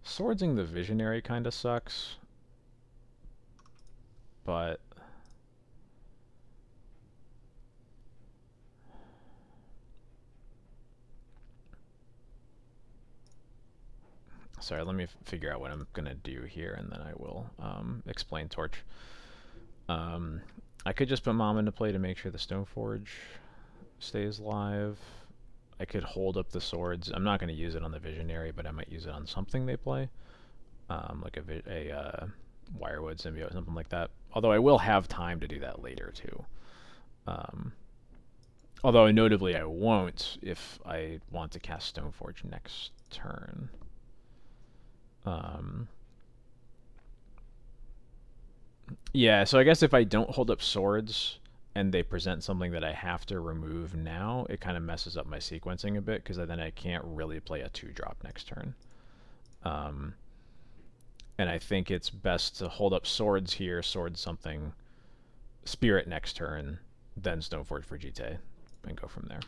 Swordsing the Visionary kind of sucks, but sorry, let me figure out what I'm gonna do here, and then I will explain Torch. I could just put Mom into play to make sure the Stoneforge stays live. I could hold up the swords. I'm not going to use it on the Visionary, but I might use it on something they play, like a Wirewood Symbiote, something like that. Although I will have time to do that later too. Although notably I won't if I want to cast Stoneforge next turn. Yeah, so I guess if I don't hold up swords and they present something that I have to remove now, it kind of messes up my sequencing a bit, because then I can't really play a 2-drop next turn. And I think it's best to hold up swords here, sword something, Spirit next turn, then Stoneforge for GT, and go from there.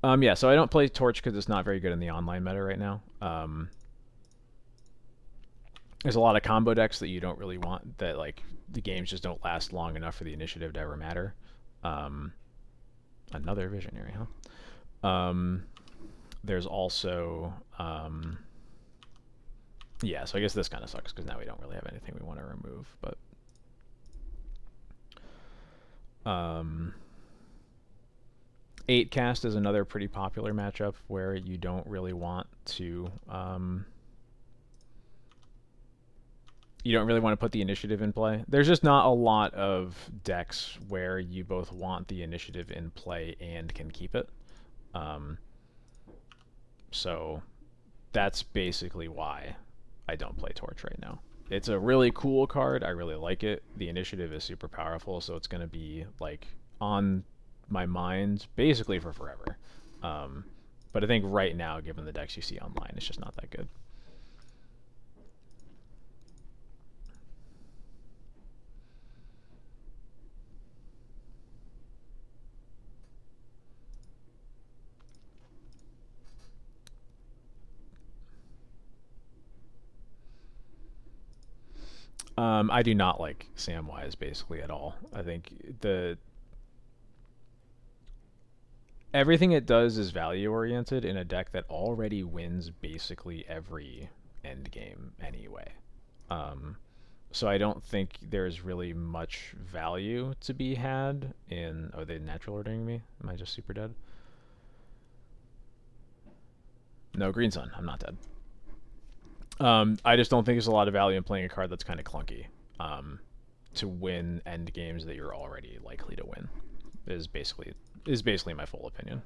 Yeah, so I don't play Torch because it's not very good in the online meta right now. There's a lot of combo decks that you don't really want, that like the games just don't last long enough for the initiative to ever matter. Another visionary, huh? There's also yeah, so I guess this kind of sucks because now we don't really have anything we want to remove, but 8 cast is another pretty popular matchup where you don't really want to put the initiative in play. There's just not a lot of decks where you both want the initiative in play and can keep it. So that's basically why I don't play Torch right now. It's a really cool card. I really like it. The initiative is super powerful, so it's going to be like on my mind basically for forever. But I think right now, given the decks you see online, it's just not that good. I do not like Samwise basically at all. I think everything it does is value oriented in a deck that already wins basically every end game anyway. So I don't think there's really much value to be had in. Oh, they natural ordering me? Am I just super dead? No, Green Sun. I'm not dead. I just don't think there's a lot of value in playing a card that's kind of clunky to win end games that you're already likely to win. Is basically my full opinion.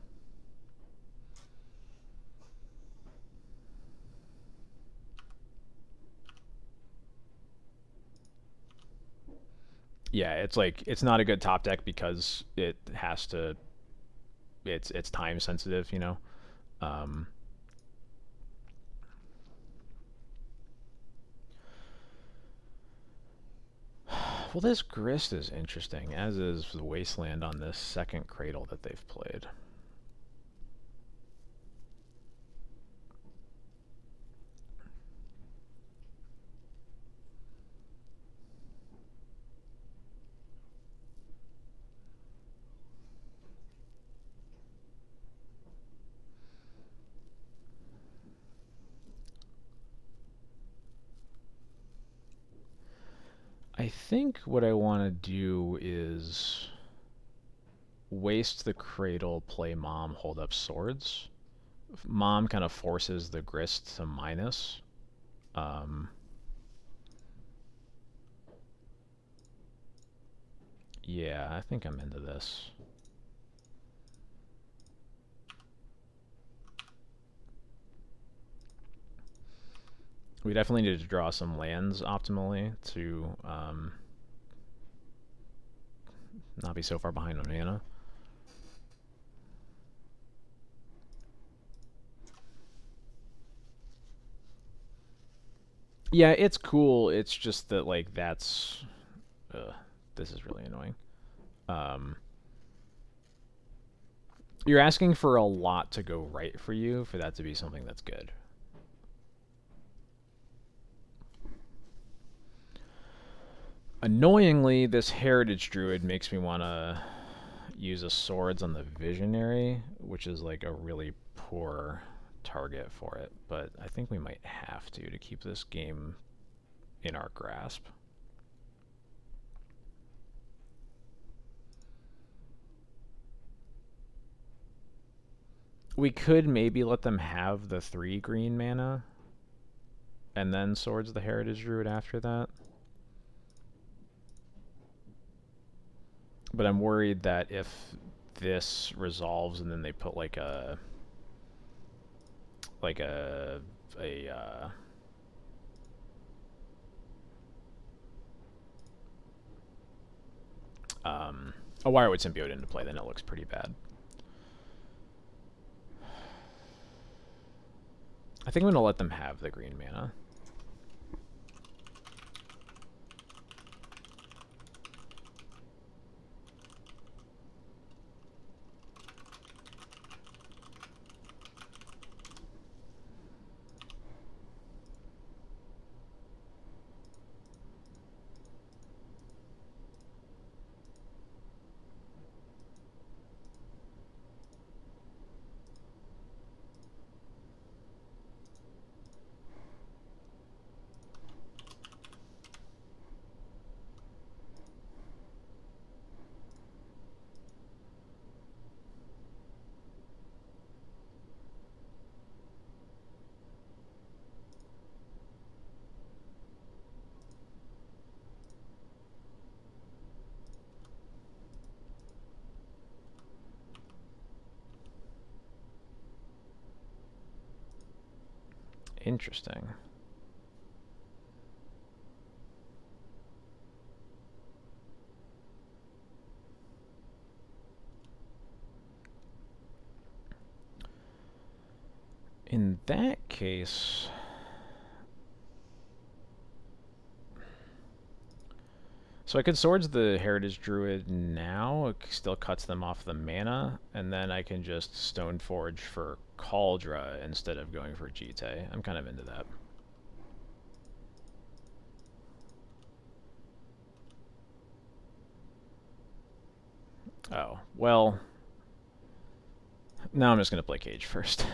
Yeah, it's like it's not a good top deck because it has to. It's time sensitive, you know. Well, this Grist is interesting, as is the Wasteland on this second Cradle that they've played. I think what I want to do is waste the Cradle, play Mom, hold up Swords. Mom kind of forces the Grist to minus. Yeah, I think I'm into this. We definitely need to draw some lands optimally to not be so far behind on mana. Yeah, it's cool. It's just that like that's this is really annoying. You're asking for a lot to go right for you for that to be something that's good. Annoyingly, this Heritage Druid makes me want to use a Swords on the Visionary, which is like a really poor target for it, but I think we might have to keep this game in our grasp. We could maybe let them have the 3 green mana and then Swords of the Heritage Druid after that. But I'm worried that if this resolves and then they put like a a Wirewood Symbiote into play, then it looks pretty bad. I think I'm going to let them have the green mana. Interesting. In that case... So I could Swords the Heritage Druid now, it still cuts them off the mana, and then I can just Stoneforge for Kaldra instead of going for Jite. I'm kind of into that. Oh, well... Now I'm just going to play Cage first.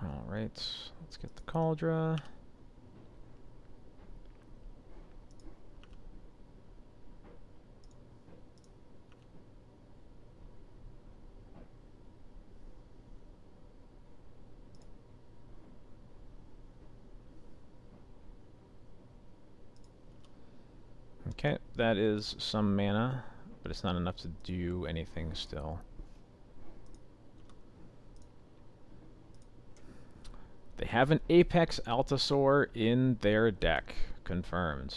Alright, let's get the Kaldra. Okay, that is some mana, but it's not enough to do anything still. They have an Apex Altasaur in their deck. Confirmed.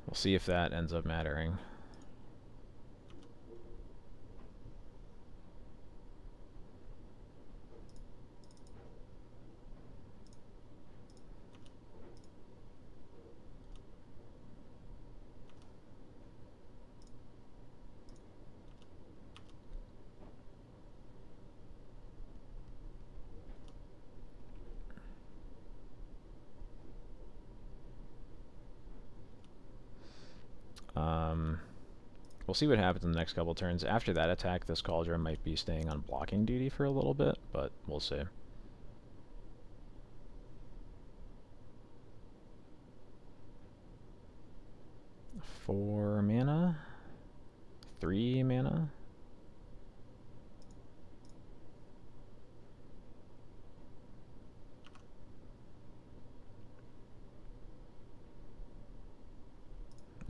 We'll see if that ends up mattering. We'll see what happens in the next couple turns. After that attack, this Kaldra might be staying on blocking duty for a little bit, but we'll see. Four mana? 3 mana?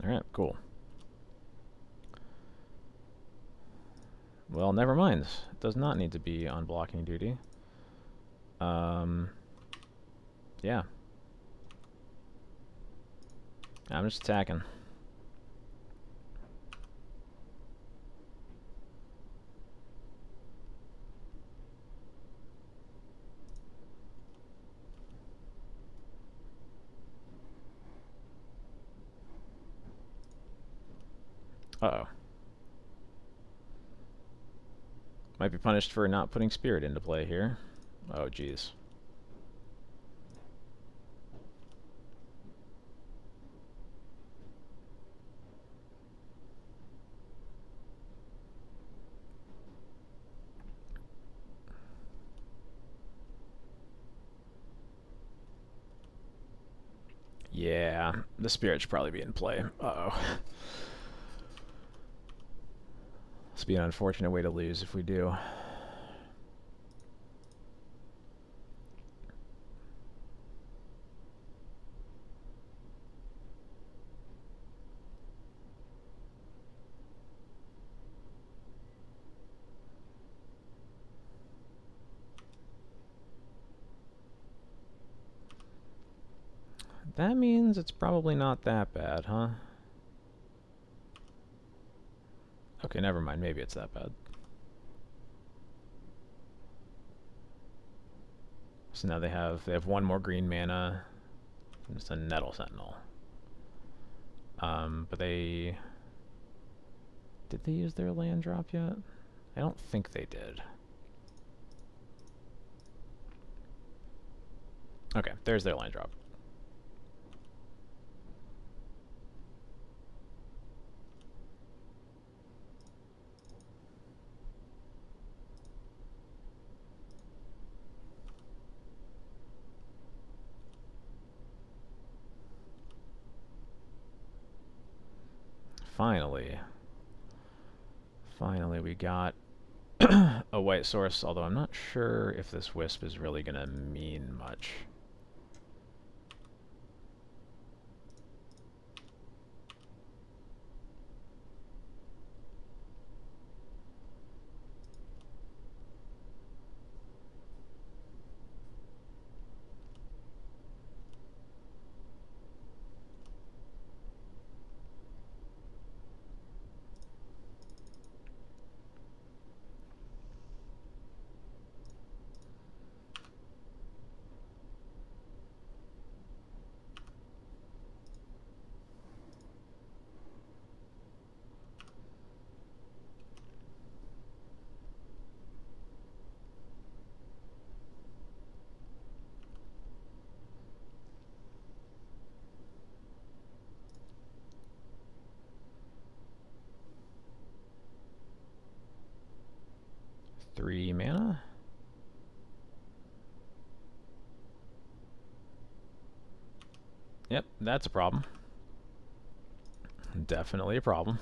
Alright, cool. Well, never mind. It does not need to be on blocking duty. Yeah. I'm just attacking. Uh-oh. Might be punished for not putting Spirit into play here. Oh, jeez. Yeah, the Spirit should probably be in play. Uh-oh. This would be an unfortunate way to lose if we do. That means it's probably not that bad, huh? Okay, never mind. Maybe it's that bad. So now they have one more green mana. It's a Nettle Sentinel. But did they use their land drop yet? I don't think they did. Okay, there's their land drop. finally. Finally, we got a white source, although I'm not sure if this wisp is really going to mean much. Three mana? Yep, that's a problem. Definitely a problem.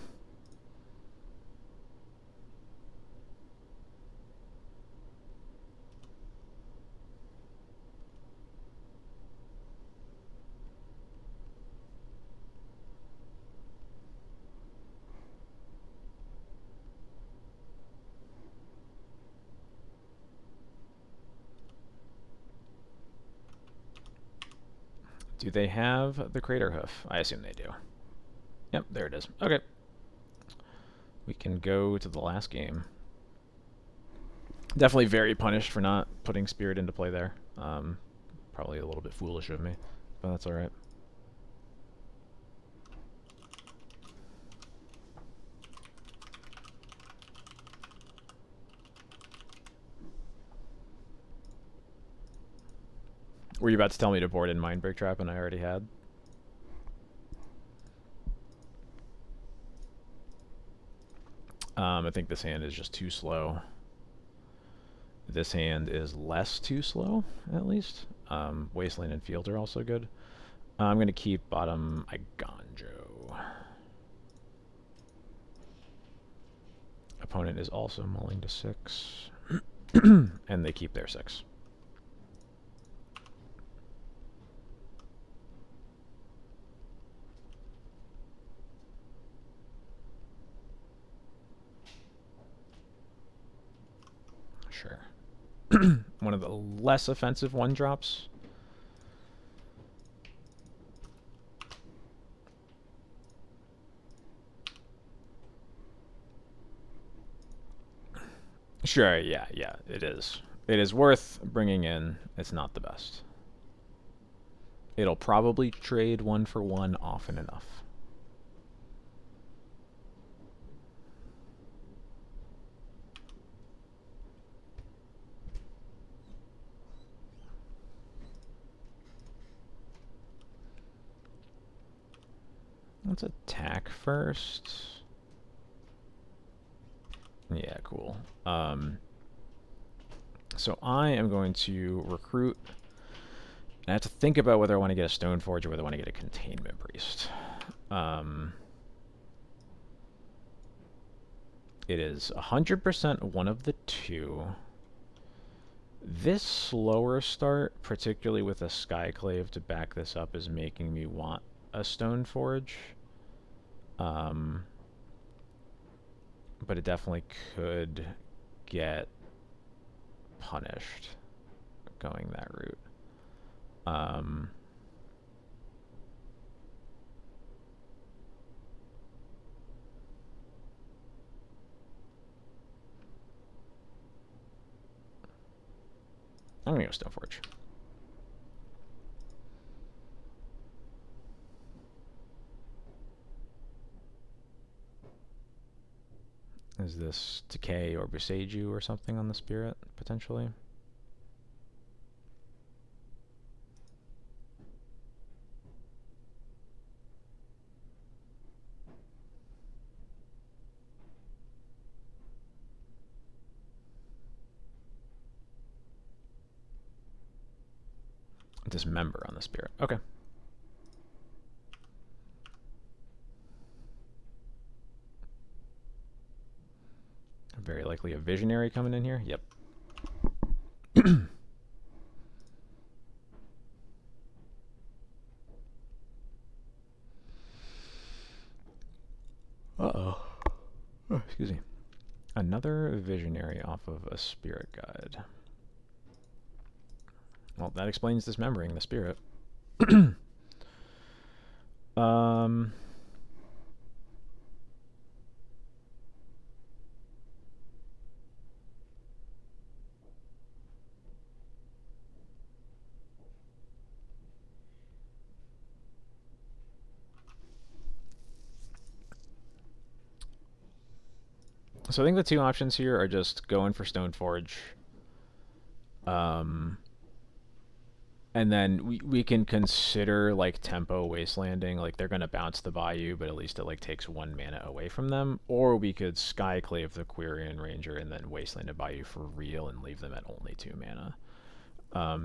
Do they have the Crater Hoof? I assume they do. Yep, there it is. Okay. We can go to the last game. Definitely very punished for not putting Spirit into play there. Probably a little bit foolish of me, but that's alright. Were you about to tell me to board in Mindbreak Trap and I already had? I think this hand is just too slow. This hand is less too slow, at least. Wasteland and Field are also good. I'm going to keep bottom Iganjo. Opponent is also mulling to 6. And they keep their 6. Sure. One of the less offensive 1-drops. Sure, yeah, it is. It is worth bringing in. It's not the best. It'll probably trade 1-for-1 often enough. Let's attack first. Yeah, cool. So I am going to recruit. And I have to think about whether I want to get a Stoneforge or whether I want to get a Containment Priest. It is 100% one of the two. This slower start, particularly with a Skyclave to back this up, is making me want a Stoneforge. But it definitely could get punished going that route. I'm gonna go Stoneforge. Is this Decay or Boseiju or something on the Spirit, potentially? Dismember on the Spirit. Okay. very likely a visionary coming in here. Yep. Uh-oh. Oh, excuse me. Another visionary off of a spirit guide. Well, that explains dismembering the spirit. um... So I think the two options here are just going for Stoneforge. And then we can consider like tempo wastelanding, like they're gonna bounce the Bayou, but at least it like takes 1 mana away from them. Or we could Skyclave the Quirion Ranger and then wasteland a Bayou for real and leave them at only 2 mana.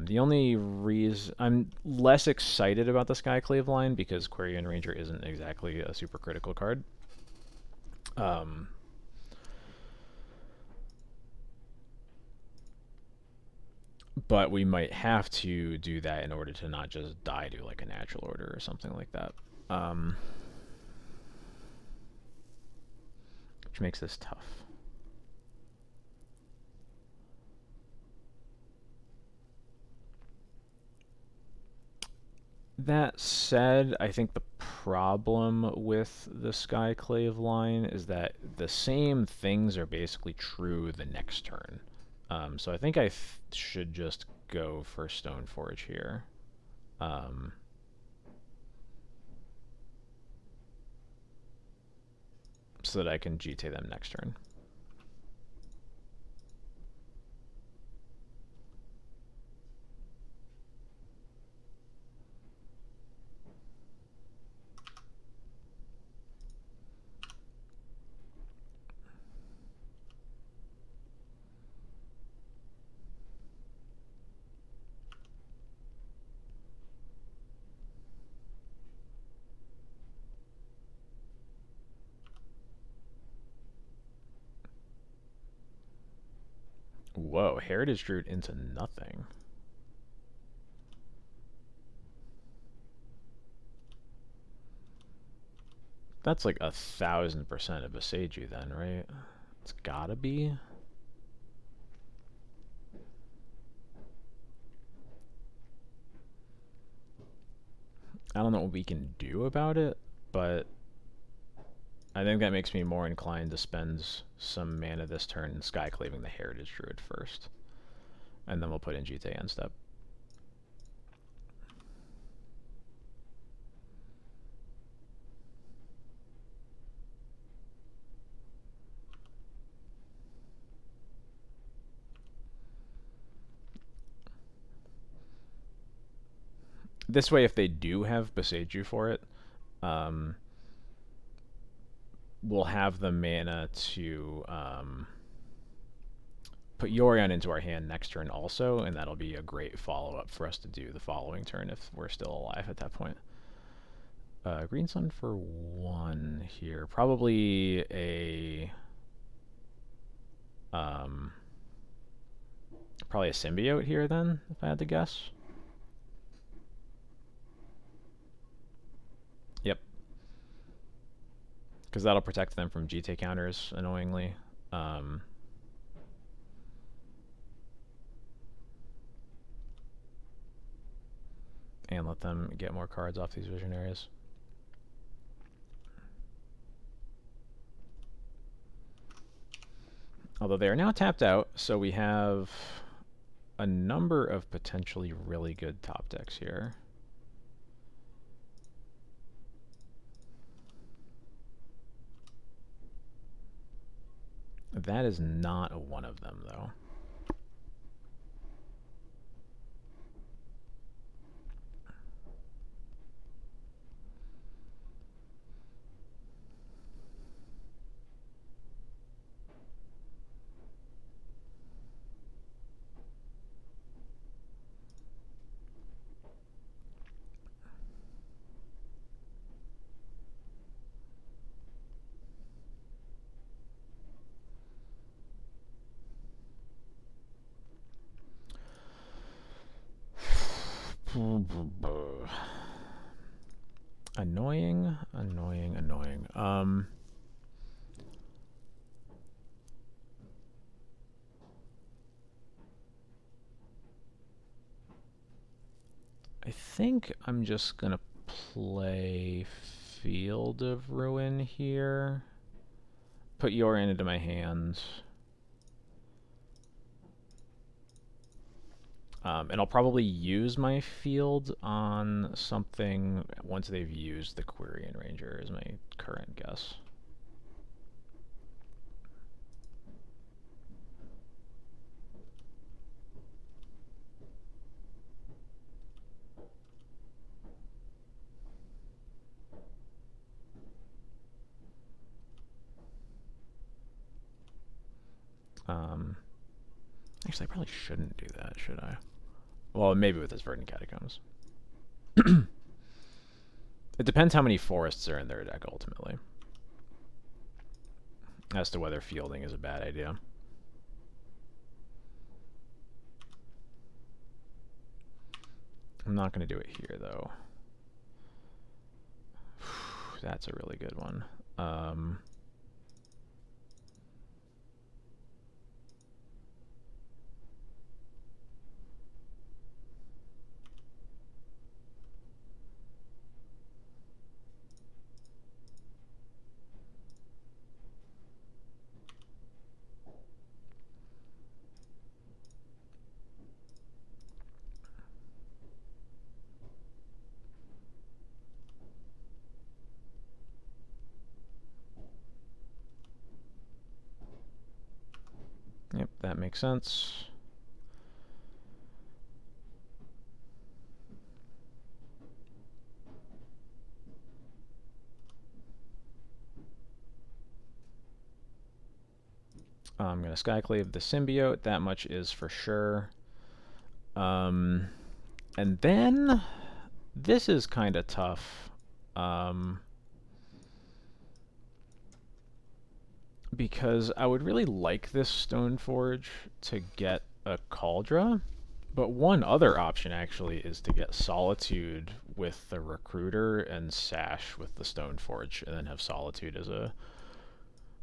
The only reason I'm less excited about the Skyclave line because Quirion Ranger isn't exactly a super critical card. But we might have to do that in order to not just die to like a natural order or something like that. Which makes this tough. That said, I think the problem with the Skyclave line is that the same things are basically true the next turn. So I think I should just go for Stoneforge here. So that I can GT them next turn. Whoa, Heritage Druid into nothing. That's like 1,000% of a Seiju then, right? It's gotta be. I don't know what we can do about it, but I think that makes me more inclined to spend some mana this turn Skyclaving the Heritage Druid first. And then we'll put in GT end step. This way, if they do have Boseiju for it, we'll have the mana to put Yorion into our hand next turn also, and that'll be a great follow-up for us to do the following turn if we're still alive at that point. Green Sun for 1 here. Probably a symbiote here then, if I had to guess. Yep. Because that'll protect them from GT counters, annoyingly. And let them get more cards off these visionaries. Although they are now tapped out, so we have a number of potentially really good top decks here. That is not one of them, though. Annoying, annoying, annoying. I think I'm just gonna play Field of Ruin here. Put Yorion into my hands. And I'll probably use my field on something once they've used the Quirion Ranger, is my current guess. Actually, I probably shouldn't do that, should I? Well, maybe with this Verdant Catacombs. It depends how many forests are in their deck, ultimately, as to whether fielding is a bad idea. I'm not going to do it here, though. That's a really good one. Yep, that makes sense. I'm going to Skyclave the Symbiote. That much is for sure. And then this is kind of tough. Because I would really like this Stoneforge to get a Cauldron. But one other option, actually, is to get Solitude with the Recruiter and Sash with the Stoneforge, and then have Solitude as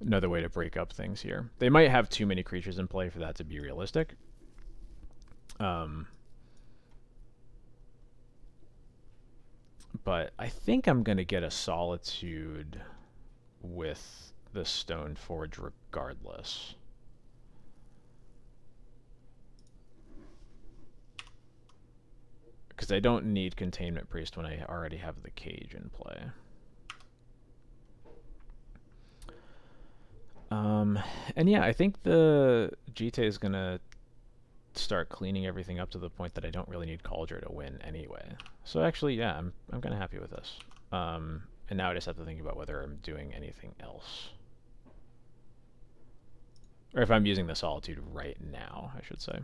another way to break up things here. They might have too many creatures in play for that to be realistic. But I think I'm going to get a Solitude with the Stoneforge regardless. Because I don't need Containment Priest when I already have the Cage in play. And yeah, I think the Jite is going to start cleaning everything up to the point that I don't really need Cauldron to win anyway. So actually, yeah, I'm kind of happy with this. And now I just have to think about whether I'm doing anything else. Or if I'm using the Solitude right now, I should say.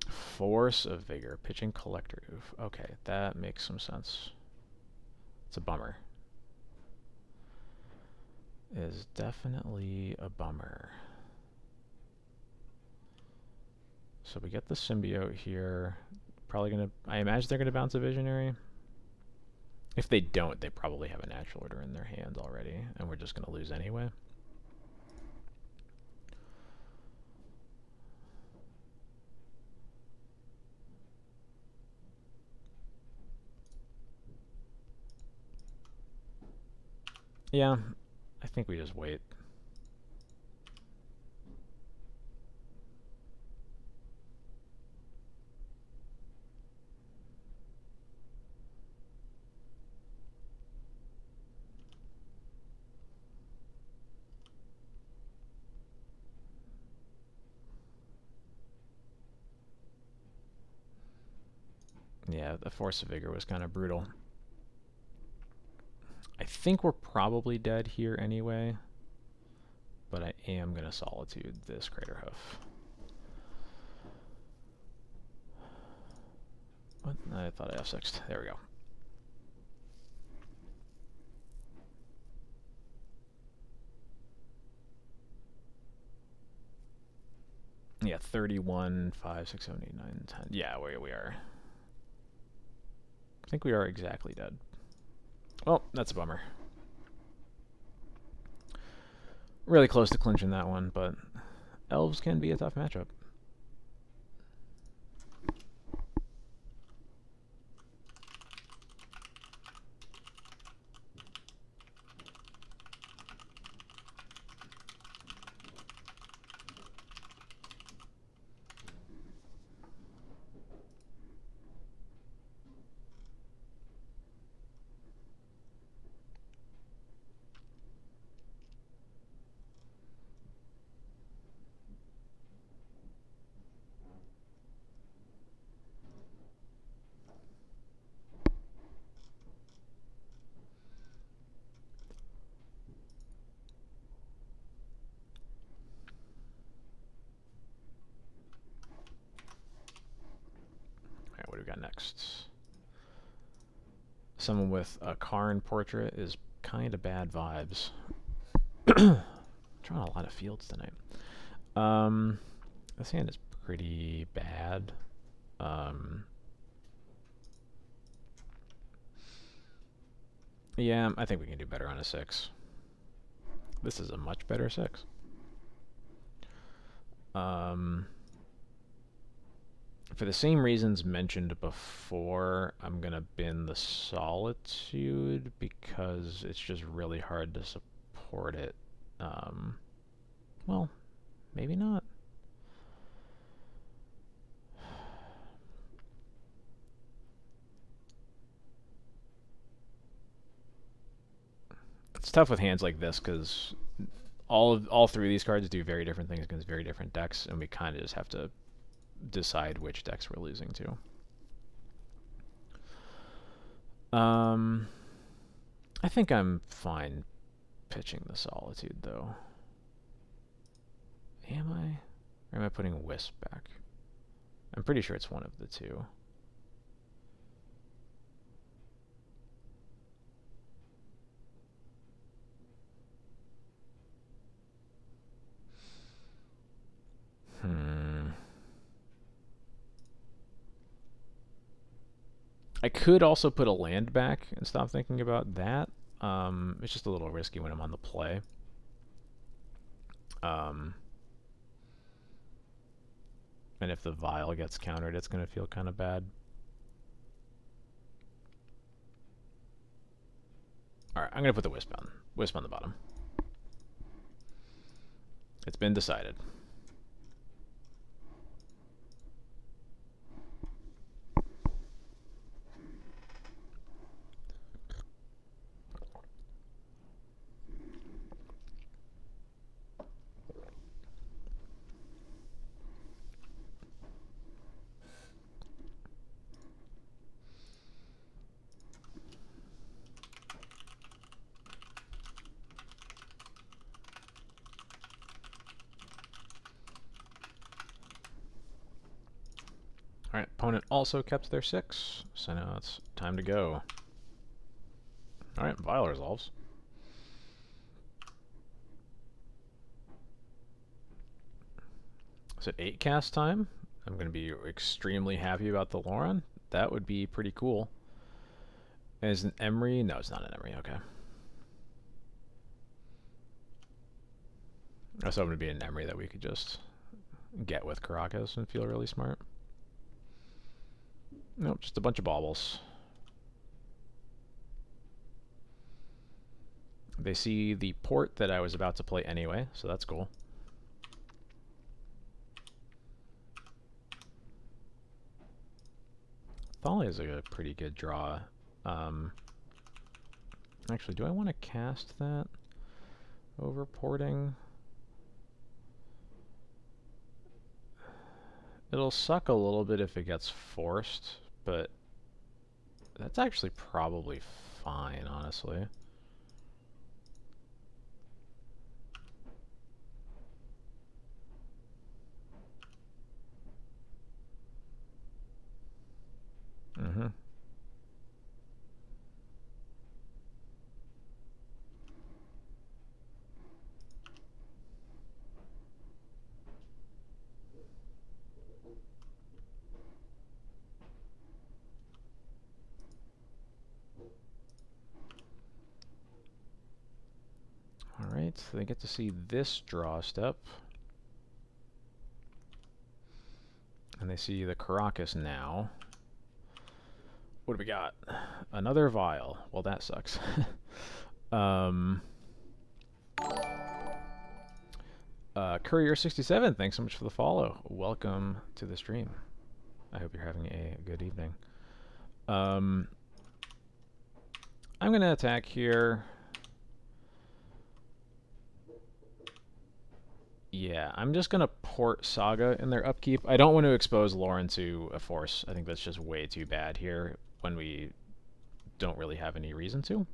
Force of Vigor, pitching Collector Oof. Okay, that makes some sense. It's a bummer. It is definitely a bummer. So we get the Symbiote here. Probably gonna, I imagine they're gonna bounce a Visionary. If they don't, they probably have a Natural Order in their hand already, and we're just gonna lose anyway. Yeah, I think we just wait. Yeah, the Force of Vigor was kind of brutal. I think we're probably dead here anyway, but I am going to Solitude this Craterhoof. What? I thought I F6'd. There we go. Yeah, 31, 5, 6, 7, 8, 9, 10. Yeah, we are. I think we are exactly dead. Well, that's a bummer. Really close to clinching that one, but elves can be a tough matchup. Alright, what do we got next? Someone with a Karn portrait is kind of bad vibes. Trying a lot of fields tonight. This hand is pretty bad. Yeah, I think we can do better on a 6. This is a much better 6. For the same reasons mentioned before, I'm going to bin the Solitude because it's just really hard to support it. Well, maybe not. It's tough with hands like this because all three of these cards do very different things against very different decks, and we kind of just have to decide which decks we're losing to. I think I'm fine pitching the Solitude, though. Am I? Or am I putting Wisp back? I'm pretty sure it's one of the two. I could also put a land back and stop thinking about that. It's just a little risky when I'm on the play. And if the Vial gets countered, it's going to feel kind of bad. Alright, I'm going to put the Wisp on the bottom. It's been decided. Alright, opponent also kept their 6, so now it's time to go. Alright, Vial resolves. Is it 8 cast time? I'm going to be extremely happy about the Loran. That would be pretty cool. Is an Emery? No, it's not an Emery, okay. I was hoping to be an Emery that we could just get with Caracas and feel really smart. Nope, just a bunch of baubles. They see the port that I was about to play anyway, so that's cool. Thalia is a pretty good draw. Actually, do I want to cast that over porting? It'll suck a little bit if it gets forced, but that's actually probably fine, honestly. Alright, they get to see this draw step. And they see the Caracas now. What do we got? Another vial. Well, that sucks. Courier67, thanks so much for the follow. Welcome to the stream. I hope you're having a good evening. I'm going to attack here. Yeah, I'm just going to port Saga in their upkeep. I don't want to expose Lauren to a force. I think that's just way too bad here when we don't really have any reason to.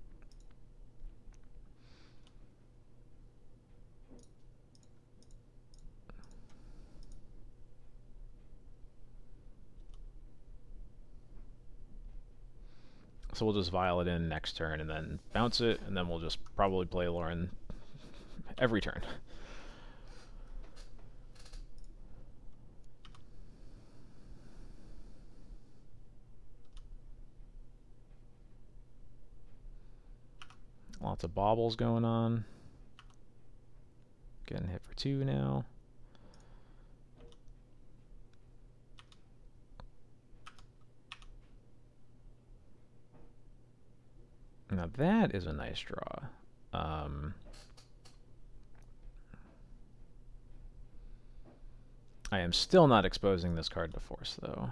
So we'll just vial it in next turn and then bounce it, and then we'll just probably play Lauren every turn. Lots of baubles going on. Getting hit for 2 now. Now that is a nice draw. I am still not exposing this card to force, though.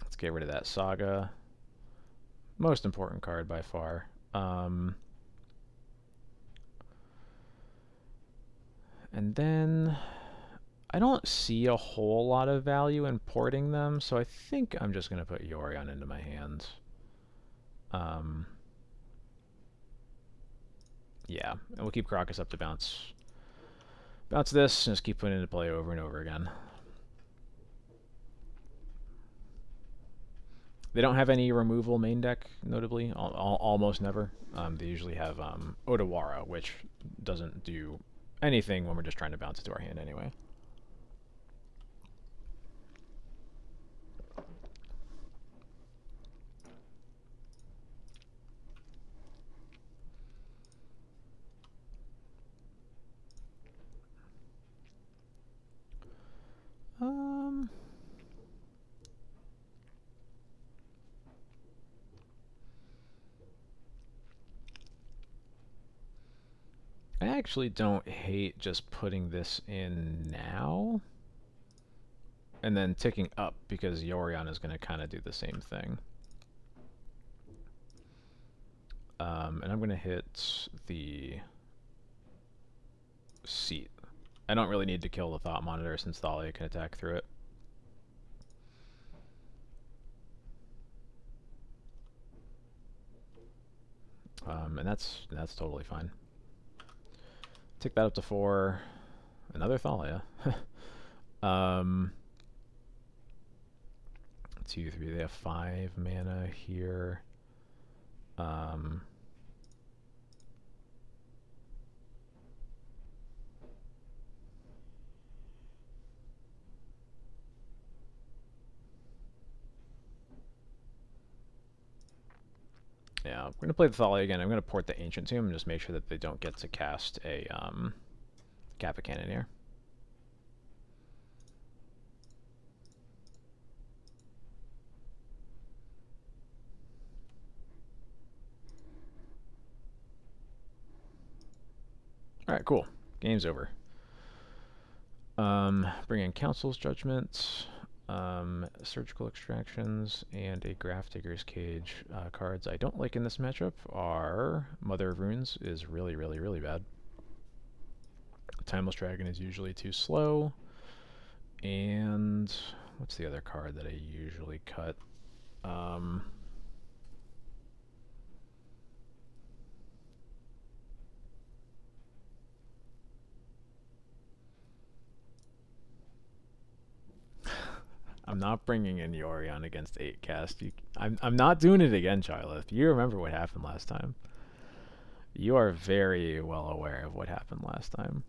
Let's get rid of that Saga. Most important card by far. And then I don't see a whole lot of value in porting them, so I think I'm just going to put Yorion into my hands. Yeah, and we'll keep Caracas up to bounce this, and just keep putting it into play over and over again. They don't have any removal main deck, notably, almost never. They usually have Odawara, which doesn't do anything when we're just trying to bounce it to our hand anyway. I actually don't hate just putting this in now and then ticking up, because Yorion is going to kind of do the same thing. And I'm going to hit the seat. I don't really need to kill the Thought Monitor since Thalia can attack through it. And that's totally fine. Tick that up to 4. Another Thalia. 2, 3. They have 5 mana here. Yeah, we're going to play the Thalia again. I'm going to port the Ancient Tomb and just make sure that they don't get to cast a Kappa Cannoneer. Alright, cool. Game's over. Bring in Council's Judgment, Surgical Extractions, and a Grafdigger's Cage. Cards I don't like in this matchup are Mother of Runes is really, really, really bad. Timeless Dragon is usually too slow. And what's the other card that I usually cut? I'm not bringing in Yorion against 8 cast. I'm not doing it again, Charlotte. You remember what happened last time. You are very well aware of what happened last time.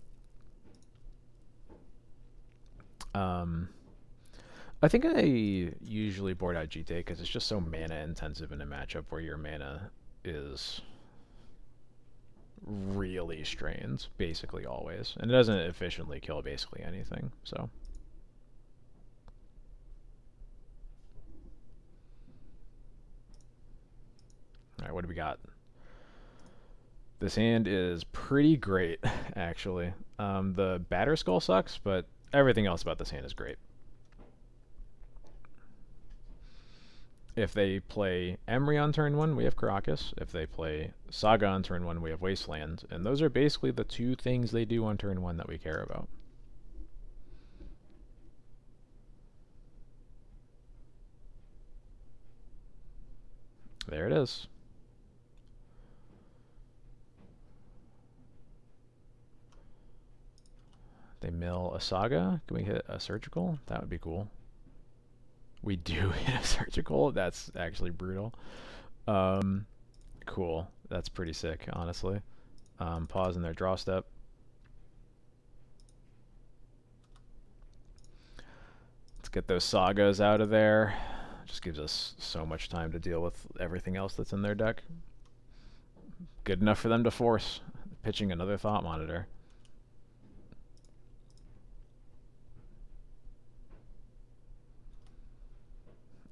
I think I usually board out Jite because it's just so mana intensive in a matchup where your mana is really strained, basically always. And it doesn't efficiently kill basically anything, so. Alright, what do we got? This hand is pretty great, actually. The Batter Skull sucks, but everything else about this hand is great. If they play Emry on turn 1, we have Karakas. If they play Saga on turn 1, we have Wasteland. And those are basically the two things they do on turn 1 that we care about. There it is. They mill a Saga. Can we hit a Surgical? That would be cool. We do hit a Surgical. That's actually brutal. Cool. That's pretty sick, honestly. Pause in their draw step. Let's get those Sagas out of there. Just gives us so much time to deal with everything else that's in their deck. Good enough for them to force. Pitching another Thought Monitor.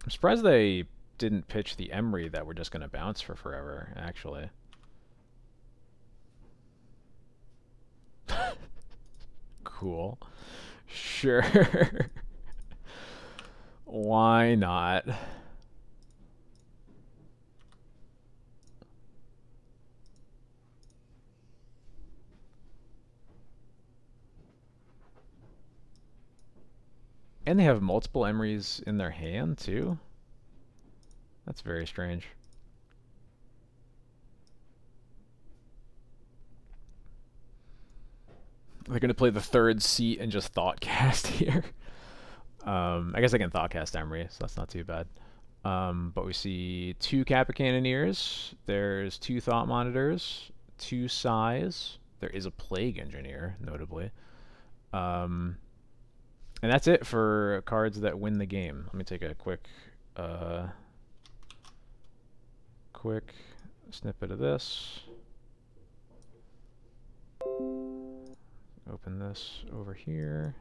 I'm surprised they didn't pitch the Emry that we're just going to bounce for forever, actually. Cool. Sure. Why not? And they have multiple Emrys in their hand, too? That's very strange. They're going to play the third seat and just Thoughtcast here. I guess I can Thoughtcast Emry, so that's not too bad. But we see 2 Kappa Cannoneers. There's 2 Thought Monitors, 2 Sighs. There is a Plague Engineer, notably. And that's it for cards that win the game. Let me take a quick snippet of this. Open this over here.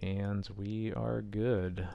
And we are good.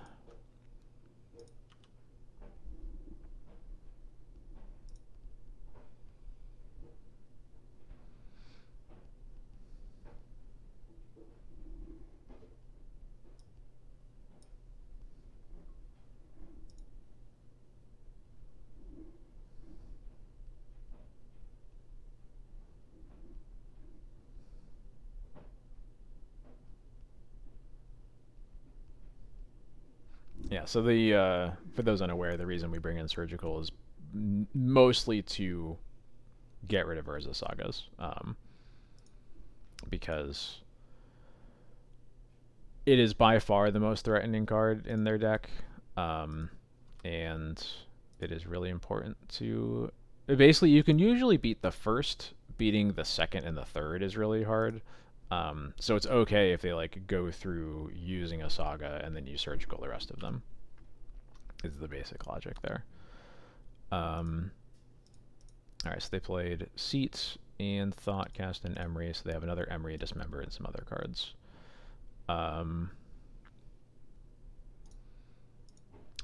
Yeah, so the for those unaware, the reason we bring in Surgical is mostly to get rid of Urza Sagas, because it is by far the most threatening card in their deck, and it is really important to... Basically, you can usually beat the first. Beating the second and the third is really hard. So it's okay if they like go through using a Saga and then use Surgical the rest of them. Is the basic logic there. Alright, so they played Seats and Thoughtcast and Emry, so they have another Emry, Dismember, and some other cards.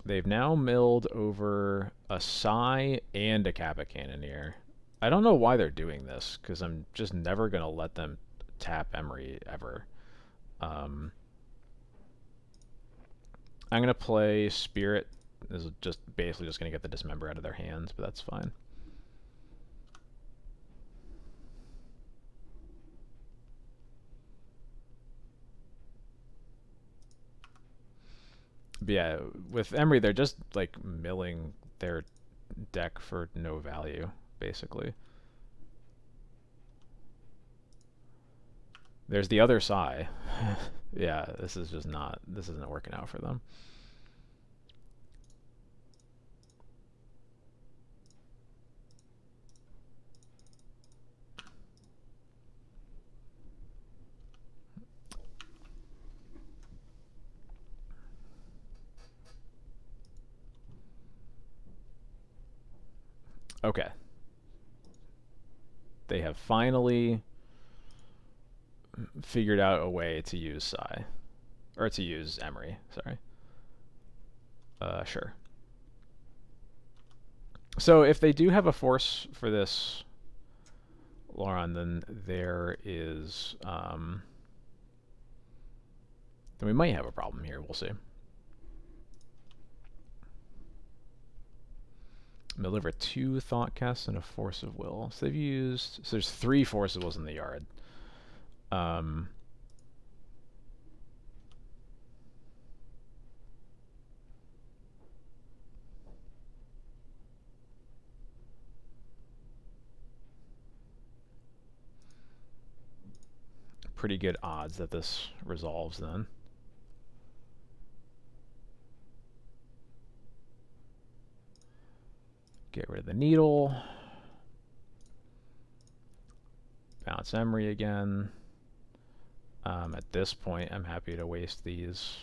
They've now milled over a Sigh and a Kappa Cannoneer. I don't know why they're doing this, because I'm just never going to let them tap Emry ever. I'm going to play Spirit. This is just basically just going to get the Dismember out of their hands, but that's fine. But yeah, with Emry, they're just like milling their deck for no value, basically. There's the other Sigh. Yeah, this isn't working out for them. Okay. They have finally figured out a way to use Psy. Or to use Emery, sorry. Sure. So if they do have a force for this Loron, then there is... then we might have a problem here, we'll see. Mill over 2 Thought Casts and a Force of Will. So they've used... So there's 3 Force of Wills in the yard. Pretty good odds that this resolves then. Get rid of the needle. Bounce Emery again. At this point, I'm happy to waste these.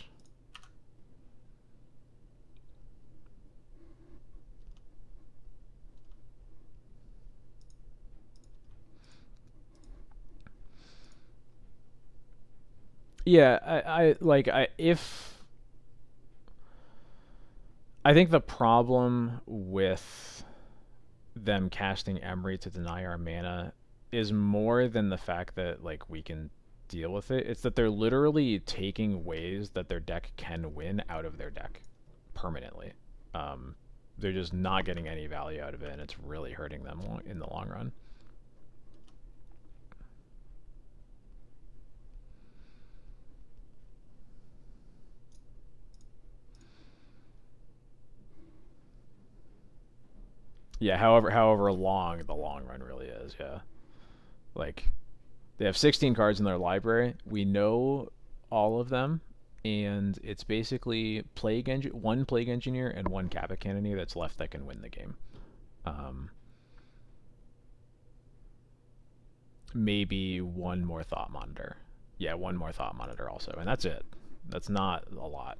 Yeah, I think the problem with them casting Emery to deny our mana is more than the fact that like we can deal with it. It's that they're literally taking ways that their deck can win out of their deck permanently. They're just not getting any value out of it, and it's really hurting them in the long run. Yeah, however long the long run really is, yeah. Like, they have 16 cards in their library. We know all of them, and it's basically one Plague Engineer and one Kappa Cannoneer that's left that can win the game. Maybe one more Thought Monitor. Yeah, one more Thought Monitor also, and that's it. That's not a lot.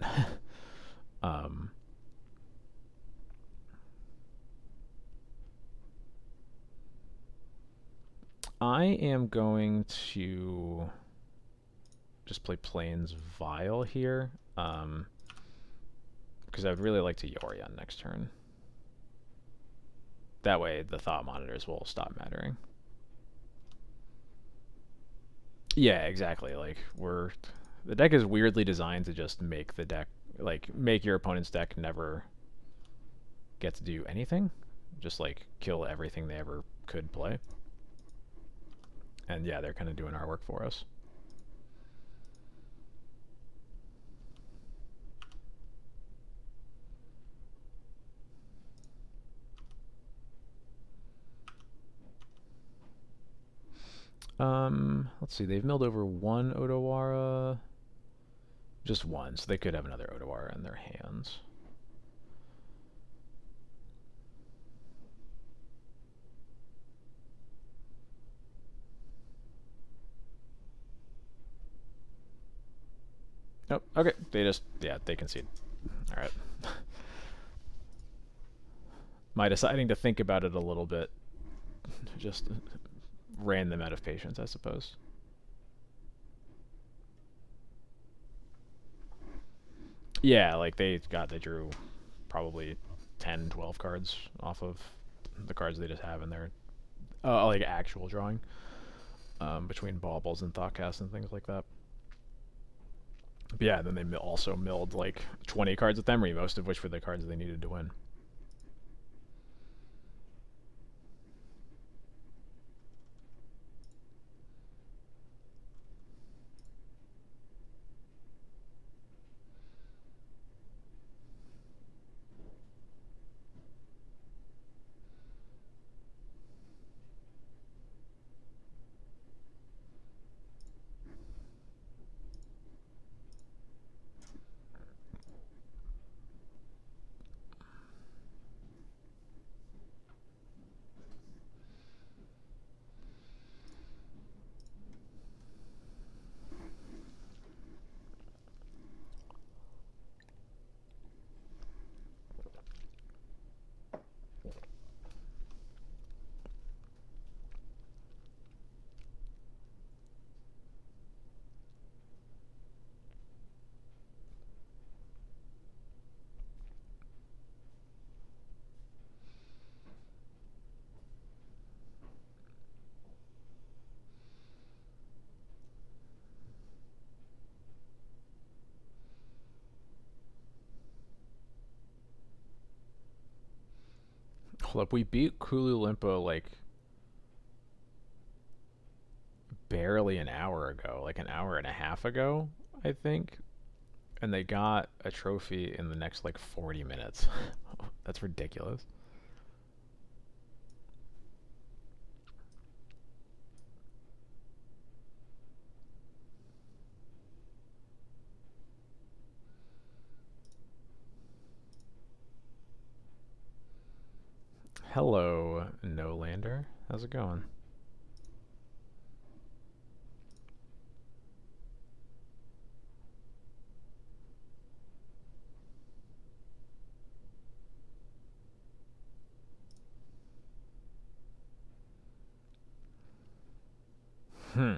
I am going to just play Plains Vile here, because I'd really like to Yorion next turn. That way the Thought Monitors will stop mattering. Yeah, exactly. Like, the deck is weirdly designed to just make the deck, like, make your opponent's deck never get to do anything. Just, like, kill everything they ever could play. And yeah, they're kind of doing our work for us. Let's see, they've milled over one Odawara. Just one, so they could have another Odawara in their hands. Nope, okay, they concede. Alright. My deciding to think about it a little bit just ran them out of patience, I suppose. Yeah, like they drew probably 10, 12 cards off of the cards they just have in their like actual drawing, between baubles and thoughtcasts and things like that. But yeah, then they also milled like 20 cards with Emery, most of which were the cards they needed to win. Look, we beat Kulu Limpo like barely an hour ago, like an hour and a half ago, I think. And they got a trophy in the next like 40 minutes. That's ridiculous. Hello, No Lander. How's it going? Hmm.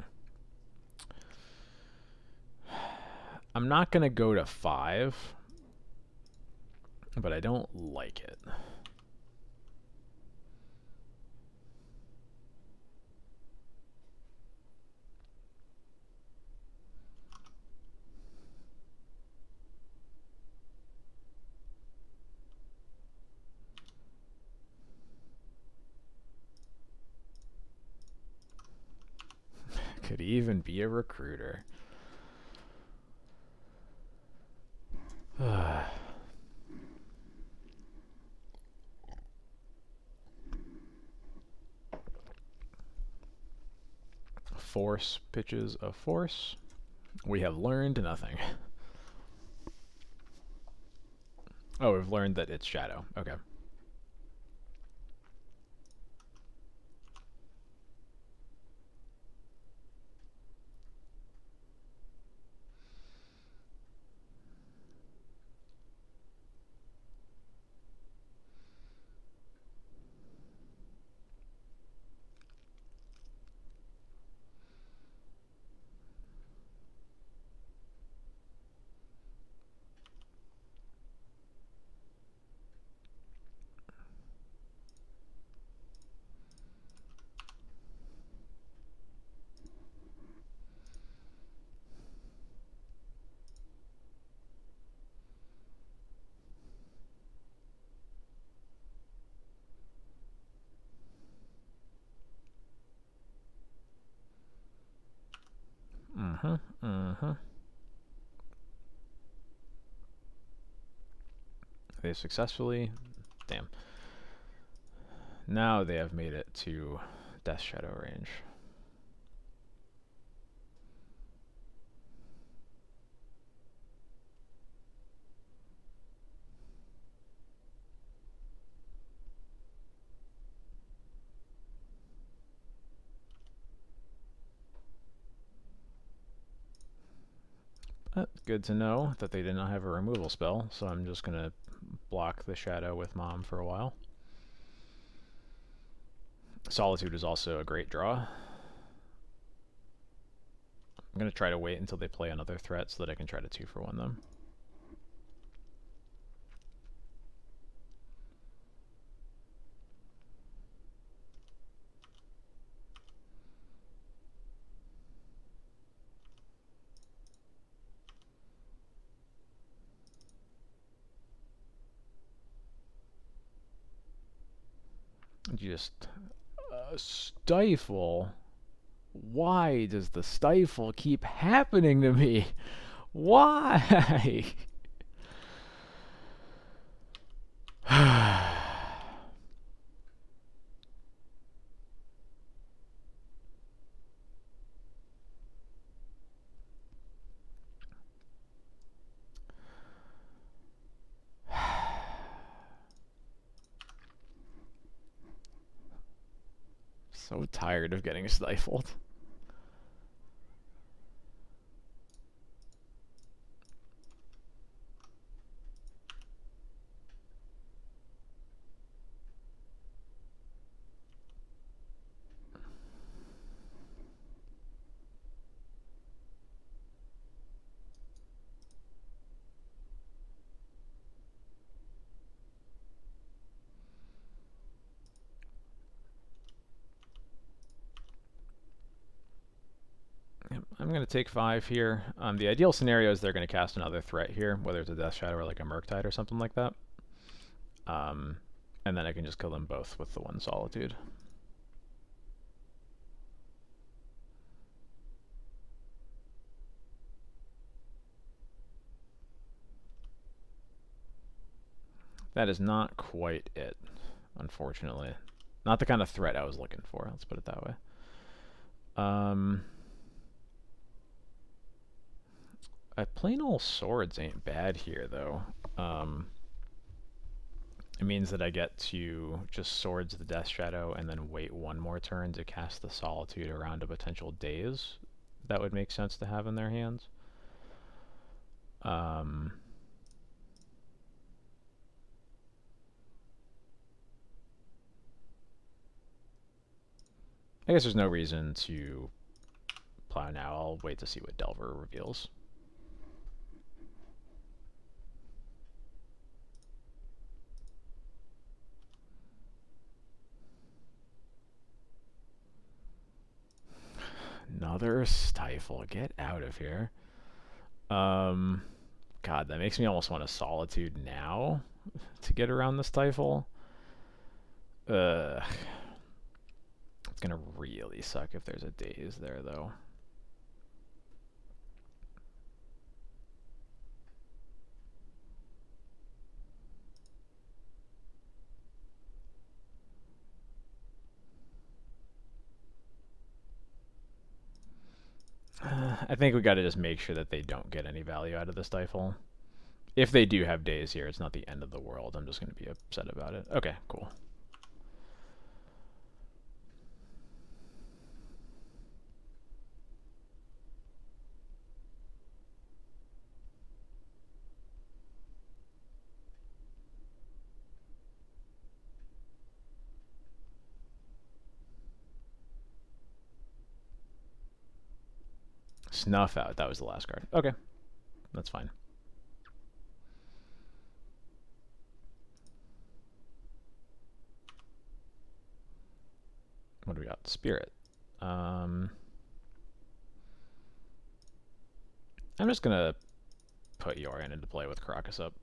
I'm not gonna go to 5, but I don't like it. Could even be a recruiter. Force pitches of force. We have learned nothing. Oh, we've learned that it's shadow. Okay. They successfully... Damn. Now they have made it to Death Shadow range. But good to know that they did not have a removal spell, so I'm just gonna block the shadow with Mom for a while. Solitude is also a great draw. I'm gonna try to wait until they play another threat so that I can try to 2-for-1 them. Just stifle. Why does the stifle keep happening to me? Why? So tired of getting stifled. I'm going to take 5 here. The ideal scenario is they're going to cast another threat here, whether it's a Death Shadow or like a Murktide or something like that. And And then I can just kill them both with the one Solitude. That is not quite it, unfortunately. Not the kind of threat I was looking for, let's put it that way. Plain old swords ain't bad here, though. It means that I get to just Swords the Death Shadow and then wait one more turn to cast the Solitude around a potential Daze. That would make sense to have in their hands. I guess there's no reason to plow now. I'll wait to see what Delver reveals. Another Stifle. Get out of here. God, that makes me almost want a Solitude now to get around the Stifle. It's gonna really suck if there's a Daze there, though. I think we gotta just make sure that they don't get any value out of the Stifle. If they do have Daze here, it's not the end of the world. I'm just gonna be upset about it. Okay, cool. Snuff out. That was the last card. Okay. That's fine. What do we got? Spirit. I'm just gonna put Yorion into play with Caracas up.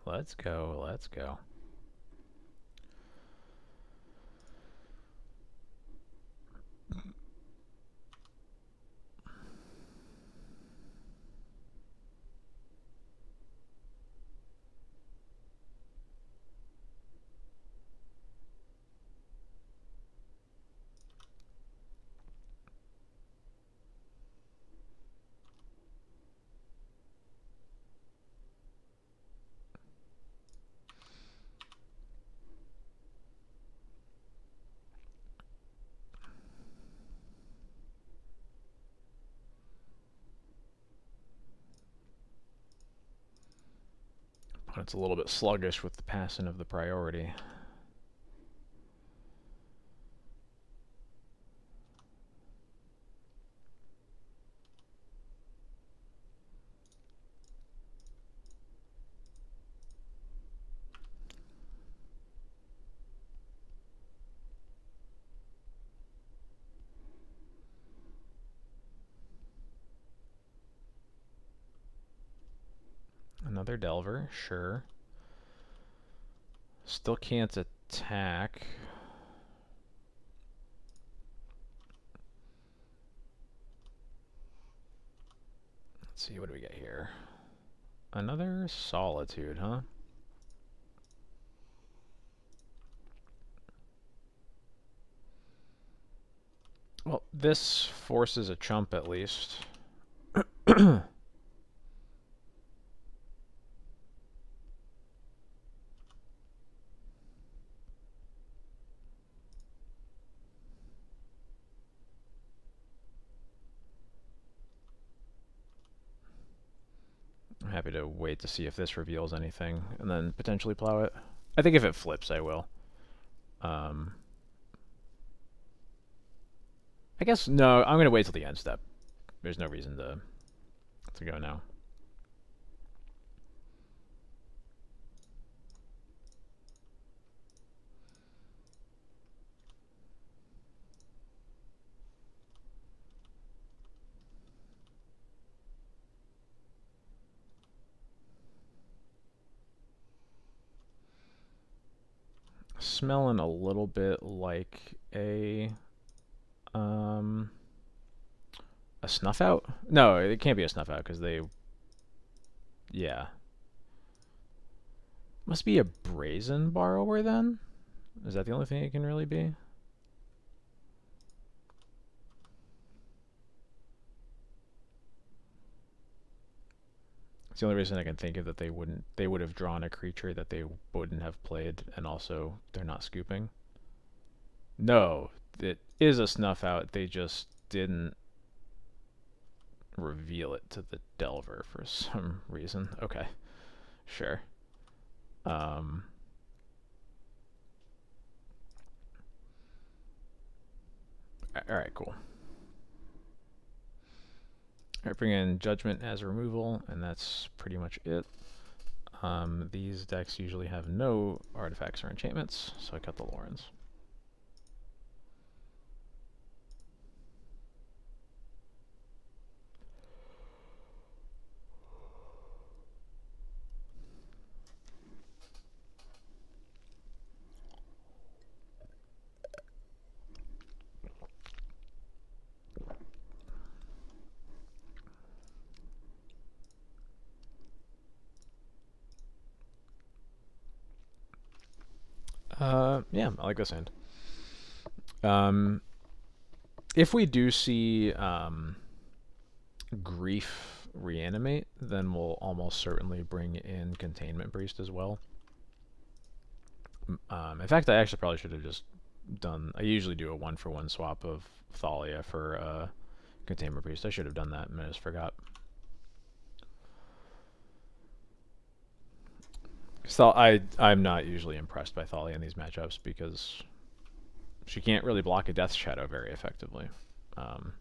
Let's go, let's go. It's a little bit sluggish with the passing of the priority. Another Delver, sure. Still can't attack. Let's see, what do we get here? Another Solitude, huh? Well, this forces a chump at least. I'm happy to wait to see if this reveals anything, and then potentially plow it. I think if it flips, I will. I guess, no, I'm going to wait till the end step. There's no reason to go now. Smelling a little bit like a snuff out? No, it can't be a snuff out because they, yeah. Must be a brazen borrower then? Is that the only thing it can really be? It's the only reason I can think of that they would have drawn a creature that they wouldn't have played, and also they're not scooping. No, it is a snuff out. They just didn't reveal it to the Delver for some reason. Okay, sure. Um, all right, cool. All right, bring in Judgment as a removal, and that's pretty much it. These decks usually have no artifacts or enchantments, so I cut the Lorens. Yeah, I like this hand. If we do see Grief reanimate, then we'll almost certainly bring in Containment Priest as well. In fact, I actually probably should have just done. I usually do a 1-for-1 swap of Thalia for Containment Priest. I should have done that, and I just forgot. So I'm not usually impressed by Thalia in these matchups because she can't really block a Death Shadow very effectively. And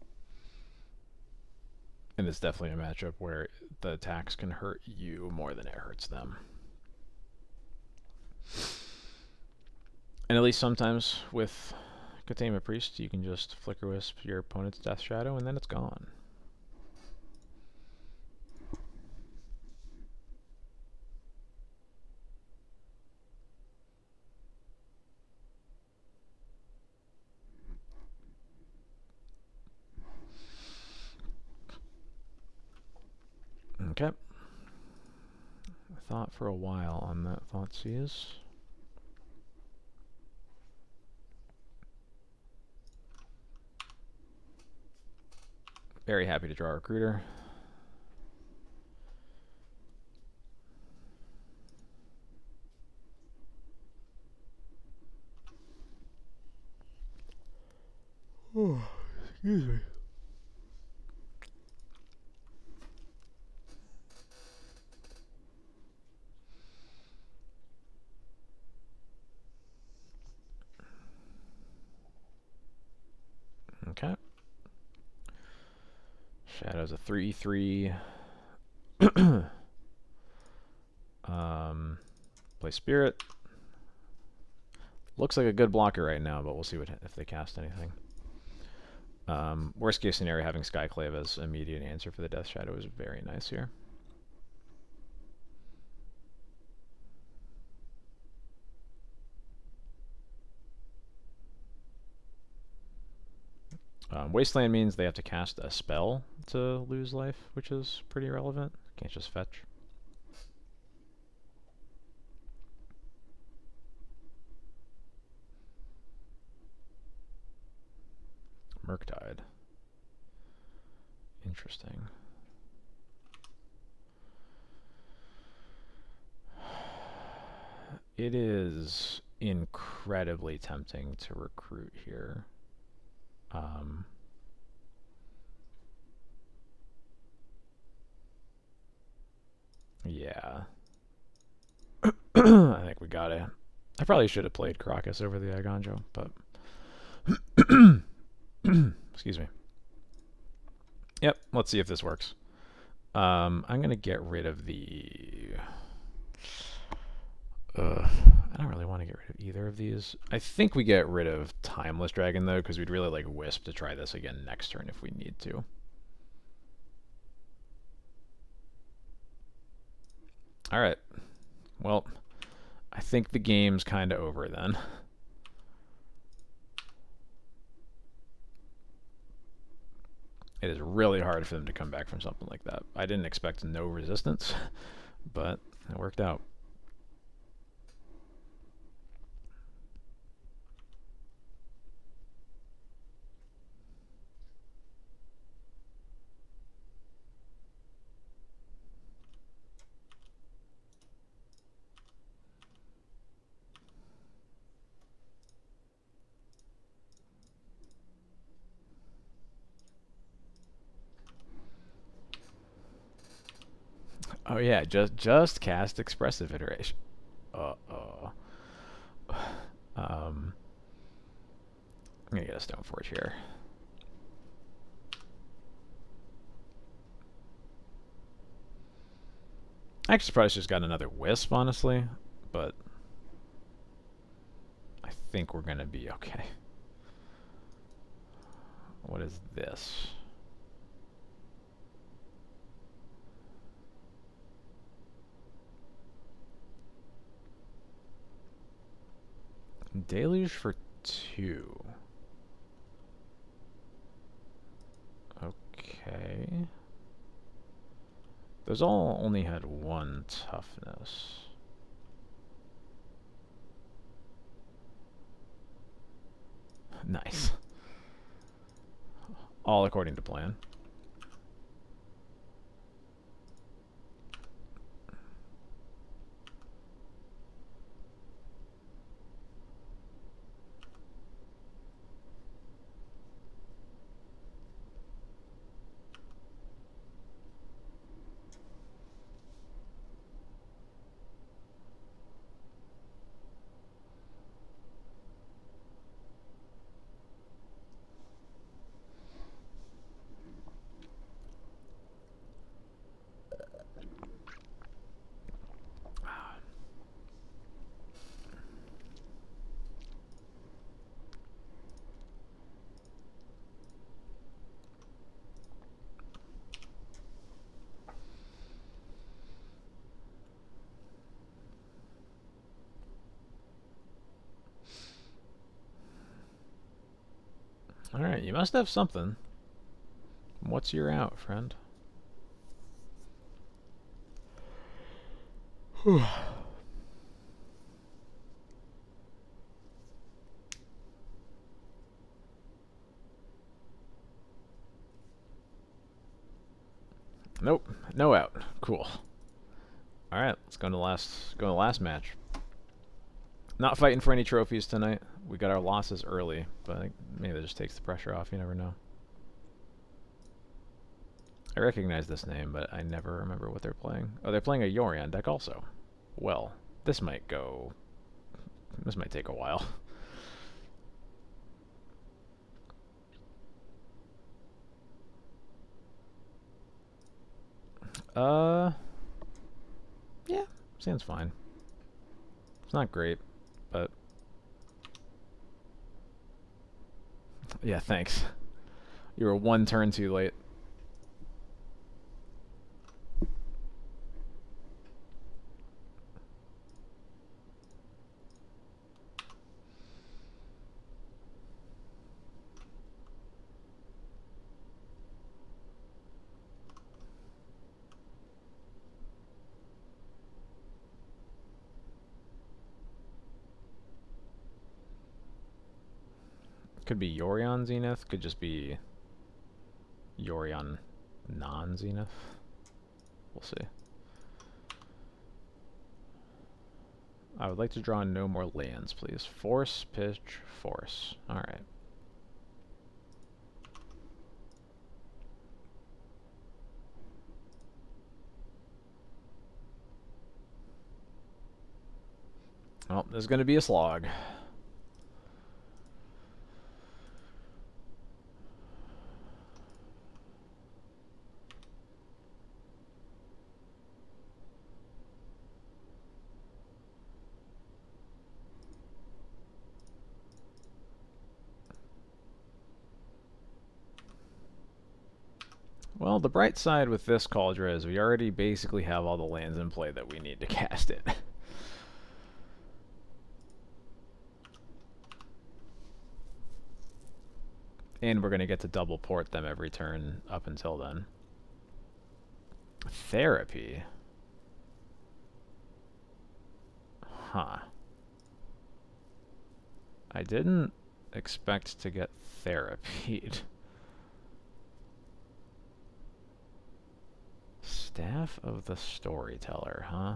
it's definitely a matchup where the attacks can hurt you more than it hurts them. And at least sometimes with Containment Priest, you can just Flicker Wisp your opponent's Death Shadow and then it's gone. Okay. I thought for a while on that Thoughtseize. Very happy to draw a Recruiter. Oh, excuse me. Okay. Shadow's a 3/3. Play Spirit. Looks like a good blocker right now, but we'll see if they cast anything. Worst case scenario, having Skyclave as immediate answer for the Death Shadow is very nice here. Wasteland means they have to cast a spell to lose life, which is pretty relevant. Can't just fetch. Murktide. Interesting. It is incredibly tempting to recruit here. Yeah. I think we got it. I probably should have played Crocus over the Agonjo, but... Excuse me. Yep, let's see if this works. I'm going to get rid of the... I don't really want to get rid of either of these. I think we get rid of Timeless Dragon, though, because we'd really like Wisp to try this again next turn if we need to. Alright. Well, I think the game's kind of over then. It is really hard for them to come back from something like that. I didn't expect no resistance, but it worked out. Oh yeah, just cast Expressive Iteration. Uh-oh. I'm gonna get a Stoneforge here. I actually probably just got another Wisp, honestly, but I think we're gonna be okay. What is this? Deluge for 2. Okay. Those all only had 1 toughness. Nice. All according to plan. Alright, you must have something. What's your out, friend? Nope, no out. Cool. Alright, let's go to the last match. Not fighting for any trophies tonight. We got our losses early, but maybe that just takes the pressure off, you never know. I recognize this name, but I never remember what they're playing. Oh, they're playing a Yorion deck also. Well, this might take a while. Yeah, sounds fine. It's not great, but yeah, thanks. You were 1 turn too late. Could be Yorion Zenith, could just be Yorion non-Zenith. We'll see. I would like to draw no more lands, please. Force, pitch, force. Alright. Well, there's going to be a slog. Well, the bright side with this Cauldron is we already basically have all the lands in play that we need to cast it. And we're going to get to double port them every turn up until then. Therapy? Huh. I didn't expect to get therapied. Staff of the Storyteller, huh?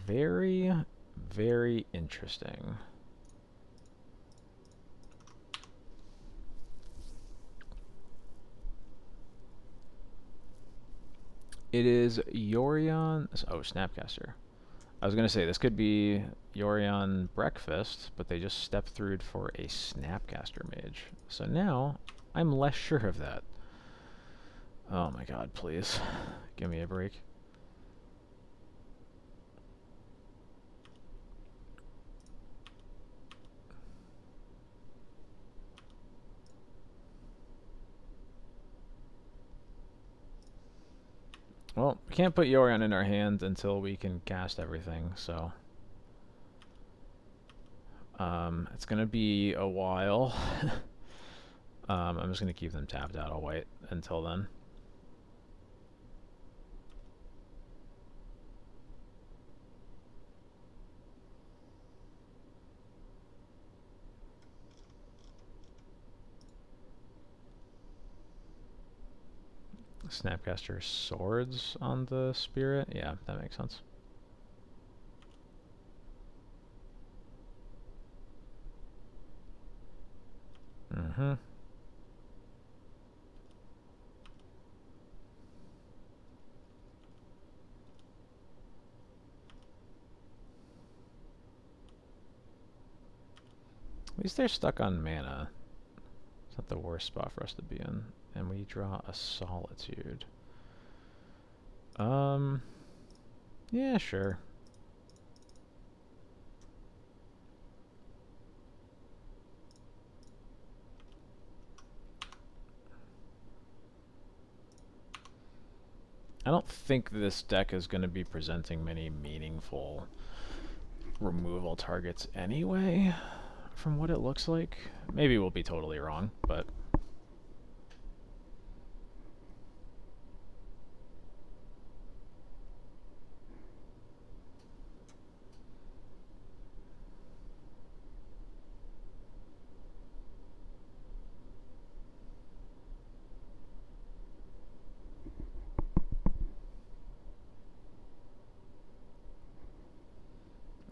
Very, very interesting. It is Yorion... Oh, Snapcaster. I was going to say, this could be Yorion Breakfast, but they just stepped through for a Snapcaster Mage. So now, I'm less sure of that. Oh my god, please. Give me a break. Well, we can't put Yorion in our hand until we can cast everything, so... it's gonna be a while. I'm just gonna keep them tapped out. I'll wait until then. Snapcaster Swords on the Spirit? Yeah, that makes sense. Mm-hmm. At least they're stuck on mana. It's not the worst spot for us to be in. And we draw a Solitude. Yeah, sure. I don't think this deck is going to be presenting many meaningful removal targets anyway, from what it looks like. Maybe we'll be totally wrong, but...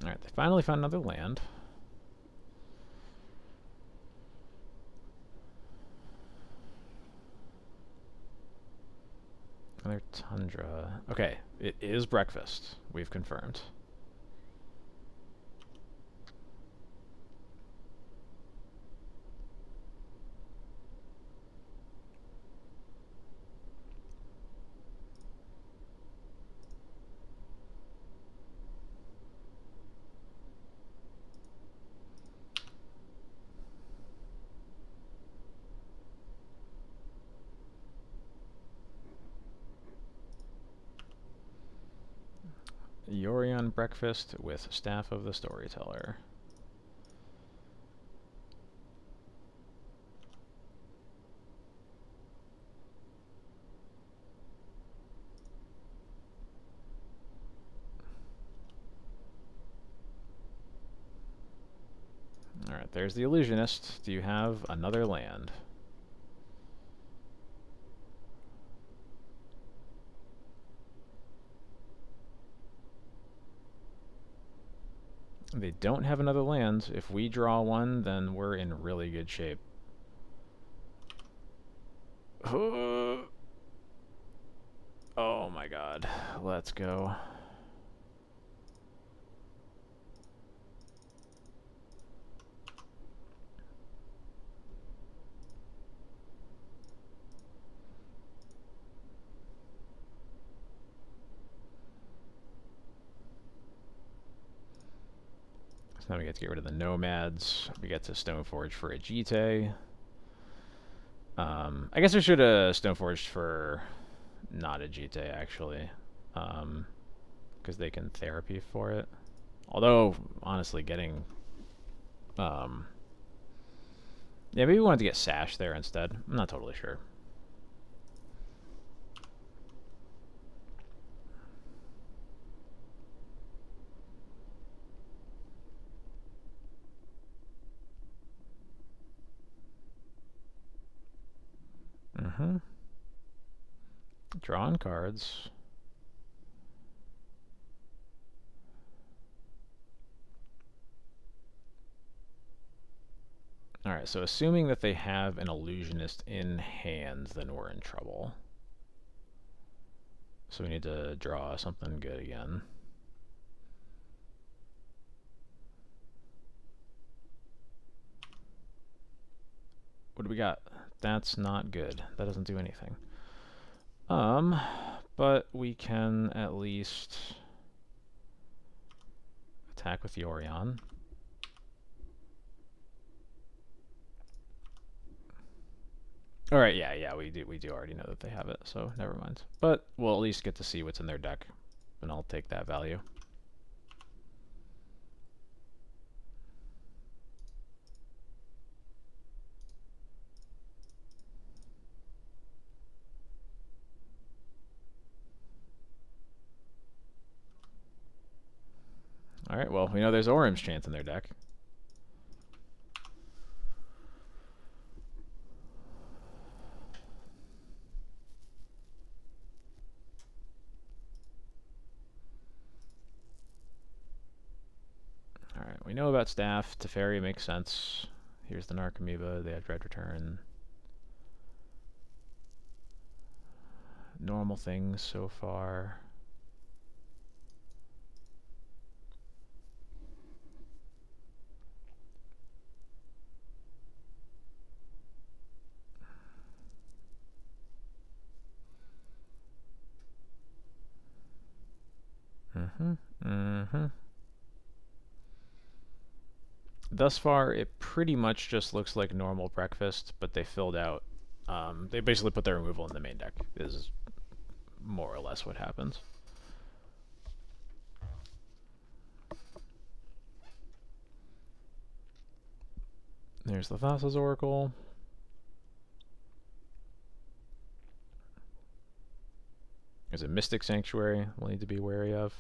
Alright, they finally found another land. Another Tundra. Okay, it is Breakfast. We've confirmed. Yorion breakfast with Staff of the Storyteller. Alright, there's the illusionist. Do you have another land? They don't have another land. If we draw one, then we're in really good shape. Oh my god. Let's go. So now we get to get rid of the nomads. We get to Stoneforge for a Jite. I guess I should have Stoneforged for not a Jite, actually. Because they can therapy for it. Although, honestly, getting... yeah, maybe we wanted to get Sash there instead. I'm not totally sure. Drawing cards. Alright, so assuming that they have an illusionist in hand, then we're in trouble. So we need to draw something good again. What do we got? That's not good. That doesn't do anything. But we can at least attack with Yorion. Alright, yeah, we do already know that they have it, so never mind. But we'll at least get to see what's in their deck, and I'll take that value. Alright, well, we know there's Orim's Chant in their deck. Alright, we know about Staff. Teferi makes sense. Here's the Narcomoeba. They have Dread Return. Normal things so far. Thus far, it pretty much just looks like normal breakfast, but they filled out... they basically put their removal in the main deck, is more or less what happens. There's the Thassa's Oracle. There's a Mystic Sanctuary we'll need to be wary of.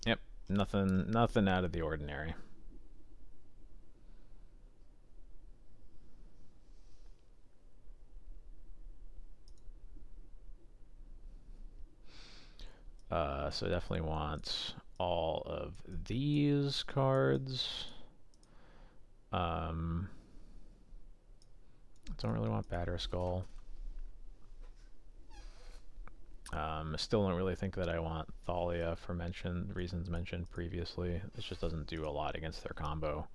Yep, nothing out of the ordinary. So definitely want all of these cards. Don't really want Batterskull. Still don't really think that I want Thalia for reasons mentioned previously. This just doesn't do a lot against their combo.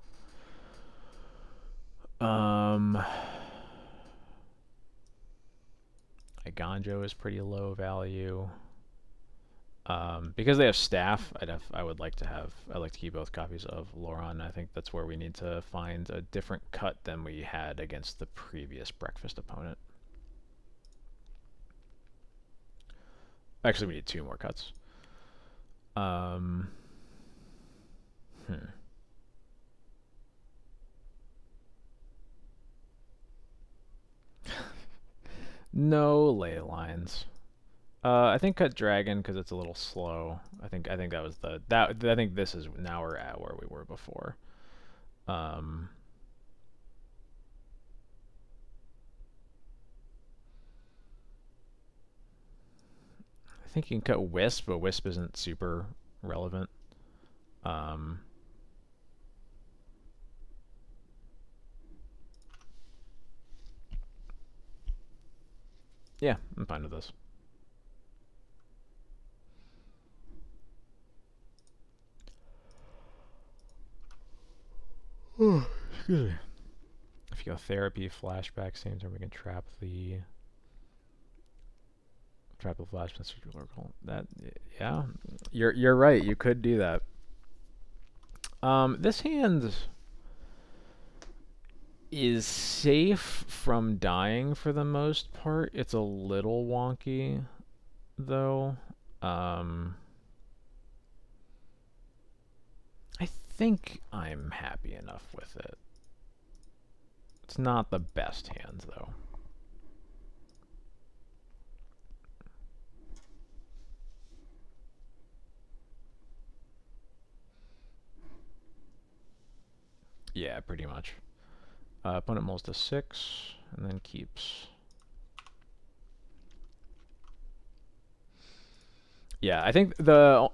Iganjo is pretty low value. Because they have Staff, I'd like to keep both copies of Loran. I think that's where we need to find a different cut than we had against the previous breakfast opponent. Actually, we need 2 more cuts. Um, hmm. No ley lines. I think cut dragon because it's a little slow. I think that was that. I think this is now we're at where we were before. Um, I think you can cut wisp, but wisp isn't super relevant. Um, yeah, I'm fine with this. Excuse me. If you go therapy, flashback, same time we can trap the flashback. That yeah, you're right. You could do that. This hand is safe from dying for the most part. It's a little wonky though. Um, I think I'm happy enough with it. It's not the best hand though. Yeah, pretty much. Opponent mulls to 6 and then keeps. Yeah, I think the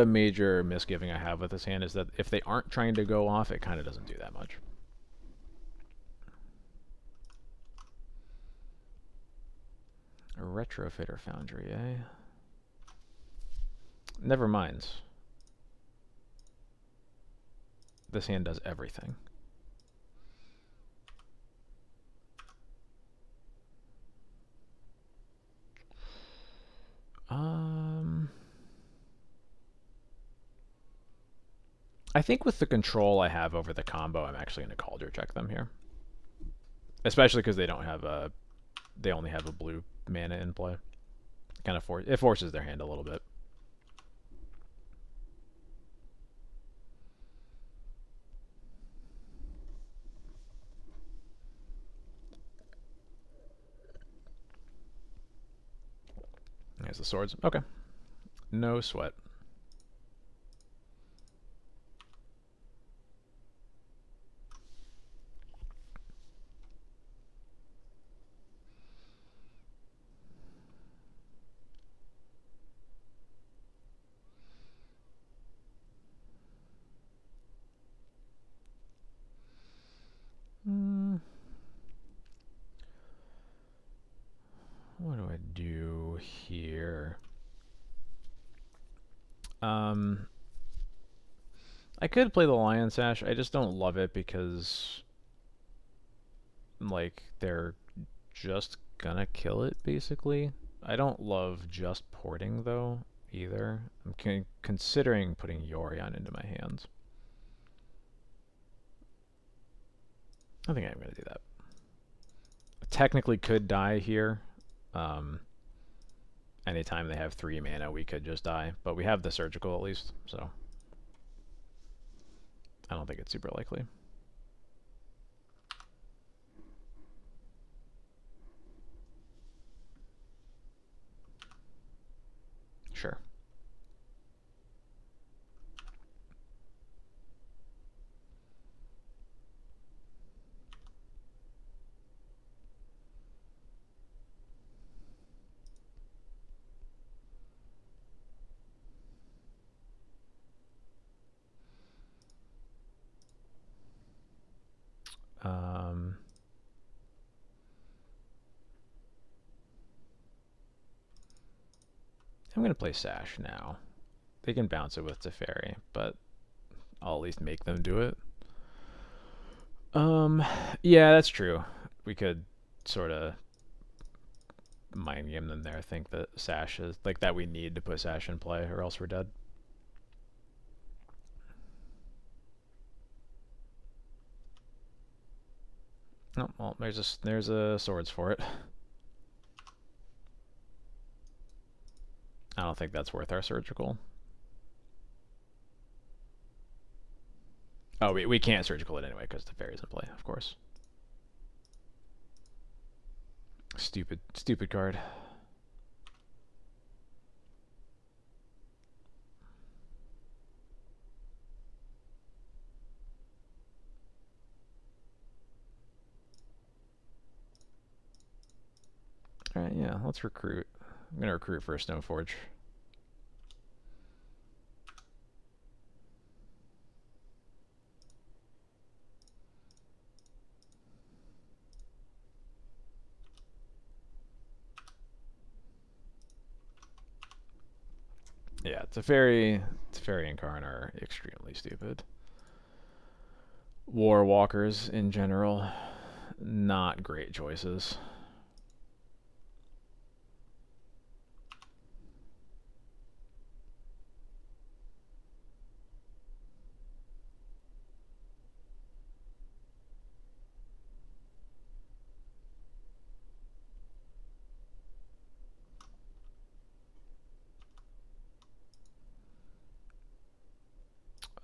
major misgiving I have with this hand is that if they aren't trying to go off, it kind of doesn't do that much. A retrofitter foundry, eh? Never mind. This hand does everything. I think with the control I have over the combo, I'm actually going to Calder check them here. Especially because they don't have a... They only have a blue mana in play. Kind of it forces their hand a little bit. There's the swords. Okay. No sweat. What do I do here? I could play the Lion Sash. I just don't love it because, like, they're just gonna kill it, basically. I don't love just porting, though, either. I'm considering putting Yorion into my hands. I think I'm gonna do that. Technically could die here. Anytime they have 3 mana, we could just die. But we have the surgical at least, so I don't think it's super likely. Sure. I'm going to play Sash now. They can bounce it with Teferi, but I'll at least make them do it. Yeah, that's true. We could sort of mind game them there, think that Sash is, like, that we need to put Sash in play, or else we're dead. Oh, well, there's a swords for it. I don't think that's worth our surgical. Oh, we can't surgical it anyway because the fairy's in play, of course. Stupid card. Alright, yeah, let's recruit. I'm gonna recruit for a Stoneforge. Yeah, Teferi and Karn are extremely stupid. War Walkers in general, not great choices.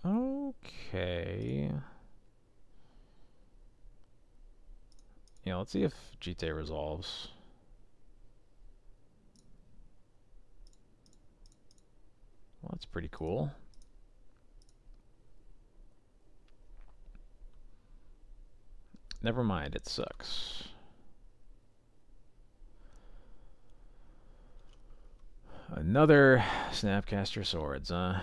Okay. Yeah, let's see if GT resolves. Well, that's pretty cool. Never mind, it sucks. Another Snapcaster Swords, huh?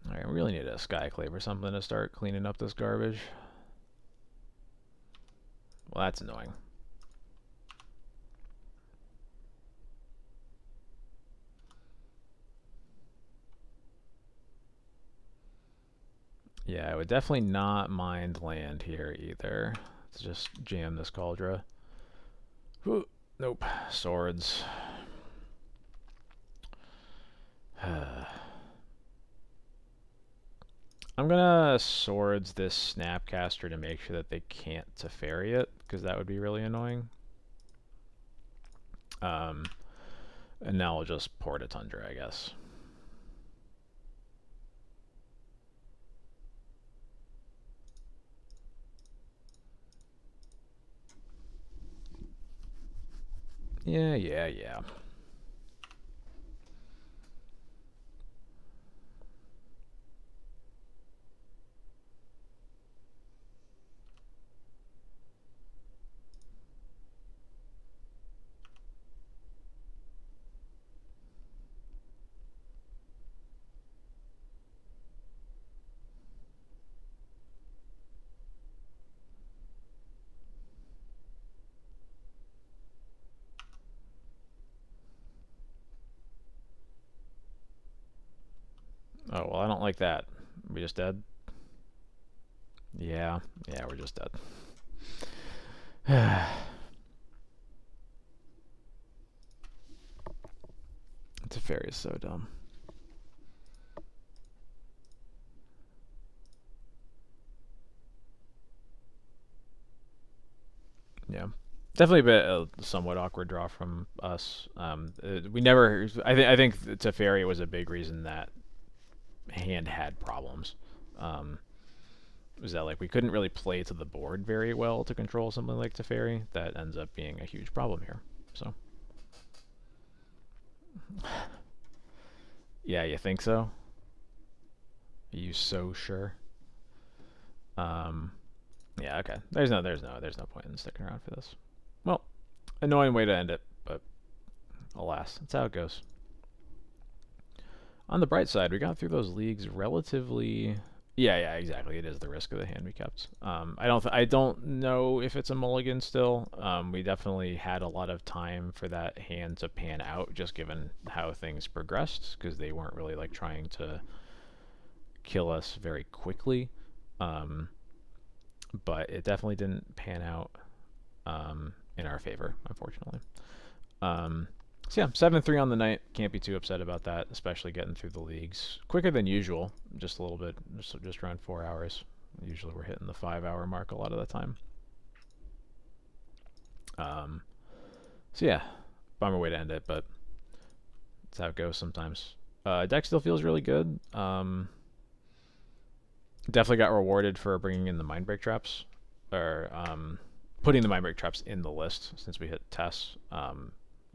Alright, we really need a Skyclave or something to start cleaning up this garbage. Well, that's annoying. Yeah, I would definitely not mind land here either. Let's just jam this Cauldra. Ooh, nope. Swords. I'm gonna Swords this Snapcaster to make sure that they can't Teferi it, because that would be really annoying. And now I'll just Port a Tundra, I guess. Yeah. Oh, well, I don't like that. We just dead? Yeah, we're just dead. Teferi is so dumb. Yeah. Definitely a bit somewhat awkward draw from us. We never. I think Teferi was a big reason that hand had problems. Was that like we couldn't really play to the board very well to control something like Teferi? That ends up being a huge problem here. So. Yeah, you think so? Are you so sure? Yeah, okay. There's no point in sticking around for this. Well, annoying way to end it, but alas, that's how it goes. On the bright side, we got through those leagues relatively Yeah, yeah, exactly. It is the risk of the hand we kept. I don't know if it's a mulligan still. We definitely had a lot of time for that hand to pan out, just given how things progressed, because they weren't really like trying to kill us very quickly. Um, but it definitely didn't pan out in our favor, unfortunately. Um, so yeah, 7-3 on the night. Can't be too upset about that, especially getting through the leagues quicker than usual. Just a little bit, just around 4 hours. Usually we're hitting the 5 hour mark a lot of the time. Um, so yeah, bummer way to end it, but that's how it goes sometimes. Deck still feels really good. Definitely got rewarded for bringing in the Mindbreak traps, or putting the Mindbreak traps in the list since we hit tests.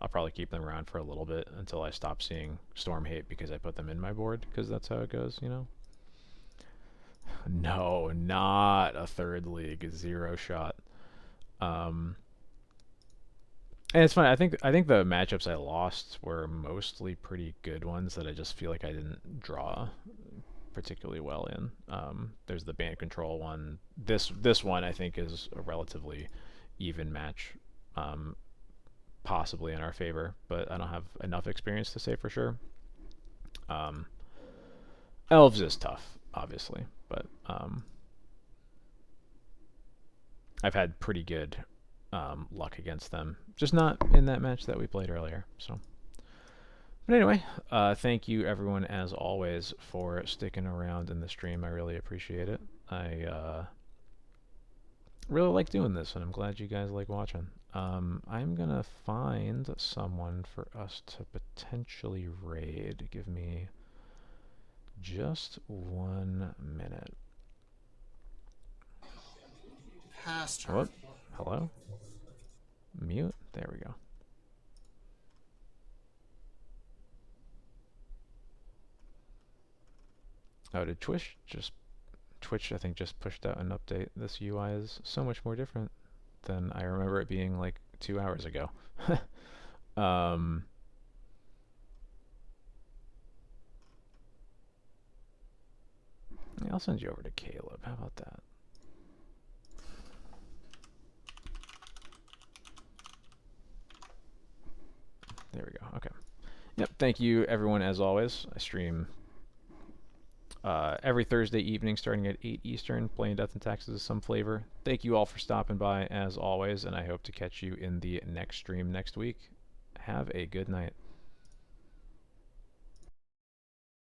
I'll probably keep them around for a little bit until I stop seeing Storm Hate because I put them in my board, because that's how it goes, you know? No, not a third league. Zero shot. Um, and it's funny. I think the matchups I lost were mostly pretty good ones that I just feel like I didn't draw particularly well in. There's the band control one. This one I think is a relatively even match, um, possibly in our favor, but I don't have enough experience to say for sure. Um, Elves is tough, obviously, but I've had pretty good luck against them. Just not in that match that we played earlier. So, but anyway, thank you everyone as always for sticking around in the stream. I really appreciate it. I really like doing this, and I'm glad you guys like watching. I'm gonna find someone for us to potentially raid. Give me just 1 minute.
Past her.
What? Hello? Mute? There we go. Oh, did Twitch, I think, just pushed out an update. This UI is so much more different than I remember it being like 2 hours ago. um, yeah, I'll send you over to Caleb. How about that? There we go. Okay. Yep. Thank you, everyone, as always. I stream every Thursday evening starting at 8 Eastern, playing Death and Taxes of some flavor. Thank you all for stopping by, as always, and I hope to catch you in the next stream next week. Have a good night.